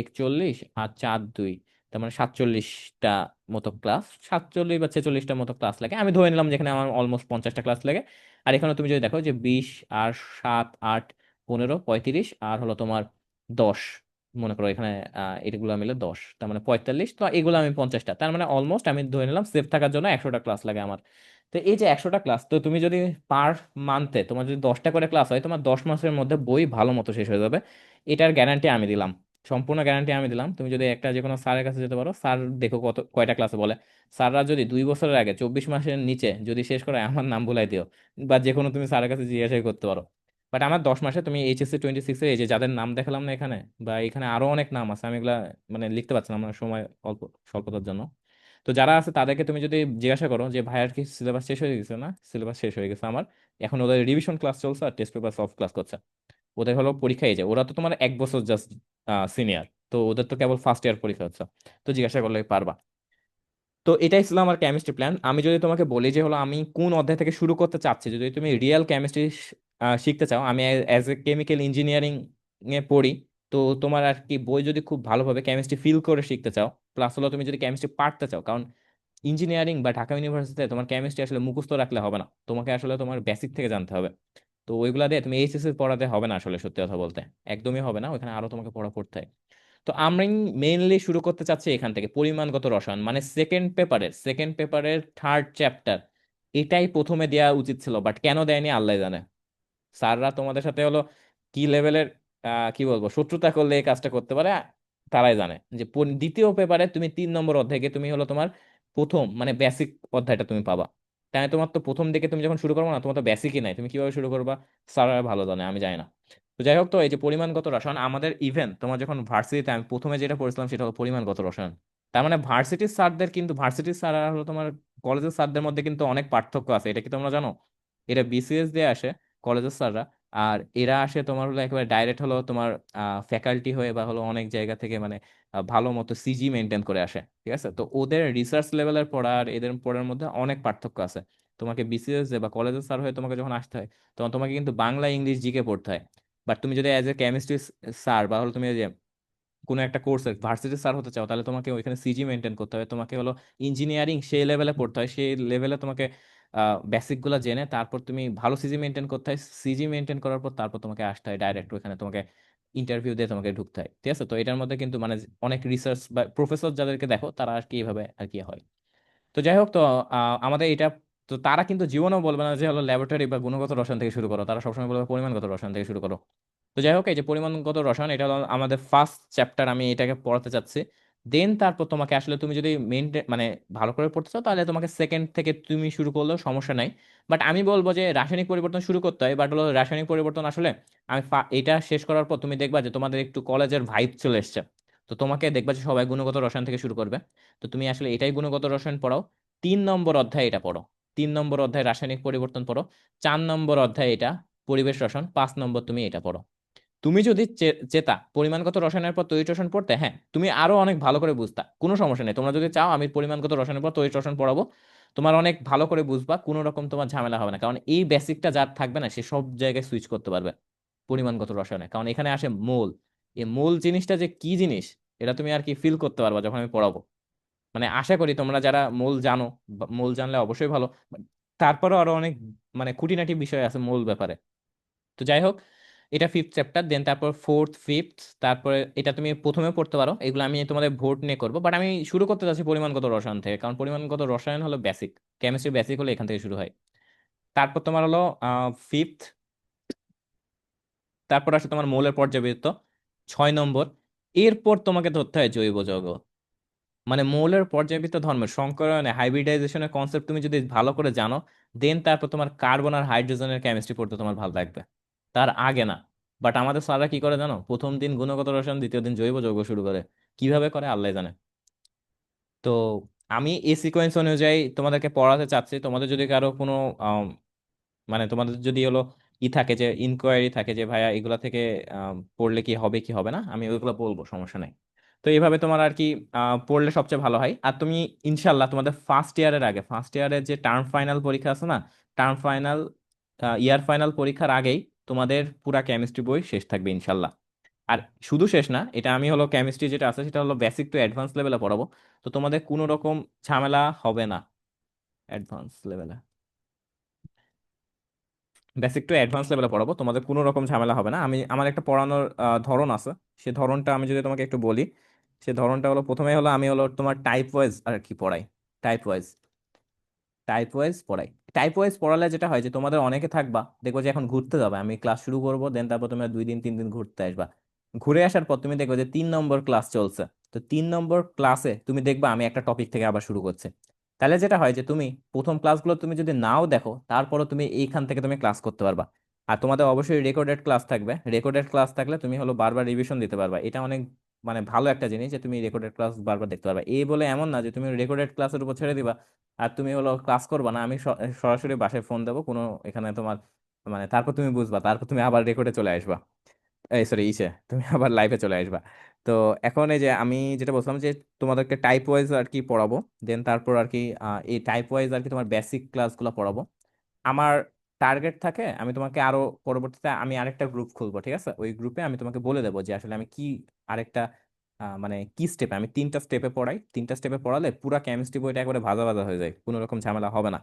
41 আর 4 2, তার মানে 47টা মতো ক্লাস, 47 বা 46টা মতো ক্লাস লাগে, আমি ধরে নিলাম যেখানে আমার অলমোস্ট 50টা ক্লাস লাগে। আর এখানে তুমি যদি দেখো যে 20 আর 7 8 15 35 আর হলো তোমার 10, মনে করো এখানে এগুলো মিলে 10, তার মানে 45, তো এগুলো আমি 50টা, তার মানে অলমোস্ট আমি ধরে নিলাম সেফ থাকার জন্য 100টা ক্লাস লাগে আমার। তো এই যে 100টা ক্লাস, তো তুমি যদি পার মান্থে তোমার যদি 10টা করে ক্লাস হয়, তোমার 10 মাসের মধ্যে বই ভালো মতো শেষ হয়ে যাবে। এটার গ্যারান্টি আমি দিলাম, সম্পূর্ণ গ্যারান্টি আমি দিলাম। তুমি যদি একটা যে কোনো স্যারের কাছে যেতে পারো, স্যার দেখো কয়টা ক্লাসে বলে। স্যাররা যদি 2 বছরের আগে 24 মাসের নিচে যদি শেষ করে, আমার নাম ভুলাই দিও, বা যে কোনো তুমি স্যারের কাছে জিজ্ঞাসা করতে পারো। বাট আমার 10 মাসে, তুমি HSC 26-এ এই যে যাদের নাম দেখালাম না এখানে, বা এখানে আরো অনেক নাম আছে, আমি এগুলা মানে লিখতে পারছি না আমার সময় অল্প স্বল্পতার জন্য। তো যারা আছে তাদেরকে তুমি যদি জিজ্ঞাসা করো যে ভাইয়ার কি সিলেবাস শেষ হয়ে গেছে, না সিলেবাস শেষ হয়ে গেছে আমার, এখন ওদের রিভিশন ক্লাস চলছে আর টেস্ট পেপার সলভ ক্লাস করছে। ওদের হলো পরীক্ষা, এই যে ওরা তো তোমার 1 বছর জাস্ট সিনিয়র, তো ওদের তো কেবল ফার্স্ট ইয়ার পরীক্ষা হচ্ছে। তো জিজ্ঞাসা করলে পারবা। তো এটাই ছিল আমার কেমিস্ট্রি প্ল্যান। আমি যদি তোমাকে বলি যে হলো আমি কোন অধ্যায় থেকে শুরু করতে চাচ্ছি, যদি তুমি রিয়েল কেমিস্ট্রি শিখতে চাও, আমি অ্যাজ এ কেমিক্যাল ইঞ্জিনিয়ারিং এ পড়ি। তো তোমার আর কি বই যদি খুব ভালোভাবে কেমিস্ট্রি ফিল করে শিখতে চাও, প্লাস হলো তুমি যদি কেমিস্ট্রি পারতে চাও, কারণ ইঞ্জিনিয়ারিং বা ঢাকা ইউনিভার্সিটিতে তোমার কেমিস্ট্রি আসলে মুখস্থ রাখলে হবে না, তোমাকে আসলে তোমার বেসিক থেকে জানতে হবে। তো ওইগুলা দিয়ে তুমি এইচএসসি পড়াতে হবে না আসলে, সত্যি কথা বলতে একদমই হবে না, ওখানে আরো তোমাকে পড়তে হয়। তো আমি মেইনলি শুরু করতে চাচ্ছি এখান থেকে, পরিমাণগত রসায়ন মানে সেকেন্ড পেপারের থার্ড চ্যাপ্টার। এটাই প্রথমে দেওয়া উচিত ছিল, বাট কেন দেয়নি আল্লাহ জানে। স্যাররা তোমাদের সাথে হলো কি লেভেলের কি বলবো শত্রুতা করলে এই কাজটা করতে পারে, তারাই জানে। যে দ্বিতীয় পেপারে তুমি 3 নম্বর অধ্যায়কে তুমি হলো তোমার প্রথম মানে বেসিক অধ্যায়টা তুমি পাবা। তাই তোমার তো প্রথম দিকে তুমি যখন শুরু করবো না, তোমার তো বেসিকই নাই, তুমি কিভাবে শুরু করবা? স্যাররা ভালো জানে, আমি জানি না। তো যাই হোক, তো এই যে পরিমাণগত রসায়ন আমাদের ইভেন তোমার যখন ভার্সিটিতে আমি প্রথমে যেটা পড়ছিলাম সেটা হলো পরিমাণগত রসায়ন। তার মানে ভার্সিটির স্যারদের কিন্তু ভার্সিটির স্যার আর হলো তোমার কলেজের স্যারদের মধ্যে কিন্তু অনেক পার্থক্য আছে, এটা কি তোমরা জানো? এরা বিসিএস দিয়ে আসে কলেজের স্যাররা, আর এরা আসে তোমার হলো একেবারে ডাইরেক্ট হলো তোমার ফ্যাকাল্টি হয়ে বা হলো অনেক জায়গা থেকে মানে ভালো মতো সিজি মেনটেন করে আসে, ঠিক আছে? তো ওদের রিসার্চ লেভেলের পড়া আর এদের পড়ার মধ্যে অনেক পার্থক্য আছে। তোমাকে বিসিএস বা কলেজের স্যার হয়ে তোমাকে যখন আসতে হয়, তখন তোমাকে কিন্তু বাংলা ইংলিশ জিকে পড়তে হয়। বাট তুমি যদি অ্যাজ এ কেমিস্ট্রি স্যার বা হলো তুমি যে কোনো একটা কোর্সের ভার্সিটির স্যার হতে চাও, তাহলে তোমাকে ওইখানে সিজি মেনটেন করতে হবে, তোমাকে হলো ইঞ্জিনিয়ারিং সেই লেভেলে পড়তে হয়, সেই লেভেলে তোমাকে বেসিক গুলা জেনে তারপর তুমি ভালো সিজি মেনটেন করতে হয়, সিজি মেনটেন করার পর তারপর তোমাকে আসতে হয় ডাইরেক্ট ওখানে, তোমাকে ইন্টারভিউ দিয়ে তোমাকে ঢুকতে হয়, ঠিক আছে? তো এটার মধ্যে কিন্তু মানে অনেক রিসার্চ বা প্রফেসর যাদেরকে দেখো তারা আর কি এইভাবে আর কি হয়। তো যাই হোক, তো আমাদের এটা, তো তারা কিন্তু জীবনেও বলবে না যে হলো ল্যাবরেটরি বা গুণগত রসায়ন থেকে শুরু করো, তারা সবসময় বলবে পরিমাণগত রসায়ন থেকে শুরু করো। তো যাই হোক, এই যে পরিমাণগত রসায়ন এটা হলো আমাদের ফার্স্ট চ্যাপ্টার, আমি এটাকে পড়াতে চাচ্ছি। দেন তারপর তোমাকে আসলে তুমি যদি মেন মানে ভালো করে পড়তে চাও, তাহলে তোমাকে সেকেন্ড থেকে তুমি শুরু করলেও সমস্যা নাই। বাট আমি বলবো যে রাসায়নিক পরিবর্তন শুরু করতে হয়, বাট হলো রাসায়নিক পরিবর্তন আসলে আমি এটা শেষ করার পর তুমি দেখবা যে তোমাদের একটু কলেজের ভাইব চলে এসছে। তো তোমাকে দেখবা যে সবাই গুণগত রসায়ন থেকে শুরু করবে। তো তুমি আসলে এটাই গুণগত রসায়ন পড়াও। 3 নম্বর অধ্যায় এটা পড়ো। 3 নম্বর অধ্যায় রাসায়নিক পরিবর্তন পড়ো। 4 নম্বর অধ্যায় এটা পরিবেশ রসায়ন। 5 নম্বর তুমি এটা পড়ো। তুমি যদি চেতা পরিমাণগত রসায়নের পর তড়িৎ রসায়ন পড়তে, হ্যাঁ তুমি আরো অনেক ভালো করে বুঝতা, কোনো সমস্যা নেই। তোমরা যদি চাও আমি পরিমাণগত রসায়নের পর তড়িৎ রসায়ন পড়াবো, তোমার অনেক ভালো করে বুঝবা, কোনো রকম তোমার ঝামেলা হবে না, কারণ এই বেসিকটা যার থাকবে না সে সব জায়গায় সুইচ করতে পারবে পরিমাণগত রসায়নে, কারণ এখানে আসে মোল। এই মোল জিনিসটা যে কি জিনিস, এটা তুমি আর কি ফিল করতে পারবা যখন আমি পড়াবো। মানে আশা করি তোমরা যারা মোল জানো, মোল জানলে অবশ্যই ভালো, তারপরে আরো অনেক মানে খুঁটিনাটি বিষয় আছে মোল ব্যাপারে। তো যাই হোক, এটা ফিফথ চ্যাপ্টার। দেন তারপর ফোর্থ ফিফথ, তারপরে এটা তুমি প্রথমে পড়তে পারো, এগুলো আমি তোমাদের ভোট নিয়ে করবো, বাট আমি শুরু করতে চাচ্ছি পরিমাণগত রসায়ন থেকে, কারণ পরিমাণগত রসায়ন হলো বেসিক, কেমিস্ট্রি বেসিক হলো এখান থেকে শুরু হয়। তারপর তোমার হলো ফিফথ, তারপর আসে তোমার মৌলের পর্যায়বৃত্ত 6 নম্বর। এরপর তোমাকে ধরতে হয় জৈব যৌগ, মানে মৌলের পর্যায়বৃত্ত ধর্মের সংকরণে হাইব্রিডাইজেশনের কনসেপ্ট তুমি যদি ভালো করে জানো, দেন তারপর তোমার কার্বন আর হাইড্রোজেনের কেমিস্ট্রি পড়তে তোমার ভালো লাগবে, তার আগে না। বাট আমাদের স্যাররা কি করে জানো? প্রথম দিন গুণগত রসায়ন, দ্বিতীয় দিন জৈব যৌগ শুরু করে। কিভাবে করে আল্লাহ জানে। তো আমি এই সিকোয়েন্স অনুযায়ী তোমাদেরকে পড়াতে চাচ্ছি। তোমাদের যদি কারো কোনো মানে তোমাদের যদি হলো থাকে যে ইনকোয়ারি থাকে যে ভাইয়া এগুলা থেকে পড়লে কি হবে কি হবে না, আমি ওইগুলো বলবো, সমস্যা নেই। তো এইভাবে তোমার আর কি পড়লে সবচেয়ে ভালো হয়। আর তুমি ইনশাল্লাহ তোমাদের ফার্স্ট ইয়ারের আগে, ফার্স্ট ইয়ারের যে টার্ম ফাইনাল পরীক্ষা আছে না, টার্ম ফাইনাল ইয়ার ফাইনাল পরীক্ষার আগেই তোমাদের পুরা কেমিস্ট্রি বই শেষ থাকবে ইনশাল্লাহ। আর শুধু শেষ না, এটা আমি হলো কেমিস্ট্রি যেটা আছে সেটা হলো বেসিক টু অ্যাডভান্স লেভেলে পড়াবো। তো তোমাদের কোনো রকম ঝামেলা হবে না অ্যাডভান্স লেভেলে, বেসিক টু অ্যাডভান্স লেভেলে পড়াবো, তোমাদের কোনো রকম ঝামেলা হবে না। আমি আমার একটা পড়ানোর ধরন আছে, সে ধরনটা আমি যদি তোমাকে একটু বলি, সে ধরনটা হলো প্রথমে হলো আমি হলো তোমার টাইপ ওয়াইজ আর কি পড়াই। টাইপ ওয়াইজ টাইপ ওয়াইজ পড়াই। টাইপ ওয়াইজ পড়ালে যেটা হয় যে তোমাদের অনেকে থাকবা, দেখবো যে এখন ঘুরতে যাবে, আমি ক্লাস শুরু করবো, দেন তারপর তোমরা 2 দিন 3 দিন ঘুরতে আসবা। ঘুরে আসার পর তুমি দেখবে যে 3 নম্বর ক্লাস চলছে। তো 3 নম্বর ক্লাসে তুমি দেখবা আমি একটা টপিক থেকে আবার শুরু করছি। তাহলে যেটা হয় যে তুমি প্রথম ক্লাসগুলো তুমি যদি নাও দেখো, তারপরও তুমি এইখান থেকে তুমি ক্লাস করতে পারবা। আর তোমাদের অবশ্যই রেকর্ডেড ক্লাস থাকবে, রেকর্ডেড ক্লাস থাকলে তুমি হলো বারবার রিভিশন দিতে পারবা, এটা অনেক মানে ভালো একটা জিনিস যে তুমি রেকর্ডেড ক্লাস বারবার দেখতে পারবা। এই বলে এমন না যে তুমি রেকর্ডেড ক্লাসের উপর ছেড়ে দিবা আর তুমি হলো ক্লাস করবা না, আমি সরাসরি বাসায় ফোন দেবো কোনো এখানে তোমার মানে, তারপর তুমি বুঝবা, তারপর তুমি আবার রেকর্ডে চলে আসবা, এই সরি তুমি আবার লাইভে চলে আসবা। তো এখন এই যে আমি যেটা বলছিলাম যে তোমাদেরকে টাইপ ওয়াইজ আর কি পড়াবো, দেন তারপর আর কি এই টাইপ ওয়াইজ আর কি তোমার বেসিক ক্লাসগুলো পড়াবো। আমার টার্গেট থাকে আমি তোমাকে আরো পরবর্তীতে আমি আরেকটা গ্রুপ খুলবো, ঠিক আছে? ওই গ্রুপে আমি তোমাকে বলে দেবো যে আসলে আমি কি আরেকটা মানে কি স্টেপে, আমি 3টা স্টেপে পড়াই, 3টা স্টেপে পড়ালে পুরা কেমিস্ট্রি বইটা একবারে ভাজা ভাজা হয়ে যায়, কোনো রকম ঝামেলা হবে না।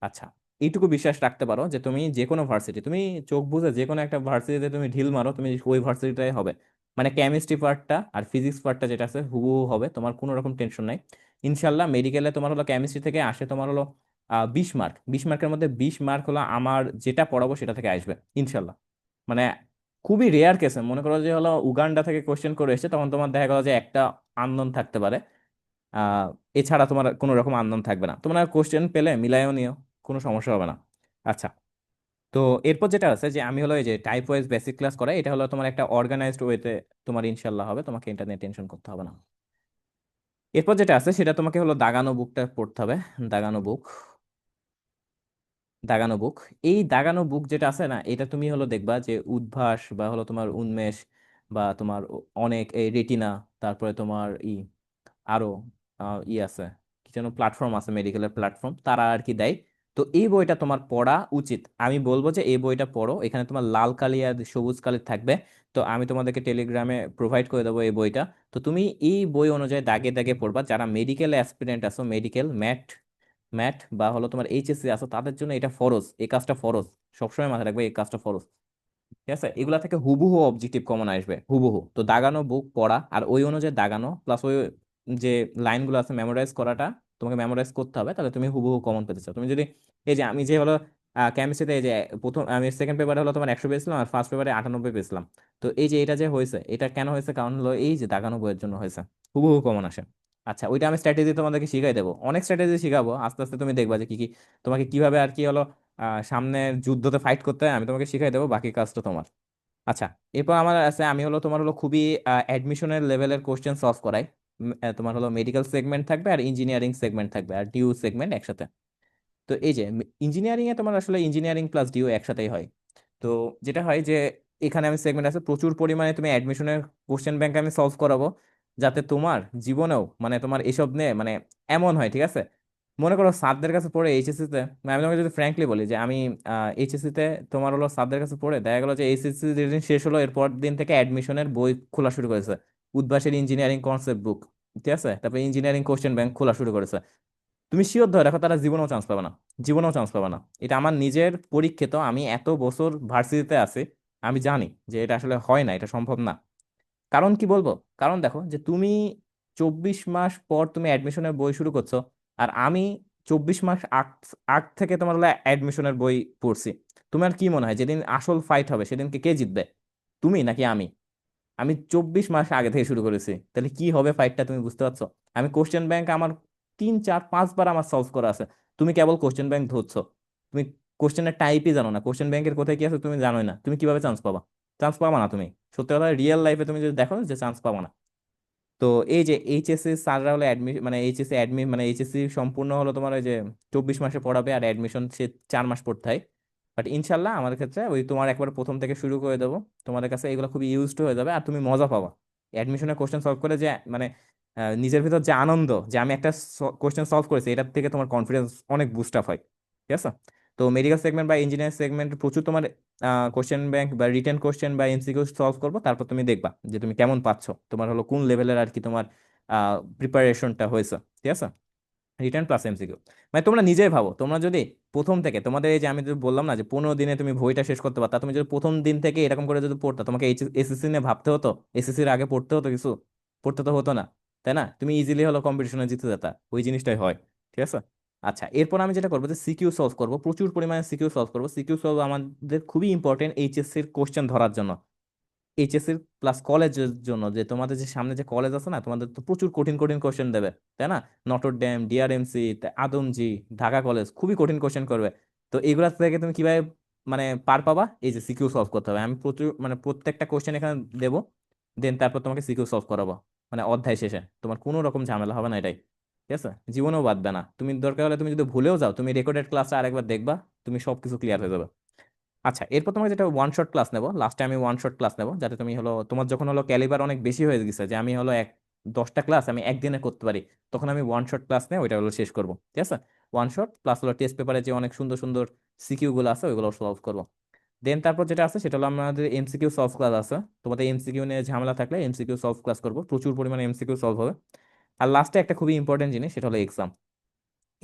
আচ্ছা, এইটুকু বিশ্বাস রাখতে পারো যে তুমি যে কোনো ভার্সিটি, তুমি চোখ বুজে যে কোনো একটা ভার্সিটিতে তুমি ঢিল মারো, তুমি ওই ভার্সিটিটাই হবে। মানে কেমিস্ট্রি পার্টটা আর ফিজিক্স পার্টটা যেটা আছে হুবহু হবে, তোমার কোনো রকম টেনশন নাই। ইনশাল্লাহ মেডিকেলে তোমার হলো কেমিস্ট্রি থেকে আসে তোমার হলো 20 মার্ক, 20 মার্কের মধ্যে 20 মার্ক হলো আমার যেটা পড়াবো সেটা থেকে আসবে ইনশাল্লাহ। মানে খুবই রেয়ার কেসে মনে করো যে হলো উগান্ডা থেকে কোশ্চেন করে এসেছে, তখন তোমার দেখা গেল যে একটা আননোন থাকতে পারে। আহ এছাড়া তোমার কোনো রকম আননোন থাকবে না, তোমরা কোশ্চেন পেলে মিলাইও নিও, কোনো সমস্যা হবে না। আচ্ছা, তো এরপর যেটা আছে যে আমি হলো এই যে টাইপ ওয়াইজ বেসিক ক্লাস করাই, এটা হলো তোমার একটা অর্গানাইজড ওয়েতে তোমার ইনশাল্লাহ হবে, তোমাকে এটা নিয়ে টেনশন করতে হবে না। এরপর যেটা আছে সেটা তোমাকে হলো দাগানো বুকটা পড়তে হবে। দাগানো বুক, দাগানো বুক, এই দাগানো বুক যেটা আছে না, এটা তুমি হলো দেখবা যে উদ্ভাস বা হলো তোমার উন্মেষ বা তোমার অনেক এই রেটিনা, তারপরে তোমার আরো আছে, কি যেন প্ল্যাটফর্ম আছে, মেডিকেলের প্ল্যাটফর্ম, তারা আর কি দেয়। তো এই বইটা তোমার পড়া উচিত, আমি বলবো যে এই বইটা পড়ো। এখানে তোমার লাল কালি আর সবুজ কালি থাকবে। তো আমি তোমাদেরকে টেলিগ্রামে প্রোভাইড করে দেবো এই বইটা। তো তুমি এই বই অনুযায়ী দাগে দাগে পড়বা, যারা মেডিকেল অ্যাসপিরেন্ট আছো, মেডিকেল ম্যাট ম্যাট বা হলো তোমার এইচএসসি আছো, তাদের জন্য এটা ফরজ, এই কাজটা ফরজ। সবসময় মাথায় রাখবে এই কাজটা ফরজ। ঠিক আছে, এগুলা থেকে হুবহু অবজেক্টিভ কমন আসবে হুবহু। তো দাগানো বুক পড়া আর ওই অনুযায়ী দাগানো প্লাস ওই যে লাইনগুলো আছে মেমোরাইজ করাটা, তোমাকে মেমোরাইজ করতে হবে, তাহলে তুমি হুবহু কমন পেতে চাও। তুমি যদি এই যে আমি যে হলো কেমিস্ট্রিতে এই যে প্রথম আমি সেকেন্ড পেপারে হলো তোমার 100 পেয়েছিলাম আর ফার্স্ট পেপারে 98 পেয়েছিলাম। তো এই যে এটা যে হয়েছে, এটা কেন হয়েছে, কারণ হলো এই যে দাগানো বইয়ের জন্য হয়েছে, হুবহু কমন আসে। আচ্ছা, ওইটা আমি স্ট্র্যাটেজি তোমাদেরকে শিখাই দেবো, অনেক স্ট্র্যাটেজি শিখাবো আস্তে আস্তে, তুমি দেখবা যে কি কি তোমাকে কিভাবে আর কি হলো সামনের যুদ্ধতে ফাইট করতে হয় আমি তোমাকে শিখাই দেবো, বাকি কাজটা তোমার। আচ্ছা, এরপর আমার আছে আমি হলো তোমার হলো খুবই অ্যাডমিশনের লেভেলের কোশ্চেন সলভ করাই। তোমার হলো মেডিকেল সেগমেন্ট থাকবে আর ইঞ্জিনিয়ারিং সেগমেন্ট থাকবে আর ডিউ সেগমেন্ট একসাথে। তো এই যে ইঞ্জিনিয়ারিং এ তোমার আসলে ইঞ্জিনিয়ারিং প্লাস ডিউ একসাথেই হয়। তো যেটা হয় যে এখানে আমি সেগমেন্ট আছে প্রচুর পরিমাণে, তুমি অ্যাডমিশনের কোশ্চেন ব্যাংক আমি সলভ করাবো, যাতে তোমার জীবনেও মানে তোমার এসব নিয়ে মানে এমন হয়, ঠিক আছে। মনে করো স্যারদের কাছে পড়ে এইচএসসি তে, আমি তোমাকে যদি ফ্র্যাঙ্কলি বলি যে আমি এইচএসসি তে তোমার হলো স্যারদের কাছে পড়ে দেখা গেলো যে এইচএসসি যেদিন শেষ হলো এরপর দিন থেকে অ্যাডমিশনের বই খোলা শুরু করেছে, উদ্ভাসের ইঞ্জিনিয়ারিং কনসেপ্ট বুক, ঠিক আছে, তারপরে ইঞ্জিনিয়ারিং কোশ্চেন ব্যাংক খোলা শুরু করেছে। তুমি শিওর ধরে রাখো তারা জীবনেও চান্স পাবে না, জীবনেও চান্স পাবে না। এটা আমার নিজের পরীক্ষিত, আমি এত বছর ভার্সিটিতে আছি, আমি জানি যে এটা আসলে হয় না, এটা সম্ভব না। কারণ কি বলবো, কারণ দেখো যে তুমি 24 মাস পর তুমি অ্যাডমিশনের বই শুরু করছো, আর আমি 24 মাস আগ আগ থেকে তোমার অ্যাডমিশনের বই পড়ছি। তোমার কি মনে হয় যেদিন আসল ফাইট হবে সেদিনকে কে জিতবে, তুমি নাকি আমি? আমি 24 মাস আগে থেকে শুরু করেছি, তাহলে কি হবে ফাইটটা তুমি বুঝতে পারছো? আমি কোশ্চেন ব্যাংক আমার 3 4 5 বার আমার সলভ করা আছে, তুমি কেবল কোশ্চেন ব্যাংক ধরছো। তুমি কোশ্চেনের টাইপই জানো না, কোশ্চেন ব্যাংকের কোথায় কি আছে তুমি জানোই না, তুমি কিভাবে চান্স পাবা? চান্স পাবা না তুমি, সত্যি কথা রিয়েল লাইফে তুমি যদি দেখো যে চান্স পাবা না। তো এই যে এইচএসসি স্যাররা হলো মানে এইচএসসি মানে এইচএসসি সম্পূর্ণ হলো তোমার ওই যে 24 মাসে পড়াবে আর অ্যাডমিশন সে 4 মাস পড়তে হয়। বাট ইনশাল্লাহ আমাদের ক্ষেত্রে ওই তোমার একবার প্রথম থেকে শুরু করে দেবো, তোমাদের কাছে এগুলো খুবই ইউজড হয়ে যাবে আর তুমি মজা পাবা অ্যাডমিশনের কোশ্চেন সলভ করে, যে মানে নিজের ভিতর যে আনন্দ যে আমি একটা কোশ্চেন সলভ করেছি, এটার থেকে তোমার কনফিডেন্স অনেক বুস্ট আপ হয়। ঠিক আছে, তো মেডিকেল সেগমেন্ট বা ইঞ্জিনিয়ারিং সেগমেন্ট প্রচুর তোমার কোশ্চেন ব্যাংক বা রিটেন কোশ্চেন বা এমসিকিউ সলভ করবো, তারপর তুমি দেখবা যে তুমি কেমন পাচ্ছ, তোমার হলো কোন লেভেলের আর কি তোমার প্রিপারেশনটা হয়েছে। ঠিক আছে, রিটার্ন প্লাস এমসিকিউ, মানে তোমরা নিজেই ভাবো, তোমরা যদি প্রথম থেকে তোমাদের এই যে আমি যদি বললাম না যে 15 দিনে তুমি বইটা শেষ করতে পারতা, তুমি যদি প্রথম দিন থেকে এরকম করে যদি পড়তা, তোমাকে এসএসসি নিয়ে ভাবতে হতো? এসএসসির আগে পড়তে হতো কিছু? পড়তে তো হতো না, তাই না? তুমি ইজিলি হলো কম্পিটিশনে জিতে যেতা, ওই জিনিসটাই হয়। ঠিক আছে, আচ্ছা, এরপর আমি যেটা করবো যে সিকিউ সলভ করবো, প্রচুর পরিমাণে সিকিউ সলভ করবো। সিকিউ সলভ আমাদের খুবই ইম্পর্টেন্ট এইচএসসির কোশ্চেন ধরার জন্য, এইচএসসি প্লাস কলেজের জন্য, যে তোমাদের যে সামনে যে কলেজ আছে না, তোমাদের তো প্রচুর কঠিন কঠিন কোশ্চেন দেবে, তাই না? Notre Dame, DRMC, Adamjee, Dhaka college খুবই কঠিন কোশ্চেন করবে। তো এগুলা থেকে তুমি কিভাবে মানে পার পাবা? এই যে সিকিউ সলভ করতে হবে, আমি প্রচুর মানে প্রত্যেকটা কোশ্চেন এখানে দেবো, দেন তারপর তোমাকে সিকিউ সলভ করাবো, মানে অধ্যায় শেষে তোমার কোনো রকম ঝামেলা হবে না এটাই। ঠিক আছে, জীবনেও বাদবে না, তুমি দরকার হলে তুমি যদি ভুলেও যাও তুমি রেকর্ডেড ক্লাসটা আরেকবার দেখবা, তুমি সবকিছু ক্লিয়ার হয়ে যাবে। আচ্ছা, এরপর তোমার যেটা ওয়ান শট ক্লাস নেবো, লাস্টে আমি ওয়ান শট ক্লাস নেবো, যাতে তুমি হলো তোমার যখন হলো ক্যালিবার অনেক বেশি হয়ে গেছে, যে আমি হলো 10টা ক্লাস আমি একদিনে করতে পারি, তখন আমি ওয়ান শট ক্লাস নিয়ে ওইটা হলো শেষ করবো। ঠিক আছে, ওয়ান শট প্লাস হলো টেস্ট পেপারে যে অনেক সুন্দর সুন্দর সিকিউ গুলো আছে ওইগুলো সলভ করবো। দেন তারপর যেটা আছে সেটা হলো আমাদের এমসিকিউ সলভ ক্লাস আছে, তোমাদের এমসিকিউ নিয়ে ঝামেলা থাকলে এমসিকিউ সলভ ক্লাস করবো, প্রচুর পরিমাণে এমসিকিউ সলভ হবে। আর লাস্টে একটা খুবই ইম্পর্টেন্ট জিনিস, সেটা হলো এক্সাম।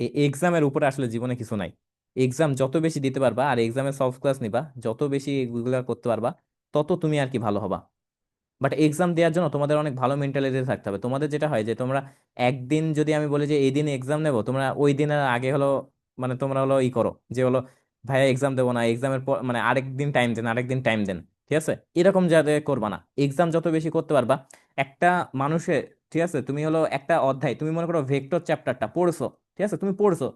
এই এক্সামের উপরে আসলে জীবনে কিছু নাই। এক্সাম যত বেশি দিতে পারবা আর এক্সামে সলভ ক্লাস নিবা, যত বেশি এগুলা করতে পারবা, তত তুমি আর কি ভালো হবা। বাট এক্সাম দেওয়ার জন্য তোমাদের অনেক ভালো মেন্টালিটি থাকতে হবে। তোমাদের যেটা হয় যে তোমরা একদিন যদি আমি বলি যে এই দিন এক্সাম নেবো, তোমরা ওই দিনের আগে হলো মানে তোমরা হলো ই করো যে হলো ভাইয়া এক্সাম দেবো না, এক্সামের পর মানে আরেকদিন টাইম দেন, আরেকদিন টাইম দেন। ঠিক আছে, এরকম যাতে করবা না। এক্সাম যত বেশি করতে পারবা একটা মানুষের, ঠিক আছে, তুমি হলো একটা অধ্যায় তুমি মনে করো ভেক্টর চ্যাপ্টারটা পড়ছো, ঠিক আছে, তুমি পড়ছো,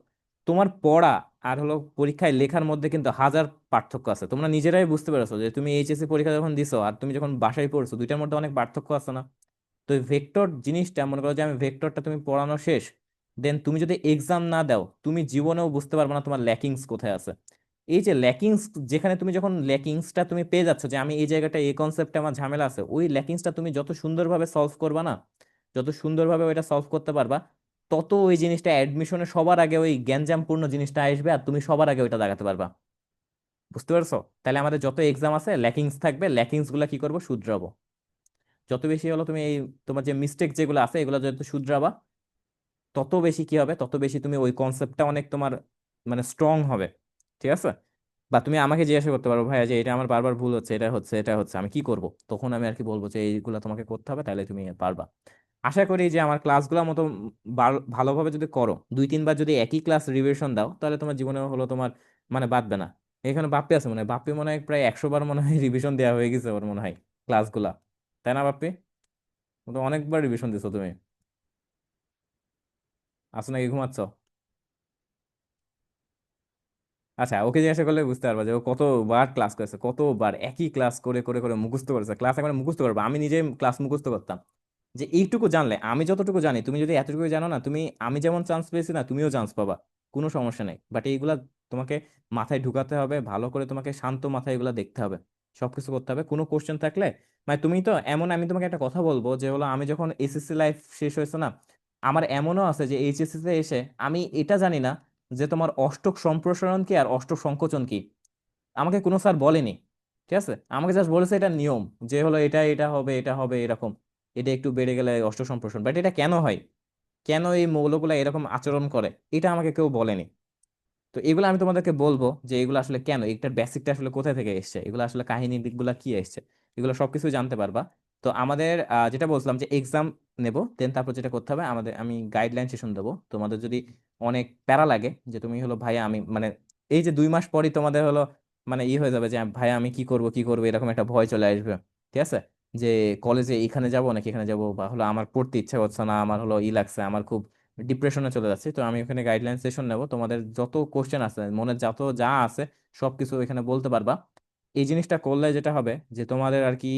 তোমার পড়া আর হলো পরীক্ষায় লেখার মধ্যে কিন্তু হাজার পার্থক্য আছে। তোমরা নিজেরাই বুঝতে পেরেছো যে তুমি এইচএসসি পরীক্ষা যখন দিছো আর তুমি যখন বাসায় পড়ছো, দুইটার মধ্যে অনেক পার্থক্য আছে না? তো এই ভেক্টর জিনিসটা মনে করো যে আমি ভেক্টরটা তুমি পড়ানো শেষ, দেন তুমি যদি এক্সাম না দাও তুমি জীবনেও বুঝতে পারবে না তোমার ল্যাকিংস কোথায় আছে। এই যে ল্যাকিংস, যেখানে তুমি যখন ল্যাকিংসটা তুমি পেয়ে যাচ্ছ যে আমি এই জায়গাটা এই কনসেপ্টে আমার ঝামেলা আছে, ওই ল্যাকিংসটা তুমি যত সুন্দরভাবে সলভ করবা না, যত সুন্দরভাবে ওইটা সলভ করতে পারবা, তত ওই জিনিসটা অ্যাডমিশনে সবার আগে ওই গ্যাঞ্জামপূর্ণ জিনিসটা আসবে আর তুমি সবার আগে ওইটা দাগাতে পারবা। বুঝতে পারছো? তাহলে আমাদের যত এক্সাম আছে ল্যাকিংস থাকবে, ল্যাকিংস গুলা কি করবো, শুধরাবো। যত বেশি হলো তুমি এই তোমার যে মিস্টেক যেগুলো আছে এগুলো যত শুধরাবা, তত বেশি কি হবে, তত বেশি তুমি ওই কনসেপ্টটা অনেক তোমার মানে স্ট্রং হবে। ঠিক আছে? বা তুমি আমাকে জিজ্ঞাসা করতে পারো ভাইয়া যে এটা আমার বারবার ভুল হচ্ছে, এটা হচ্ছে, এটা হচ্ছে, আমি কি করব? তখন আমি আর কি বলবো যে এইগুলো তোমাকে করতে হবে, তাহলে তুমি পারবা। আশা করি যে আমার ক্লাসগুলো মতো ভালোভাবে যদি করো, 2-3 বার যদি একই ক্লাস রিভিশন দাও, তাহলে তোমার জীবনে হলো তোমার মানে বাদবে না। এখানে বাপ্পি আছে মনে হয়, বাপ্পি মনে হয় প্রায় 100 বার মনে হয় রিভিশন দেওয়া হয়ে গেছে ওর মনে হয় ক্লাসগুলা। তাই না বাপ্পি? ও তো অনেকবার রিভিশন দিছো তুমি। আসো নাকি ঘুমাচ্ছ? আচ্ছা, ওকে জিজ্ঞাসা করলে বুঝতে পারবা যে ও কতবার ক্লাস করেছে, কতবার একই ক্লাস করে করে করে মুখস্থ করেছে। ক্লাস একবার মুখস্থ করবো, আমি নিজে ক্লাস মুখস্থ করতাম। যে এইটুকু জানলে, আমি যতটুকু জানি তুমি যদি এতটুকু জানো না, তুমি আমি যেমন চান্স পেয়েছি না তুমিও চান্স পাবা, কোনো সমস্যা নেই। বাট এইগুলা তোমাকে মাথায় ঢুকাতে হবে ভালো করে, তোমাকে শান্ত মাথায় এগুলা দেখতে হবে, সবকিছু করতে হবে। কোনো কোশ্চেন থাকলে মানে তুমি তো এমন, আমি তোমাকে একটা কথা বলবো যে হলো আমি যখন এসএসসি লাইফ শেষ হয়েছে না, আমার এমনও আছে যে এইচএসসি তে এসে আমি এটা জানি না যে তোমার অষ্টক সম্প্রসারণ কি আর অষ্টক সংকোচন কি। আমাকে কোনো স্যার বলেনি। ঠিক আছে, আমাকে জাস্ট বলেছে এটা নিয়ম, যে হলো এটা এটা হবে, এটা হবে এরকম, এটা একটু বেড়ে গেলে অষ্টক সম্প্রসারণ। বাট এটা কেন হয়, কেন এই মৌলগুলা এরকম আচরণ করে, এটা আমাকে কেউ বলেনি। তো এগুলো আমি তোমাদেরকে বলবো যে এগুলো আসলে কেন, এটার বেসিকটা আসলে কোথা থেকে এসছে, এগুলো আসলে কাহিনী দিকগুলা কি এসছে, এগুলো সবকিছু জানতে পারবা। তো আমাদের যেটা বলছিলাম যে এক্সাম নেব, দেন তারপর যেটা করতে হবে আমাদের, আমি গাইডলাইন সেশন দেবো। তোমাদের যদি অনেক প্যারা লাগে যে তুমি হলো ভাইয়া আমি মানে এই যে 2 মাস পরই তোমাদের হলো মানে হয়ে যাবে যে ভাইয়া আমি কি করব কি করবো, এরকম একটা ভয় চলে আসবে। ঠিক আছে, যে কলেজে এখানে যাব নাকি এখানে যাব, বা হলো আমার পড়তে ইচ্ছা করছে না, আমার হলো লাগছে, আমার খুব ডিপ্রেশনে চলে যাচ্ছি, তো আমি ওখানে গাইডলাইন সেশন নেব। তোমাদের যত কোশ্চেন আছে মনে যত যা আছে সবকিছু এখানে বলতে পারবা। এই জিনিসটা করলে যেটা হবে যে তোমাদের আর কি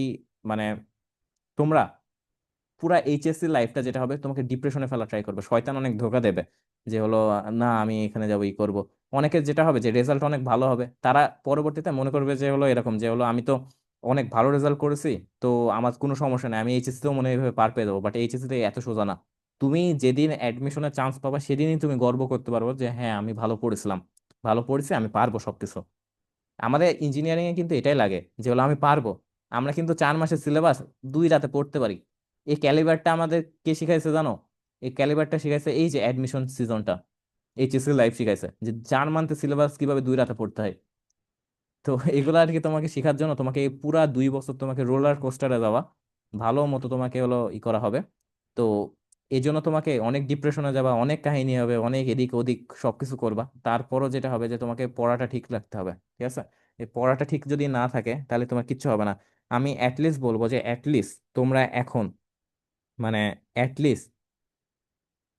মানে তোমরা পুরা এইচএসসি লাইফটা যেটা হবে, তোমাকে ডিপ্রেশনে ফেলা ট্রাই করবে, শয়তান অনেক ধোকা দেবে যে হলো না আমি এখানে যাবো ই করবো। অনেকের যেটা হবে যে রেজাল্ট অনেক ভালো হবে, তারা পরবর্তীতে মনে করবে যে হলো এরকম যে হলো আমি তো অনেক ভালো রেজাল্ট করেছি, তো আমার কোনো সমস্যা নেই, আমি এইচএসসি তেও মনে হয় এইভাবে পার পেয়ে যাবো। বাট এইচএসসি তে এত সোজা না। তুমি যেদিন অ্যাডমিশনের চান্স পাবা সেদিনই তুমি গর্ব করতে পারবো যে হ্যাঁ আমি ভালো পড়েছিলাম, ভালো পড়েছি, আমি পারবো সবকিছু। আমাদের ইঞ্জিনিয়ারিং এ কিন্তু এটাই লাগে যে হলো আমি পারবো। আমরা কিন্তু 4 মাসের সিলেবাস 2 রাতে পড়তে পারি। এই ক্যালিবারটা আমাদের কে শিখাইছে জানো? এই ক্যালিবারটা শিখাইছে এই যে অ্যাডমিশন সিজনটা, এইচএসসি লাইফ শিখাইছে যে 4 মান্থের সিলেবাস কিভাবে 2 রাতে পড়তে হয়। তো এগুলো আর কি তোমাকে শেখার জন্য তোমাকে এই পুরা 2 বছর তোমাকে রোলার কোস্টারে যাওয়া, ভালো মতো তোমাকে হলো করা হবে। তো এই জন্য তোমাকে অনেক ডিপ্রেশনে যাবা, অনেক কাহিনী হবে, অনেক এদিক ওদিক সবকিছু করবা, তারপরও যেটা হবে যে তোমাকে পড়াটা ঠিক রাখতে হবে। ঠিক আছে, এই পড়াটা ঠিক যদি না থাকে তাহলে তোমার কিচ্ছু হবে না। আমি অ্যাটলিস্ট বলবো যে অ্যাটলিস্ট তোমরা এখন মানে অ্যাটলিস্ট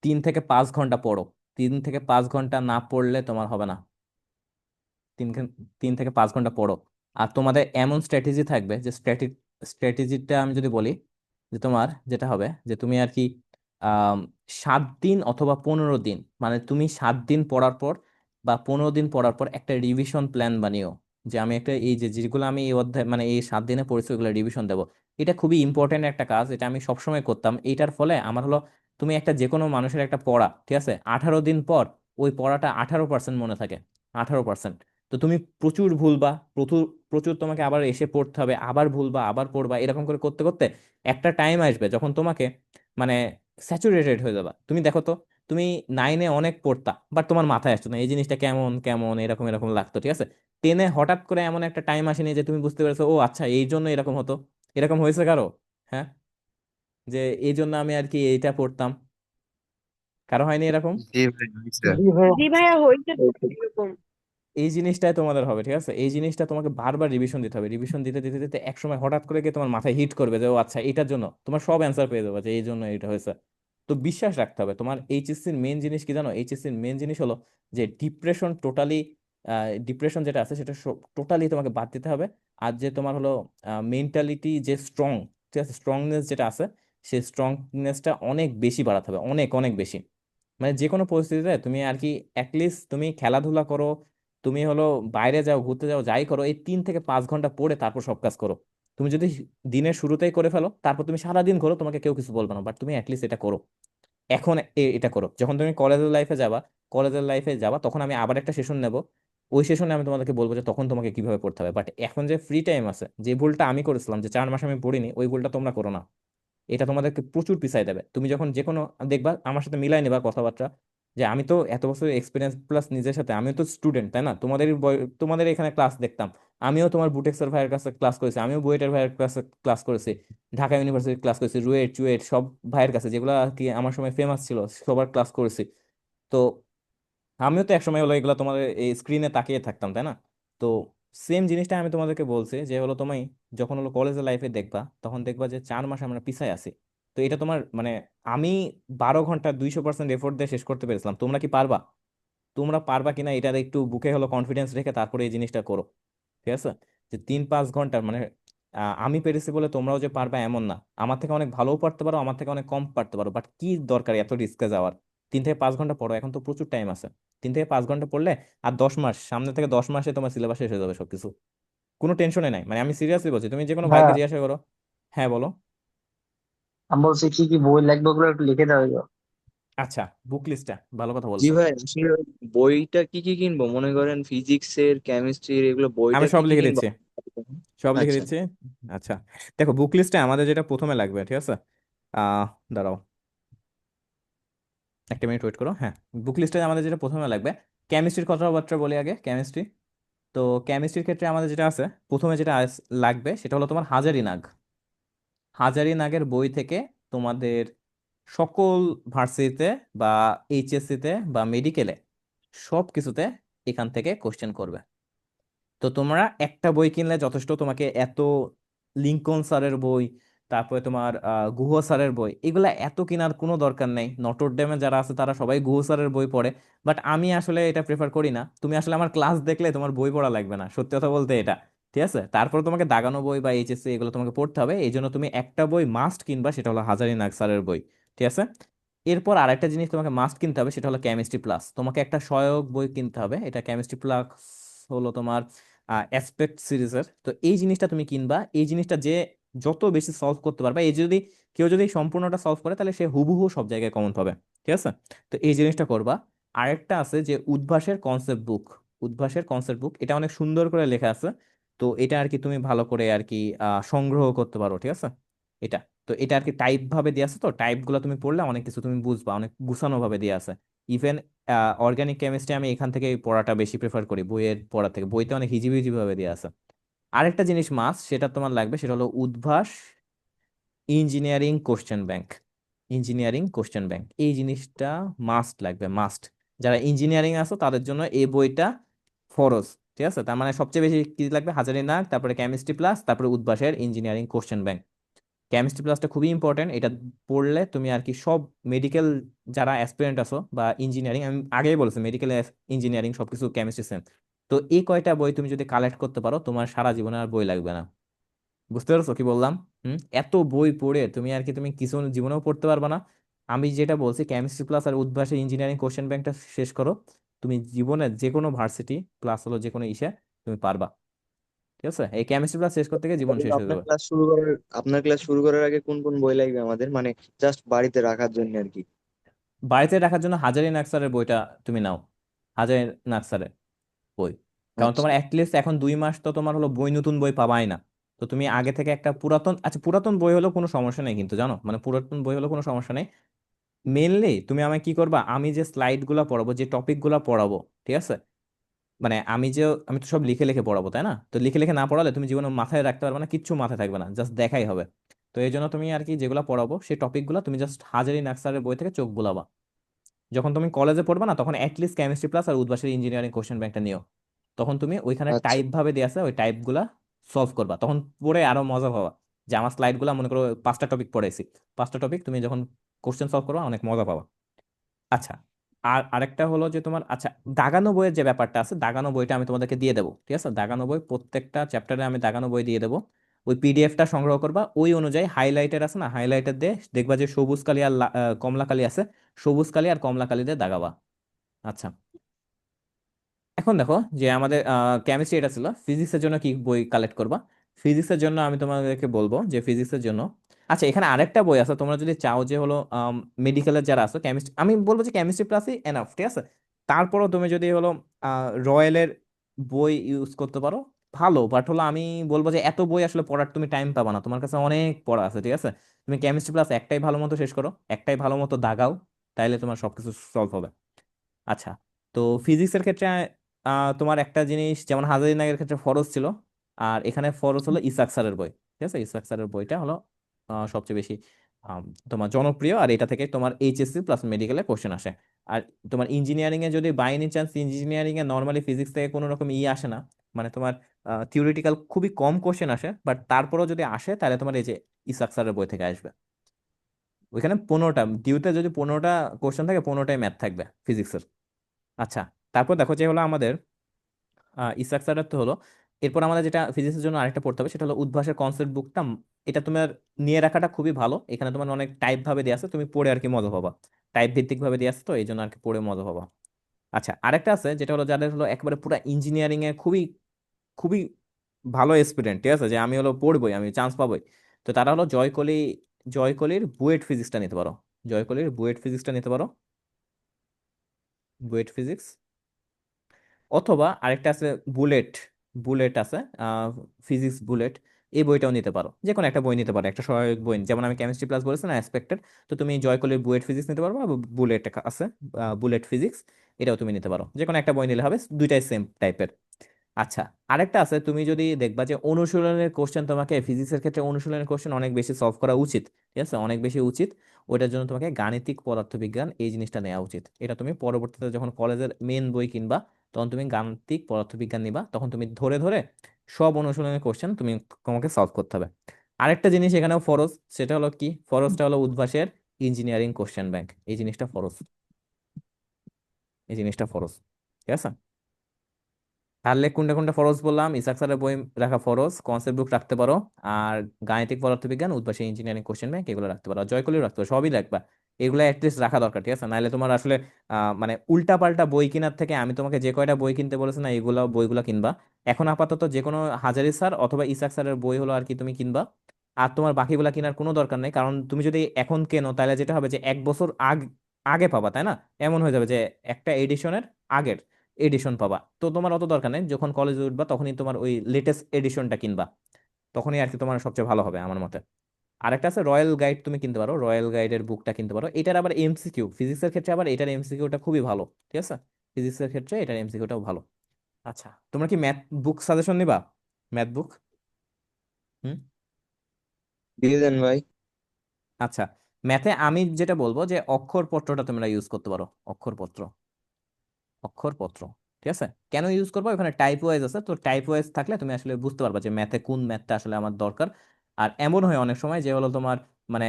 3 থেকে 5 ঘন্টা পড়ো। 3 থেকে 5 ঘন্টা না পড়লে তোমার হবে না। 3 থেকে 5 ঘন্টা পড়ো। আর তোমাদের এমন স্ট্র্যাটেজি থাকবে যে স্ট্র্যাটেজিটা আমি যদি বলি, যে তোমার যেটা হবে যে তুমি আর কি আহ 7 দিন অথবা 15 দিন, মানে তুমি 7 দিন পড়ার পর বা 15 দিন পড়ার পর একটা রিভিশন প্ল্যান বানিও। যে আমি একটা এই যে যেগুলো আমি এই অধ্যায় মানে এই 7 দিনে পড়েছি ওগুলো রিভিশন দেবো। এটা খুবই ইম্পর্টেন্ট একটা কাজ, এটা আমি সবসময় করতাম। এইটার ফলে আমার হলো তুমি একটা যে কোনো মানুষের একটা পড়া, ঠিক আছে, 18 দিন পর ওই পড়াটা 18% মনে থাকে, 18%। তো তুমি প্রচুর ভুলবা, প্রচুর প্রচুর তোমাকে আবার এসে পড়তে হবে, আবার ভুলবা, আবার পড়বা, এরকম করে করতে করতে একটা টাইম আসবে যখন তোমাকে মানে স্যাচুরেটেড হয়ে যাবা। তুমি দেখো তো তুমি 9-এ অনেক পড়তা বাট তোমার মাথায় আসতো না এই জিনিসটা কেমন কেমন এরকম এরকম লাগতো, ঠিক আছে। 10-এ হঠাৎ করে এমন একটা টাইম আসেনি যে তুমি বুঝতে পেরেছো ও আচ্ছা এই জন্য এরকম হতো। এরকম হয়েছে কারো? হ্যাঁ, যে এই জন্য আমি আর কি এইটা পড়তাম, কারো হয়নি এরকম? জি ভাই হয়েছে। জি ভাইয়া। জি ভাইয়া হয়েছে তো এরকম। এই জিনিসটাই তোমাদের হবে, ঠিক আছে। এই জিনিসটা তোমাকে বারবার রিভিশন দিতে হবে, রিভিশন দিতে দিতে দিতে এক সময় হঠাৎ করে গিয়ে তোমার মাথায় হিট করবে যে ও আচ্ছা এটার জন্য তোমার সব অ্যান্সার পেয়ে যাবে যে এই জন্য এটা হয়েছে। তো বিশ্বাস রাখতে হবে। তোমার এইচএসসির মেন জিনিস কি জানো? এইচএসসির মেন জিনিস হলো যে ডিপ্রেশন টোটালি, ডিপ্রেশন যেটা আছে সেটা টোটালি তোমাকে বাদ দিতে হবে। আর যে তোমার হলো মেন্টালিটি যে স্ট্রং, ঠিক আছে, স্ট্রংনেস যেটা আছে সেই স্ট্রংনেসটা অনেক বেশি বাড়াতে হবে, অনেক অনেক বেশি। মানে যে কোনো পরিস্থিতিতে তুমি আর কি অ্যাটলিস্ট তুমি খেলাধুলা করো, তুমি হলো বাইরে যাও, ঘুরতে যাও, যাই করো, এই 3 থেকে 5 ঘন্টা পড়ে তারপর সব কাজ করো। তুমি যদি দিনের শুরুতেই করে ফেলো তারপর তুমি সারাদিন করো, তোমাকে কেউ কিছু বলবে না, বাট তুমি অ্যাটলিস্ট এটা করো। এখন এটা করো, যখন তুমি কলেজের লাইফে যাবা, তখন আমি আবার একটা সেশন নেব। ওই সেশনে আমি তোমাদেরকে বলবো যে তখন তোমাকে কিভাবে পড়তে হবে। বাট এখন যে ফ্রি টাইম আছে, যে ভুলটা আমি করেছিলাম যে 4 মাস আমি পড়িনি, ওই ভুলটা তোমরা করো না। এটা তোমাদেরকে প্রচুর পিছাই দেবে। তুমি যখন যে কোনো দেখবা আমার সাথে মিলাই নেবা কথাবার্তা, যে আমি তো এত বছর এক্সপিরিয়েন্স প্লাস নিজের সাথে, আমিও তো স্টুডেন্ট তাই না, তোমাদের এখানে ক্লাস দেখতাম। আমিও তোমার বুটেক্সের ভাইয়ের কাছে ক্লাস করেছি, আমিও বুয়েটের ভাইয়ের কাছে ক্লাস করেছি, ঢাকা ইউনিভার্সিটি ক্লাস করেছি, রুয়েট চুয়েট সব ভাইয়ের কাছে যেগুলো আর কি আমার সময় ফেমাস ছিল সবার ক্লাস করেছি। তো আমিও তো একসময় হলো এগুলো তোমাদের এই স্ক্রিনে তাকিয়ে থাকতাম তাই না। তো সেম জিনিসটা আমি তোমাদেরকে বলছি যে হলো তুমি যখন হলো কলেজের লাইফে দেখবা তখন দেখবা যে 4 মাস আমরা পিছায় আছি। তো এটা তোমার মানে আমি 12 ঘন্টা 200% এফোর্ট দিয়ে শেষ করতে পেরেছিলাম, তোমরা কি পারবা? তোমরা পারবা কিনা এটা একটু বুকে হলো কনফিডেন্স রেখে তারপরে এই জিনিসটা করো, ঠিক আছে। যে 3-5 ঘন্টা মানে আমি পেরেছি বলে তোমরাও যে পারবা এমন না। আমার থেকে অনেক ভালোও পারতে পারো, আমার থেকে অনেক কম পারতে পারো, বাট কি দরকার এত রিস্কে যাওয়ার? 3 থেকে 5 ঘন্টা পড়ো, এখন তো প্রচুর টাইম আছে। 3 থেকে 5 ঘন্টা পড়লে আর 10 মাস, সামনে থেকে 10 মাসে তোমার সিলেবাস শেষ হয়ে যাবে সবকিছু। কোনো টেনশনে নাই, মানে আমি সিরিয়াসলি বলছি, তুমি যে কোনো ভাইকে ভাইয়া, জিজ্ঞাসা করো। হ্যাঁ বলো। আমি বলছি কি কি বই লাগবে ওগুলো একটু লিখে দেওয়া যাবে। আচ্ছা, বুক লিস্টটা ভালো কথা জি বলছো। ভাই আসলে বইটা কি কি কিনবো, মনে করেন ফিজিক্সের কেমিস্ট্রির এগুলো আমি বইটা কি সব কি লিখে কিনবো? দিচ্ছি, সব লিখে আচ্ছা। দিচ্ছি। আচ্ছা, দেখো বুক লিস্টে আমাদের যেটা প্রথমে লাগবে, ঠিক আছে। দাঁড়াও, একটা মিনিট ওয়েট করো। হ্যাঁ, বুক লিস্টে আমাদের যেটা প্রথমে লাগবে, কেমিস্ট্রির কথাবার্তা বলি আগে, কেমিস্ট্রি। তো কেমিস্ট্রির ক্ষেত্রে আমাদের যেটা আছে, প্রথমে যেটা লাগবে সেটা হলো তোমার হাজারি নাগ। হাজারি নাগের বই থেকে তোমাদের সকল ভার্সিটিতে বা এইচএসসিতে বা মেডিকেলে সব কিছুতে এখান থেকে কোশ্চেন করবে। তো তোমরা একটা বই কিনলে যথেষ্ট, তোমাকে এত লিঙ্কন স্যারের বই, তারপরে তোমার গুহ স্যারের বই, এগুলা এত কেনার কোনো দরকার নেই। নটর ডেমে যারা আছে তারা সবাই গুহ স্যারের বই পড়ে, বাট আমি আসলে এটা প্রেফার করি না। তুমি আসলে আমার ক্লাস দেখলে তোমার বই পড়া লাগবে না, সত্যি কথা বলতে এটা, ঠিক আছে। তারপর তোমাকে দাগানো বই বা এইচএসসি এগুলো তোমাকে পড়তে হবে, এই জন্য তুমি একটা বই মাস্ট কিনবা, সেটা হলো হাজারি নাগ স্যারের বই, ঠিক আছে। এরপর আরেকটা জিনিস তোমাকে মাস্ট কিনতে হবে, সেটা হলো কেমিস্ট্রি প্লাস। তোমাকে একটা সহায়ক বই কিনতে হবে, এটা কেমিস্ট্রি প্লাস হলো তোমার অ্যাসপেক্ট সিরিজের। তো এই জিনিসটা তুমি কিনবা, এই জিনিসটা যে যত বেশি সলভ করতে পারবা, এই যদি কেউ যদি সম্পূর্ণটা সলভ করে তাহলে সে হুবহু সব জায়গায় কমন পাবে, ঠিক আছে। তো এই জিনিসটা করবা। আরেকটা আছে যে উদ্ভাসের কনসেপ্ট বুক, উদ্ভাসের কনসেপ্ট বুক, এটা অনেক সুন্দর করে লেখা আছে। তো এটা আর কি তুমি ভালো করে আর কি সংগ্রহ করতে পারো, ঠিক আছে। এটা, তো এটা আর কি টাইপ ভাবে দিয়ে আছে, তো টাইপ গুলো তুমি পড়লে অনেক কিছু তুমি বুঝবা, অনেক গুছানো ভাবে দিয়ে আছে। ইভেন অর্গানিক কেমিস্ট্রি আমি এখান থেকে পড়াটা বেশি প্রেফার করি বইয়ের পড়া থেকে, বইতে অনেক হিজিবিজি ভাবে দেওয়া আছে। আরেকটা জিনিস মাস্ট সেটা তোমার লাগবে, সেটা হলো Udvash engineering question bank. Engineering question bank এই জিনিসটা মাস্ট লাগবে, মাস্ট। যারা ইঞ্জিনিয়ারিং আছো তাদের জন্য এই বইটা ফরজ, ঠিক আছে। তার মানে সবচেয়ে বেশি কি লাগবে? হাজারিনাগ, তারপরে কেমিস্ট্রি প্লাস, তারপরে উদ্ভাসের ইঞ্জিনিয়ারিং কোশ্চেন ব্যাংক। কেমিস্ট্রি প্লাসটা খুবই ইম্পর্টেন্ট, এটা পড়লে তুমি আর কি সব মেডিকেল যারা অ্যাসপিরেন্ট আছো বা ইঞ্জিনিয়ারিং, আমি আগেই বলেছি মেডিকেল ইঞ্জিনিয়ারিং সবকিছু কেমিস্ট্রি সেম। তো এই কয়টা বই তুমি যদি কালেক্ট করতে পারো তোমার সারা জীবনে আর বই লাগবে না। বুঝতে পারছো কি বললাম? এত বই পড়ে তুমি আর কি তুমি কিছু জীবনেও পড়তে পারবে না। আমি যেটা বলছি কেমিস্ট্রি প্লাস আর উদ্ভাসের ইঞ্জিনিয়ারিং কোশ্চেন ব্যাংকটা শেষ করো, তুমি জীবনে যে কোনো ভার্সিটি প্লাস হলো যে কোনো ইসে তুমি পারবা, ঠিক আছে। এই কেমিস্ট্রি প্লাস শেষ করতে গিয়ে জীবন তাহলে শেষ হয়ে আপনার যাবে। ক্লাস শুরু করার আপনার ক্লাস শুরু করার আগে কোন কোন বই লাগবে আমাদের, মানে জাস্ট বাড়িতে রাখার জন্য আর কি? বাড়িতে রাখার জন্য হাজারি নাকসারের বইটা তুমি নাও, হাজারি নাকসারের বই। কারণ আচ্ছা। তোমার অ্যাটলিস্ট এখন 2 মাস তো তোমার হলো বই, নতুন বই পাবাই না। তো তুমি আগে থেকে একটা পুরাতন, আচ্ছা পুরাতন বই হলেও কোনো সমস্যা নেই কিন্তু জানো, মানে পুরাতন বই হলেও কোনো সমস্যা নেই। মেনলি তুমি আমায় কি করবা, আমি যে স্লাইড গুলা পড়াবো, যে টপিক গুলা পড়াবো, ঠিক আছে, মানে আমি তো সব লিখে লিখে পড়াবো, তাই না? তো লিখে লিখে না পড়ালে তুমি জীবনে মাথায় রাখতে পারবে না, কিচ্ছু মাথায় থাকবে না, জাস্ট দেখাই হবে। তো এই জন্য তুমি আর কি যেগুলো পড়াবো সেই টপিক গুলো তুমি জাস্ট হাজারি নাকসারের বই থেকে চোখ বুলাবা। যখন তুমি কলেজে পড়বে না, তখন অ্যাটলিস্ট কেমিস্ট্রি প্লাস আর উদ্ভাসের ইঞ্জিনিয়ারিং কোশ্চেন ব্যাংকটা নিও। তখন তুমি ওইখানে আচ্ছা টাইপ ভাবে দিয়ে আছে, ওই টাইপ গুলা সলভ করবা, তখন পড়ে আরো মজা পাবা। যে আমার স্লাইড গুলা মনে করো 5টা টপিক পড়াইছি, 5টা টপিক তুমি যখন কোশ্চেন সলভ করবা অনেক মজা পাবা। আচ্ছা, আর আরেকটা হলো যে তোমার, আচ্ছা, দাগানো বইয়ের যে ব্যাপারটা আছে, দাগানো বইটা আমি তোমাদেরকে দিয়ে দেবো, ঠিক আছে? দাগানো বই প্রত্যেকটা চ্যাপ্টারে আমি দাগানো বই দিয়ে দেবো। ওই পিডিএফটা সংগ্রহ করবা, ওই অনুযায়ী হাইলাইটার আছে না, হাইলাইটার দিয়ে দেখবা যে সবুজ কালি আর কমলা কালি আছে, সবুজ কালি আর কমলা কালি দিয়ে দাগাবা। আচ্ছা, এখন দেখো যে আমাদের কেমিস্ট্রি এটা ছিল, ফিজিক্সের জন্য কি বই কালেক্ট করবা? ফিজিক্সের জন্য আমি তোমাদেরকে বলবো যে ফিজিক্সের জন্য, আচ্ছা, এখানে আরেকটা বই আছে, তোমরা যদি চাও যে হলো মেডিকেলের যারা আছে কেমিস্ট্রি, আমি বলবো যে কেমিস্ট্রি প্লাসই এনাফ, ঠিক আছে? তারপরও তুমি যদি হলো রয়্যালের বই ইউজ করতে পারো, ভালো, বাট হলো আমি বলবো যে এত বই আসলে পড়ার তুমি টাইম পাবা না, তোমার কাছে অনেক পড়া আছে, ঠিক আছে? তুমি কেমিস্ট্রি প্লাস একটাই ভালো মতো শেষ করো, একটাই ভালো মতো দাগাও, তাইলে তোমার সবকিছু সলভ হবে। আচ্ছা, তো ফিজিক্সের ক্ষেত্রে তোমার একটা জিনিস, যেমন হাজারি নাগের ক্ষেত্রে ফরজ ছিল, আর এখানে ফরজ হলো ইসাক স্যারের বই, ঠিক আছে? ইসাক স্যারের বইটা হলো সবচেয়ে বেশি আম, তোমার জনপ্রিয়, আর এটা থেকে তোমার এইচএসসি প্লাস মেডিকেলে কোশ্চেন আসে। আর তোমার ইঞ্জিনিয়ারিং এ যদি বাই এনি চান্স, ইঞ্জিনিয়ারিং এ নর্মালি ফিজিক্স থেকে কোনো রকম আসে না, মানে তোমার থিওরিটিক্যাল খুবই কম কোশ্চেন আসে, বাট তারপরেও যদি আসে তাহলে তোমার এই যে ইসাক স্যারের বই থেকে আসবে। ওইখানে 15টা ডিউতে যদি 15টা কোশ্চেন থাকে, 15টাই ম্যাথ থাকবে ফিজিক্সের। আচ্ছা, তারপর দেখো যে হলো আমাদের স্ট্রাকচারটা তো হলো, এরপর আমাদের যেটা ফিজিক্সের জন্য আরেকটা পড়তে হবে সেটা হলো উদ্ভাসের কনসেপ্ট বুকটা। এটা তোমার নিয়ে রাখাটা খুবই ভালো, এখানে তোমার অনেক টাইপ ভাবে দেওয়া আছে, তুমি পড়ে আর কি মজা পাবা, টাইপ ভিত্তিক ভাবে দেওয়া আছে, তো এই জন্য আর কি পড়ে মজা পাবা। আচ্ছা, আরেকটা আছে যেটা হলো যাদের হলো একবারে পুরো ইঞ্জিনিয়ারিং এ খুবই খুবই ভালো স্টুডেন্ট, ঠিক আছে, যে আমি হলো পড়বই, আমি চান্স পাবোই, তো তারা হলো জয়কলির বুয়েট ফিজিক্সটা নিতে পারো। জয়কলির বুয়েট ফিজিক্সটা নিতে পারো, বুয়েট ফিজিক্স। অথবা আরেকটা আছে বুলেট, বুলেট আছে, ফিজিক্স বুলেট, এই বইটাও নিতে পারো, যে কোনো একটা বই নিতে পারো, একটা সহায়ক বই, যেমন আমি কেমিস্ট্রি প্লাস বলেছি না অ্যাসপেক্টেড, তো তুমি জয়কলের বুয়েট ফিজিক্স নিতে পারো, বা বুলেট আছে, বুলেট ফিজিক্স, এটাও তুমি নিতে পারো, যে কোনো একটা বই নিলে হবে, দুইটাই সেম টাইপের। আচ্ছা, আরেকটা আছে, তুমি যদি দেখবা যে অনুশীলনের কোশ্চেন, তোমাকে ফিজিক্সের ক্ষেত্রে অনুশীলনের কোশ্চেন অনেক বেশি সলভ করা উচিত, ঠিক আছে, অনেক বেশি উচিত। ওইটার জন্য তোমাকে গাণিতিক পদার্থবিজ্ঞান এই জিনিসটা নেওয়া উচিত। এটা তুমি পরবর্তীতে যখন কলেজের মেন বই কিনবা, তখন তুমি গাণিতিক পদার্থবিজ্ঞান নিবা, তখন তুমি ধরে ধরে সব অনুশীলনের কোশ্চেন তোমাকে সলভ করতে হবে। আরেকটা জিনিস এখানেও ফরজ, সেটা হলো কি, ফরজটা হলো উদ্ভাসের ইঞ্জিনিয়ারিং কোশ্চেন ব্যাংক, এই জিনিসটা ফরজ, এই জিনিসটা ফরজ, ঠিক আছে? তাহলে কোনটা কোনটা ফরজ বললাম, ইসাক স্যারের বই রাখা ফরজ, কনসেপ্ট বুক রাখতে পারো, আর গাণিতিক পদার্থবিজ্ঞান, উদ্ভাসী ইঞ্জিনিয়ারিং কোশ্চেন ব্যাংক এগুলো রাখতে পারো, জয়কলিও রাখতে পারো, সবই রাখবা। এগুলো অ্যাটলিস্ট রাখা দরকার, ঠিক আছে? নাহলে তোমার আসলে মানে উল্টা পাল্টা বই কেনার থেকে আমি তোমাকে যে কয়টা বই কিনতে বলেছি না, এগুলো বইগুলো কিনবা। এখন আপাতত যে কোনো হাজারি স্যার অথবা ইসাক স্যারের বই হলো আর কি তুমি কিনবা। আর তোমার বাকিগুলা কেনার কোনো দরকার নেই, কারণ তুমি যদি এখন কেনো তাহলে যেটা হবে যে 1 বছর আগে আগে পাবা, তাই না? এমন হয়ে যাবে যে একটা এডিশনের আগের এডিশন পাবা, তো তোমার অত দরকার নেই, যখন কলেজে উঠবা তখনই তোমার ওই লেটেস্ট এডিশনটা কিনবা, তখনই আর কি তোমার সবচেয়ে ভালো হবে আমার মতে। আরেকটা আছে রয়্যাল গাইড, তুমি কিনতে পারো, রয়্যাল গাইডের বুকটা কিনতে পারো, এটার আবার এমসিকিউ, ফিজিক্সের ক্ষেত্রে আবার এটার এমসিকিউটা খুবই ভালো, ঠিক আছে? ফিজিক্সের ক্ষেত্রে এটার এমসিকিউটাও ভালো। আচ্ছা, তোমরা কি ম্যাথ বুক সাজেশন নিবা? Math book? হুম। দিয়ে দেন ভাই। আচ্ছা, ম্যাথে আমি যেটা বলবো যে অক্ষরপত্রটা তোমরা ইউজ করতে পারো, অক্ষরপত্র, অক্ষরপত্র, ঠিক আছে? কেন ইউজ করবো, ওখানে টাইপ ওয়াইজ আছে, তো টাইপ ওয়াইজ থাকলে তুমি আসলে বুঝতে পারবা যে ম্যাথে কোন ম্যাথটা আসলে আমার দরকার। আর এমন হয় অনেক সময় যে হলো তোমার মানে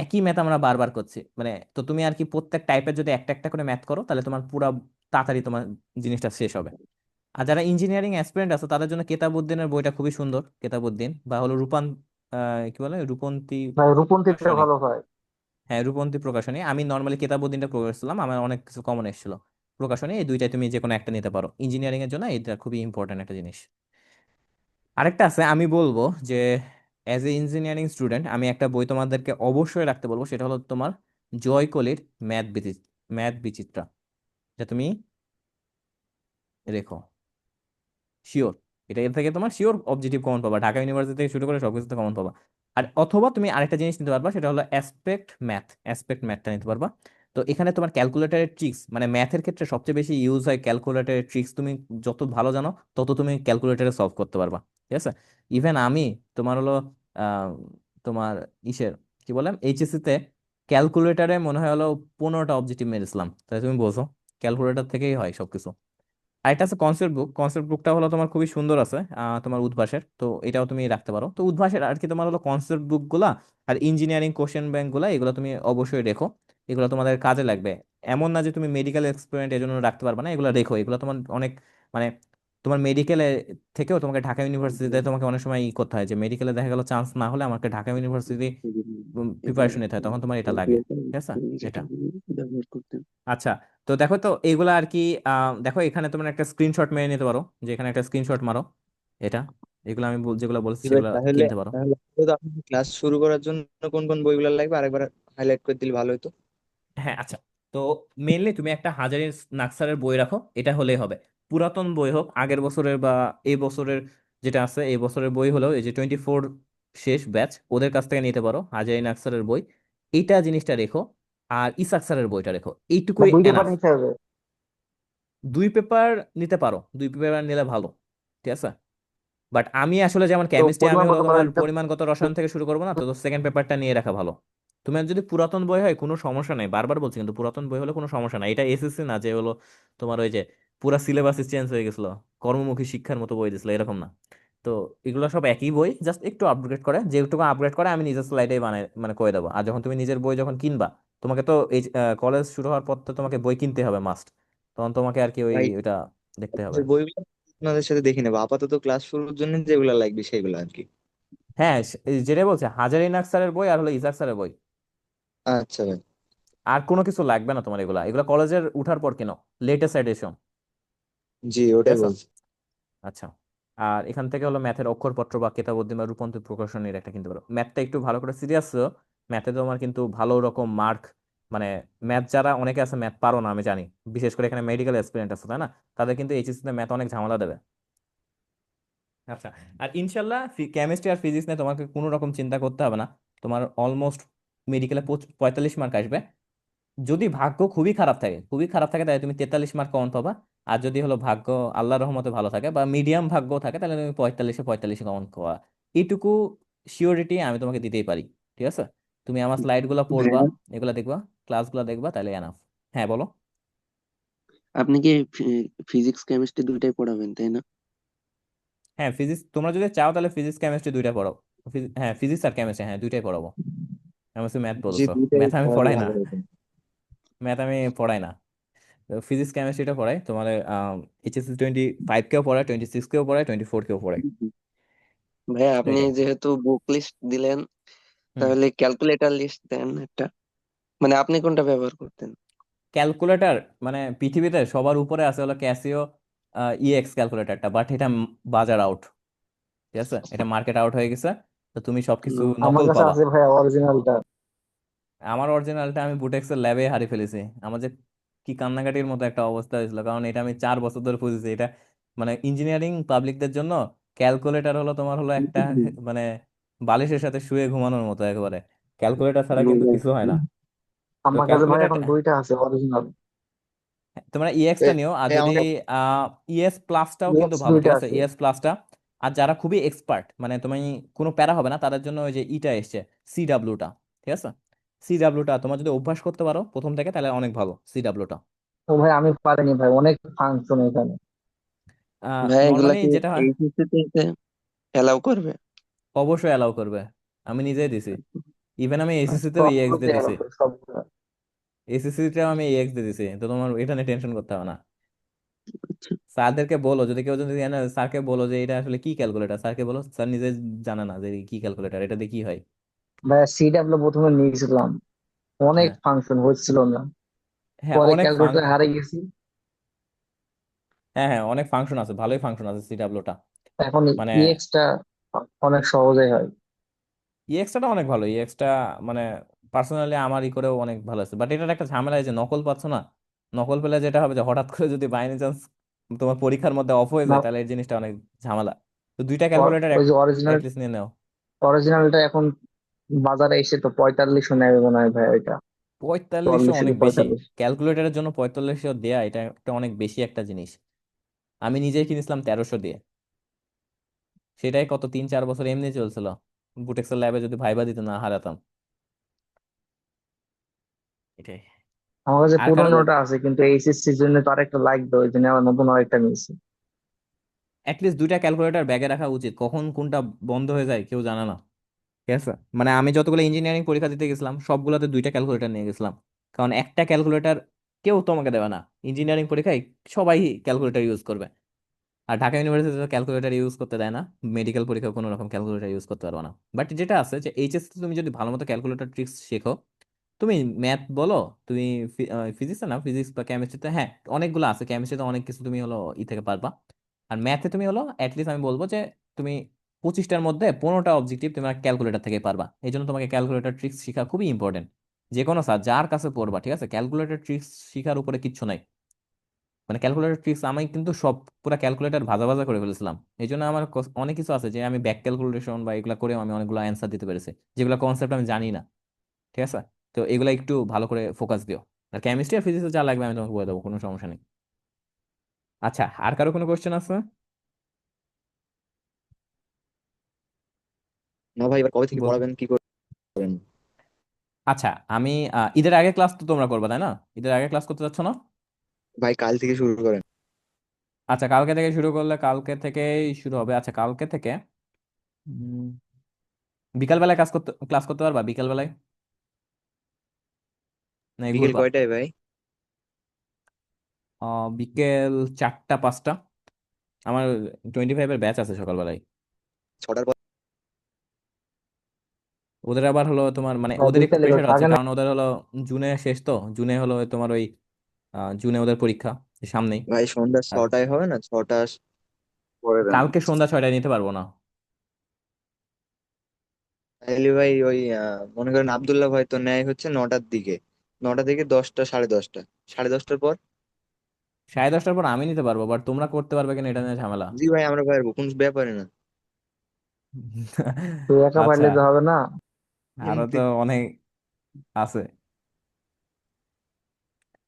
একই ম্যাথ আমরা বারবার করছি, মানে তো তুমি আর কি প্রত্যেক টাইপের যদি একটা একটা করে ম্যাথ করো, তাহলে তোমার পুরো তাড়াতাড়ি তোমার জিনিসটা শেষ হবে। আর যারা ইঞ্জিনিয়ারিং অ্যাসপিরেন্ট আছে তাদের জন্য কেতাবউদ্দিনের বইটা খুবই সুন্দর, কেতাবউদ্দিন বা হলো কি বলে, রূপন্তী ভাই রূপন্তিটা প্রকাশনী। ভালো হয়। হ্যাঁ, রূপন্তী প্রকাশনী, আমি নর্মালি কেতাবউদ্দিনটা পড়েছিলাম, আমার অনেক কিছু কমন এসেছিল। প্রকাশনী, এই দুইটাই তুমি যে কোনো একটা নিতে পারো, ইঞ্জিনিয়ারিং এর জন্য এটা খুবই ইম্পর্টেন্ট একটা জিনিস। আরেকটা আছে, আমি বলবো যে অ্যাজ এ ইঞ্জিনিয়ারিং স্টুডেন্ট আমি একটা বই তোমাদেরকে অবশ্যই রাখতে বলবো, সেটা হলো তোমার জয়কলির ম্যাথ বিচিত্রা, এটা তুমি রেখো, শিওর। এটা এর থেকে তোমার শিওর অবজেক্টিভ কমন পাবা, ঢাকা ইউনিভার্সিটি থেকে শুরু করে সবকিছুতে কমন পাবা। আর অথবা তুমি আরেকটা জিনিস নিতে পারবা, সেটা হলো অ্যাসপেক্ট ম্যাথটা নিতে পারবা। তো এখানে তোমার ক্যালকুলেটরের ট্রিক্স, মানে ম্যাথের ক্ষেত্রে সবচেয়ে বেশি ইউজ হয় ক্যালকুলেটরের ট্রিক্স। তুমি যত ভালো জানো তত তুমি ক্যালকুলেটরে সলভ করতে পারবা। ঠিক আছে? ইভেন আমি তোমার হলো আহ, তোমার ইসের কি বললাম, এইচএসসি তে ক্যালকুলেটরে মনে হয় হলো 15টা অবজেক্টিভ মেরেছিলাম, তাই তুমি বোঝো ক্যালকুলেটর থেকেই হয় সবকিছু। আরেকটা আছে কনসেপ্ট বুকটা হলো তোমার খুবই সুন্দর আছে, তোমার উদ্ভাসের, তো এটাও তুমি রাখতে পারো। তো উদ্ভাসের আর কি তোমার হলো কনসেপ্ট বুক গুলা আর ইঞ্জিনিয়ারিং কোশ্চেন ব্যাংক গুলা, এগুলো তুমি অবশ্যই রেখো। এগুলো তোমাদের কাজে লাগবে। এমন না যে তুমি মেডিকেল এক্সপেরিমেন্ট এর জন্য রাখতে পারবে না, এগুলো রেখো। এগুলো তোমার অনেক মানে তোমার মেডিকেলে থেকেও তোমাকে ঢাকা ইউনিভার্সিটিতে তোমাকে অনেক সময় করতে হয়, যে মেডিকেলে দেখা গেল চান্স না হলে আমাকে ঢাকা ইউনিভার্সিটি প্রিপারেশন নিতে হয়, তখন তোমার এটা লাগে। ঠিক আছে? এটা আচ্ছা। তো দেখো তো এইগুলা আর কি, দেখো এখানে তোমার একটা স্ক্রিনশট মেরে নিতে পারো, যে এখানে একটা স্ক্রিনশট মারো এটা। এগুলো আমি যেগুলো বলছি জি ভাই, সেগুলো তাহলে কিনতে পারো। তাহলে আপনার ক্লাস শুরু করার জন্য কোন কোন বইগুলো লাগবে আরেকবার হাইলাইট করে দিলে ভালো হতো। হ্যাঁ আচ্ছা। তো মেইনলি তুমি একটা হাজারি নাকসারের বই রাখো, এটা হলেই হবে। পুরাতন বই হোক, আগের বছরের বা এই বছরের, যেটা আছে এই বছরের বই হলো এই যে 24 শেষ ব্যাচ, ওদের কাছ থেকে নিতে পারো হাজারি নাকসারের বই। এইটা জিনিসটা রেখো। আর ইসাক স্যারের বইটা রেখো, বা এইটুকুই দুই পেপার এনাফ। নিতে হবে? 2 পেপার নিতে পারো, 2 পেপার নিলে ভালো। ঠিক আছে? বাট আমি আসলে যেমন তো কেমিস্ট্রি আমি পরিমাণ হলো কত করে তোমার দিতে হবে? পরিমাণগত রসায়ন থেকে শুরু করবো না, তো সেকেন্ড পেপারটা নিয়ে রাখা ভালো। তোমার যদি পুরাতন বই হয় কোনো সমস্যা নেই, বারবার বলছি কিন্তু পুরাতন বই হলে কোনো সমস্যা নাই। এটা এসএসসি না যে হলো তোমার ওই যে পুরা সিলেবাস চেঞ্জ হয়ে গেছিল, কর্মমুখী শিক্ষার মতো বই দিছিল, এরকম না। তো এগুলো সব একই বই, জাস্ট একটু আপগ্রেড করে, যেটুকু আপগ্রেড করে আমি নিজের স্লাইডে বানাই মানে করে দেবো। আর যখন তুমি নিজের বই যখন কিনবা, তোমাকে তো এই কলেজ শুরু হওয়ার পর তো তোমাকে বই কিনতে হবে মাস্ট, তখন তোমাকে আর কি ভাই, ওইটা দেখতে হবে। বইগুলো আপনাদের সাথে দেখে নেবো, আপাতত ক্লাস শুরুর জন্য যেগুলো লাগবে সেগুলো আর কি। হ্যাঁ, এই যেটা বলছে হাজারি নাগ স্যারের বই আর হলো ইসাক স্যারের বই। আচ্ছা ভাই। আর কোনো কিছু লাগবে না তোমার, এগুলা এগুলা কলেজের উঠার পর কেন, লেটেস্ট এডিশন। জি, ঠিক ওটাই আছে? বলছি। আচ্ছা। আর এখান থেকে হলো ম্যাথের অক্ষরপত্র বা কেতাবুদ্দিন বা রূপন্তি প্রকাশনীর একটা কিনতে পারো। ম্যাথটা একটু ভালো করে সিরিয়াস, ম্যাথে তোমার কিন্তু ভালো রকম মার্ক, মানে ম্যাথ যারা অনেকে আছে ম্যাথ পারো না আমি জানি, বিশেষ করে এখানে মেডিকেল এক্সপিরিয়েন্স আছে তাই না, তাদের কিন্তু এইচএসসি তে ম্যাথ অনেক ঝামেলা দেবে। আচ্ছা। আর ইনশাল্লাহ কেমিস্ট্রি আর ফিজিক্স নিয়ে তোমাকে কোনো রকম চিন্তা করতে হবে না। তোমার অলমোস্ট মেডিকেলে 45 মার্ক আসবে। যদি ভাগ্য খুবই খারাপ থাকে তাহলে তুমি 43 মার্ক কমন পাবা। আর যদি হলো ভাগ্য আল্লাহর রহমতে ভালো থাকে বা মিডিয়াম ভাগ্য থাকে, তাহলে তুমি 45-এ কমন পাবা। এইটুকু শিওরিটি আমি তোমাকে দিতেই পারি। ঠিক আছে? তুমি আমার স্লাইড গুলা পড়বা, ভাইয়া, এগুলা দেখবা, ক্লাসগুলা দেখবা, তাহলে এনাফ। হ্যাঁ বলো। আপনি কি ফিজিক্স কেমিস্ট্রি দুইটাই পড়াবেন তাই না? হ্যাঁ ফিজিক্স, তোমরা যদি চাও তাহলে ফিজিক্স কেমিস্ট্রি দুইটা পড়াও। হ্যাঁ ফিজিক্স আর কেমিস্ট্রি, হ্যাঁ দুইটাই পড়াবো। আমি ম্যাথ জি, বলছো, দুইটাই ম্যাথ আমি পড়ালে পড়াই না, ভালো হতো। ম্যাথ আমি পড়াই না। ফিজিক্স কেমিস্ট্রিটা পড়াই তোমার, এইচএসসি 25 কেও পড়ায়, 26 কেও পড়ায়, 24 কেও পড়ায়। ভাইয়া, তো আপনি এটাই। যেহেতু বুক লিস্ট দিলেন, হুম। তাহলে ক্যালকুলেটর লিস্ট দেন একটা। মানে আপনি কোনটা ব্যবহার করতেন? ক্যালকুলেটর মানে পৃথিবীতে সবার উপরে আছে হলো ক্যাসিও ইএক্স ক্যালকুলেটরটা, বাট এটা বাজার আউট। ঠিক আছে? এটা মার্কেট আউট হয়ে গেছে। তো তুমি সবকিছু আমার নকল কাছে পাবা। আছে ভাই অরিজিনালটা। আমার অরিজিনালটা আমি বুটেক্সের ল্যাবে হারিয়ে ফেলেছি। আমার যে কি কান্নাকাটির মতো একটা অবস্থা হয়েছিল, কারণ এটা আমি 4 বছর ধরে খুঁজেছি। এটা মানে ইঞ্জিনিয়ারিং পাবলিকদের জন্য ক্যালকুলেটর হলো তোমার হলো একটা মানে বালিশের সাথে শুয়ে ঘুমানোর মতো একেবারে। ক্যালকুলেটর ছাড়া কিন্তু কিছু হয় না। তো আমার কাছে ভাই এখন ক্যালকুলেটরটা দুইটা আছে অরিজিনাল। তোমরা ইএক্সটা নিও, আর যদি আমাকে ইএস প্লাসটাও কিন্তু ইয়েস ভালো। দুইটা ঠিক আছে? আছে। ইএস প্লাসটা। আর যারা খুবই এক্সপার্ট, মানে তুমি কোনো প্যারা হবে না তাদের জন্য, ওই যে ইটা এসছে, সিডাব্লিউটা। ঠিক আছে? সিডাব্লিউটা তোমার যদি অভ্যাস করতে পারো প্রথম থেকে, তাহলে অনেক ভালো সিডাব্লিউটা। তো ভাই আমি পারিনি ভাই, অনেক ফাংশন এখানে। ভাইয়া, এগুলা নর্মালি কি যেটা হয়, এইচএসসি তে এলাও করবে? অবশ্যই অ্যালাউ করবে। আমি নিজেই দিছি। ইভেন আমি এসএসসি তেও ইএক্স সবগুলোতে দিয়ে allow দিছি। করে, সবগুলো। এসএসসি তেও আমি ইএক্স দিয়ে দিছি, তো তোমার এটা নিয়ে টেনশন করতে হবে না। স্যারদেরকে বলো, যদি কেউ যদি জানে, স্যারকে বলো যে এটা আসলে কি ক্যালকুলেটর, স্যারকে বলো স্যার নিজে জানে না যে কি ক্যালকুলেটর, এটা দিয়ে কি হয়। ভাই সিডাব্লিউ প্রথমে নিয়েছিলাম, অনেক হ্যাঁ। ফাংশন হচ্ছিল না, হ্যাঁ পরে অনেক ফাং ক্যালকুলেটর হারিয়ে গেছি। হ্যাঁ হ্যাঁ, অনেক ফাংশন আছে, ভালোই ফাংশন আছে সিডাব্লিউটা। এখন মানে ইএক্স টা অনেক সহজে হয়। ইএক্সটা অনেক ভালো, ইএক্সটা মানে পার্সোনালি আমার করেও অনেক ভালো আছে। বাট এটার একটা ঝামেলা এই যে নকল পাচ্ছ না। নকল পেলে যেটা হবে যে হঠাৎ করে যদি বাই চান্স তোমার পরীক্ষার মধ্যে অফ হয়ে না, যায়, তাহলে এই জিনিসটা অনেক ঝামেলা। তো দুইটা ক্যালকুলেটর ওই যে অরিজিনাল, লিস্ট নিয়ে নাও। অরিজিনালটা এখন বাজারে এসে তো 4500 নেবে মনে হয় ভাই, ওইটা 4500 44 কি অনেক বেশি। 45। ক্যালকুলেটরের জন্য 4500 দেয়া এটা একটা অনেক বেশি একটা জিনিস। আমি নিজেই কিনেছিলাম 1300 দিয়ে। সেটাই কত 3-4 বছর এমনি চলছিল, বুটেক্সের ল্যাবে যদি ভাইবা দিতে না হারাতাম। এটাই। আমার কাছে আর কারো পুরোনোটা আছে, কিন্তু এইচএসসির জন্য তো আরেকটা লাগবে, ওই জন্য আমার নতুন আরেকটা নিয়েছি। অ্যাটলিস্ট দুইটা ক্যালকুলেটর ব্যাগে রাখা উচিত, কখন কোনটা বন্ধ হয়ে যায় কেউ জানে না। ঠিক আছে, মানে আমি যতগুলো ইঞ্জিনিয়ারিং পরীক্ষা দিতে গেছিলাম সবগুলোতে দুইটা ক্যালকুলেটর নিয়ে গেছিলাম। কারণ একটা ক্যালকুলেটর কেউ তোমাকে দেবে না ইঞ্জিনিয়ারিং পরীক্ষায়, সবাই ক্যালকুলেটর ইউজ করবে। আর ঢাকা ইউনিভার্সিটিতে ক্যালকুলেটর ইউজ করতে দেয় না, মেডিকেল পরীক্ষা কোনো রকম ক্যালকুলেটর ইউজ করতে পারবে না। বাট যেটা আছে যে এইচএসসি তুমি যদি ভালো মতো ক্যালকুলেটর ট্রিক্স শেখো, তুমি ম্যাথ বলো, তুমি ফিজিক্স না, ফিজিক্স বা কেমিস্ট্রিতে, হ্যাঁ অনেকগুলো আছে, কেমিস্ট্রিতে অনেক কিছু তুমি হলো থেকে পারবা। আর ম্যাথে তুমি হলো অ্যাটলিস্ট আমি বলবো যে তুমি 25টার মধ্যে 15টা অবজেক্টিভ তুমি ক্যালকুলেটর থেকে পারবা। এই জন্য তোমাকে ক্যালকুলেটর ট্রিক্স শেখা খুবই ইম্পর্টেন্ট। যে কোনো স্যার যার কাছে পড়বা, ঠিক আছে, ক্যালকুলেটর ট্রিক্স শেখার উপরে কিচ্ছু নাই। মানে ক্যালকুলেটর ট্রিক্স আমি কিন্তু সব পুরো ক্যালকুলেটর ভাজা ভাজা করে ফেলেছিলাম। এই জন্য আমার অনেক কিছু আছে যে আমি ব্যাক ক্যালকুলেশন বা এগুলা করেও আমি অনেকগুলো অ্যান্সার দিতে পেরেছি, যেগুলো কনসেপ্ট আমি জানি না। ঠিক আছে, তো এগুলা একটু ভালো করে ফোকাস দিও। আর কেমিস্ট্রি আর ফিজিক্স যা লাগবে আমি তোমাকে বলে দেবো, কোনো সমস্যা নেই। আচ্ছা, আর কারো কোনো কোশ্চেন আছে? না ভাই, এবার কবে থেকে বল। পড়াবেন, কি করবেন? আচ্ছা, আমি ঈদের আগে ক্লাস তো তোমরা করবে তাই না? ঈদের আগে ক্লাস করতে যাচ্ছ না? ভাই কাল থেকে শুরু করেন। আচ্ছা, কালকে থেকে শুরু করলে কালকে থেকেই শুরু হবে। আচ্ছা, কালকে থেকে বিকাল বেলায় ক্লাস করতে পারবা বিকাল বেলায়? না বিকেল ঘুরবা? কয়টায় ভাই? বিকেল 4টা 5টা। আমার 25-এর ব্যাচ আছে সকালবেলায়। 6টার পর? ওদের আবার হলো তোমার মানে ভাই ওদের একটু বিকেলে কেউ প্রেশার আছে, থাকে না? কারণ ওদের হলো জুনে শেষ, তো জুনে হলো তোমার ওই জুনে ওদের পরীক্ষা সামনেই। ভাই সন্ধ্যা আর 6টায় হবে না? 6টা করে দেন। কালকে সন্ধ্যা 6টায় নিতে পারবো না। তাইলে ভাই ওই মনে করেন আব্দুল্লাহ ভাই তো ন্যায় হচ্ছে 9টার দিকে, 9টা থেকে 10টা, 10:30, 10:30টার পর। 10:30টার পর আমি নিতে পারবো, বাট তোমরা করতে পারবে কিনা এটা নিয়ে ঝামেলা। জি ভাই, আমরা পারবো, কোন ব্যাপারে না। তুই একা আচ্ছা, পারলে তো হবে না। আরো তো এমতি অনেক আছে।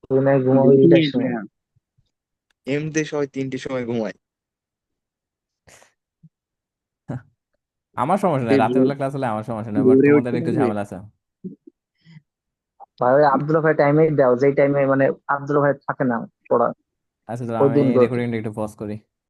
তুই নাই ঘুমাবি দুই দুইটার মিনিট সময়। ভাইয়া। এমতি সবাই 3টের সময় ঘুমায়। আমার সমস্যা নেই, এই রাতের বেলা ক্লাস হলে আমার সমস্যা নেই, বাট ভোরে তোমাদের উঠতে একটু হবে। ঝামেলা আছে। ভাই ওই আব্দুল ভাই টাইমে দাও, যেই টাইমে মানে আব্দুল ভাই থাকে না পড়া, আচ্ছা, তো ওই আমি দিন করো। রেকর্ডিংটা একটু পজ করি।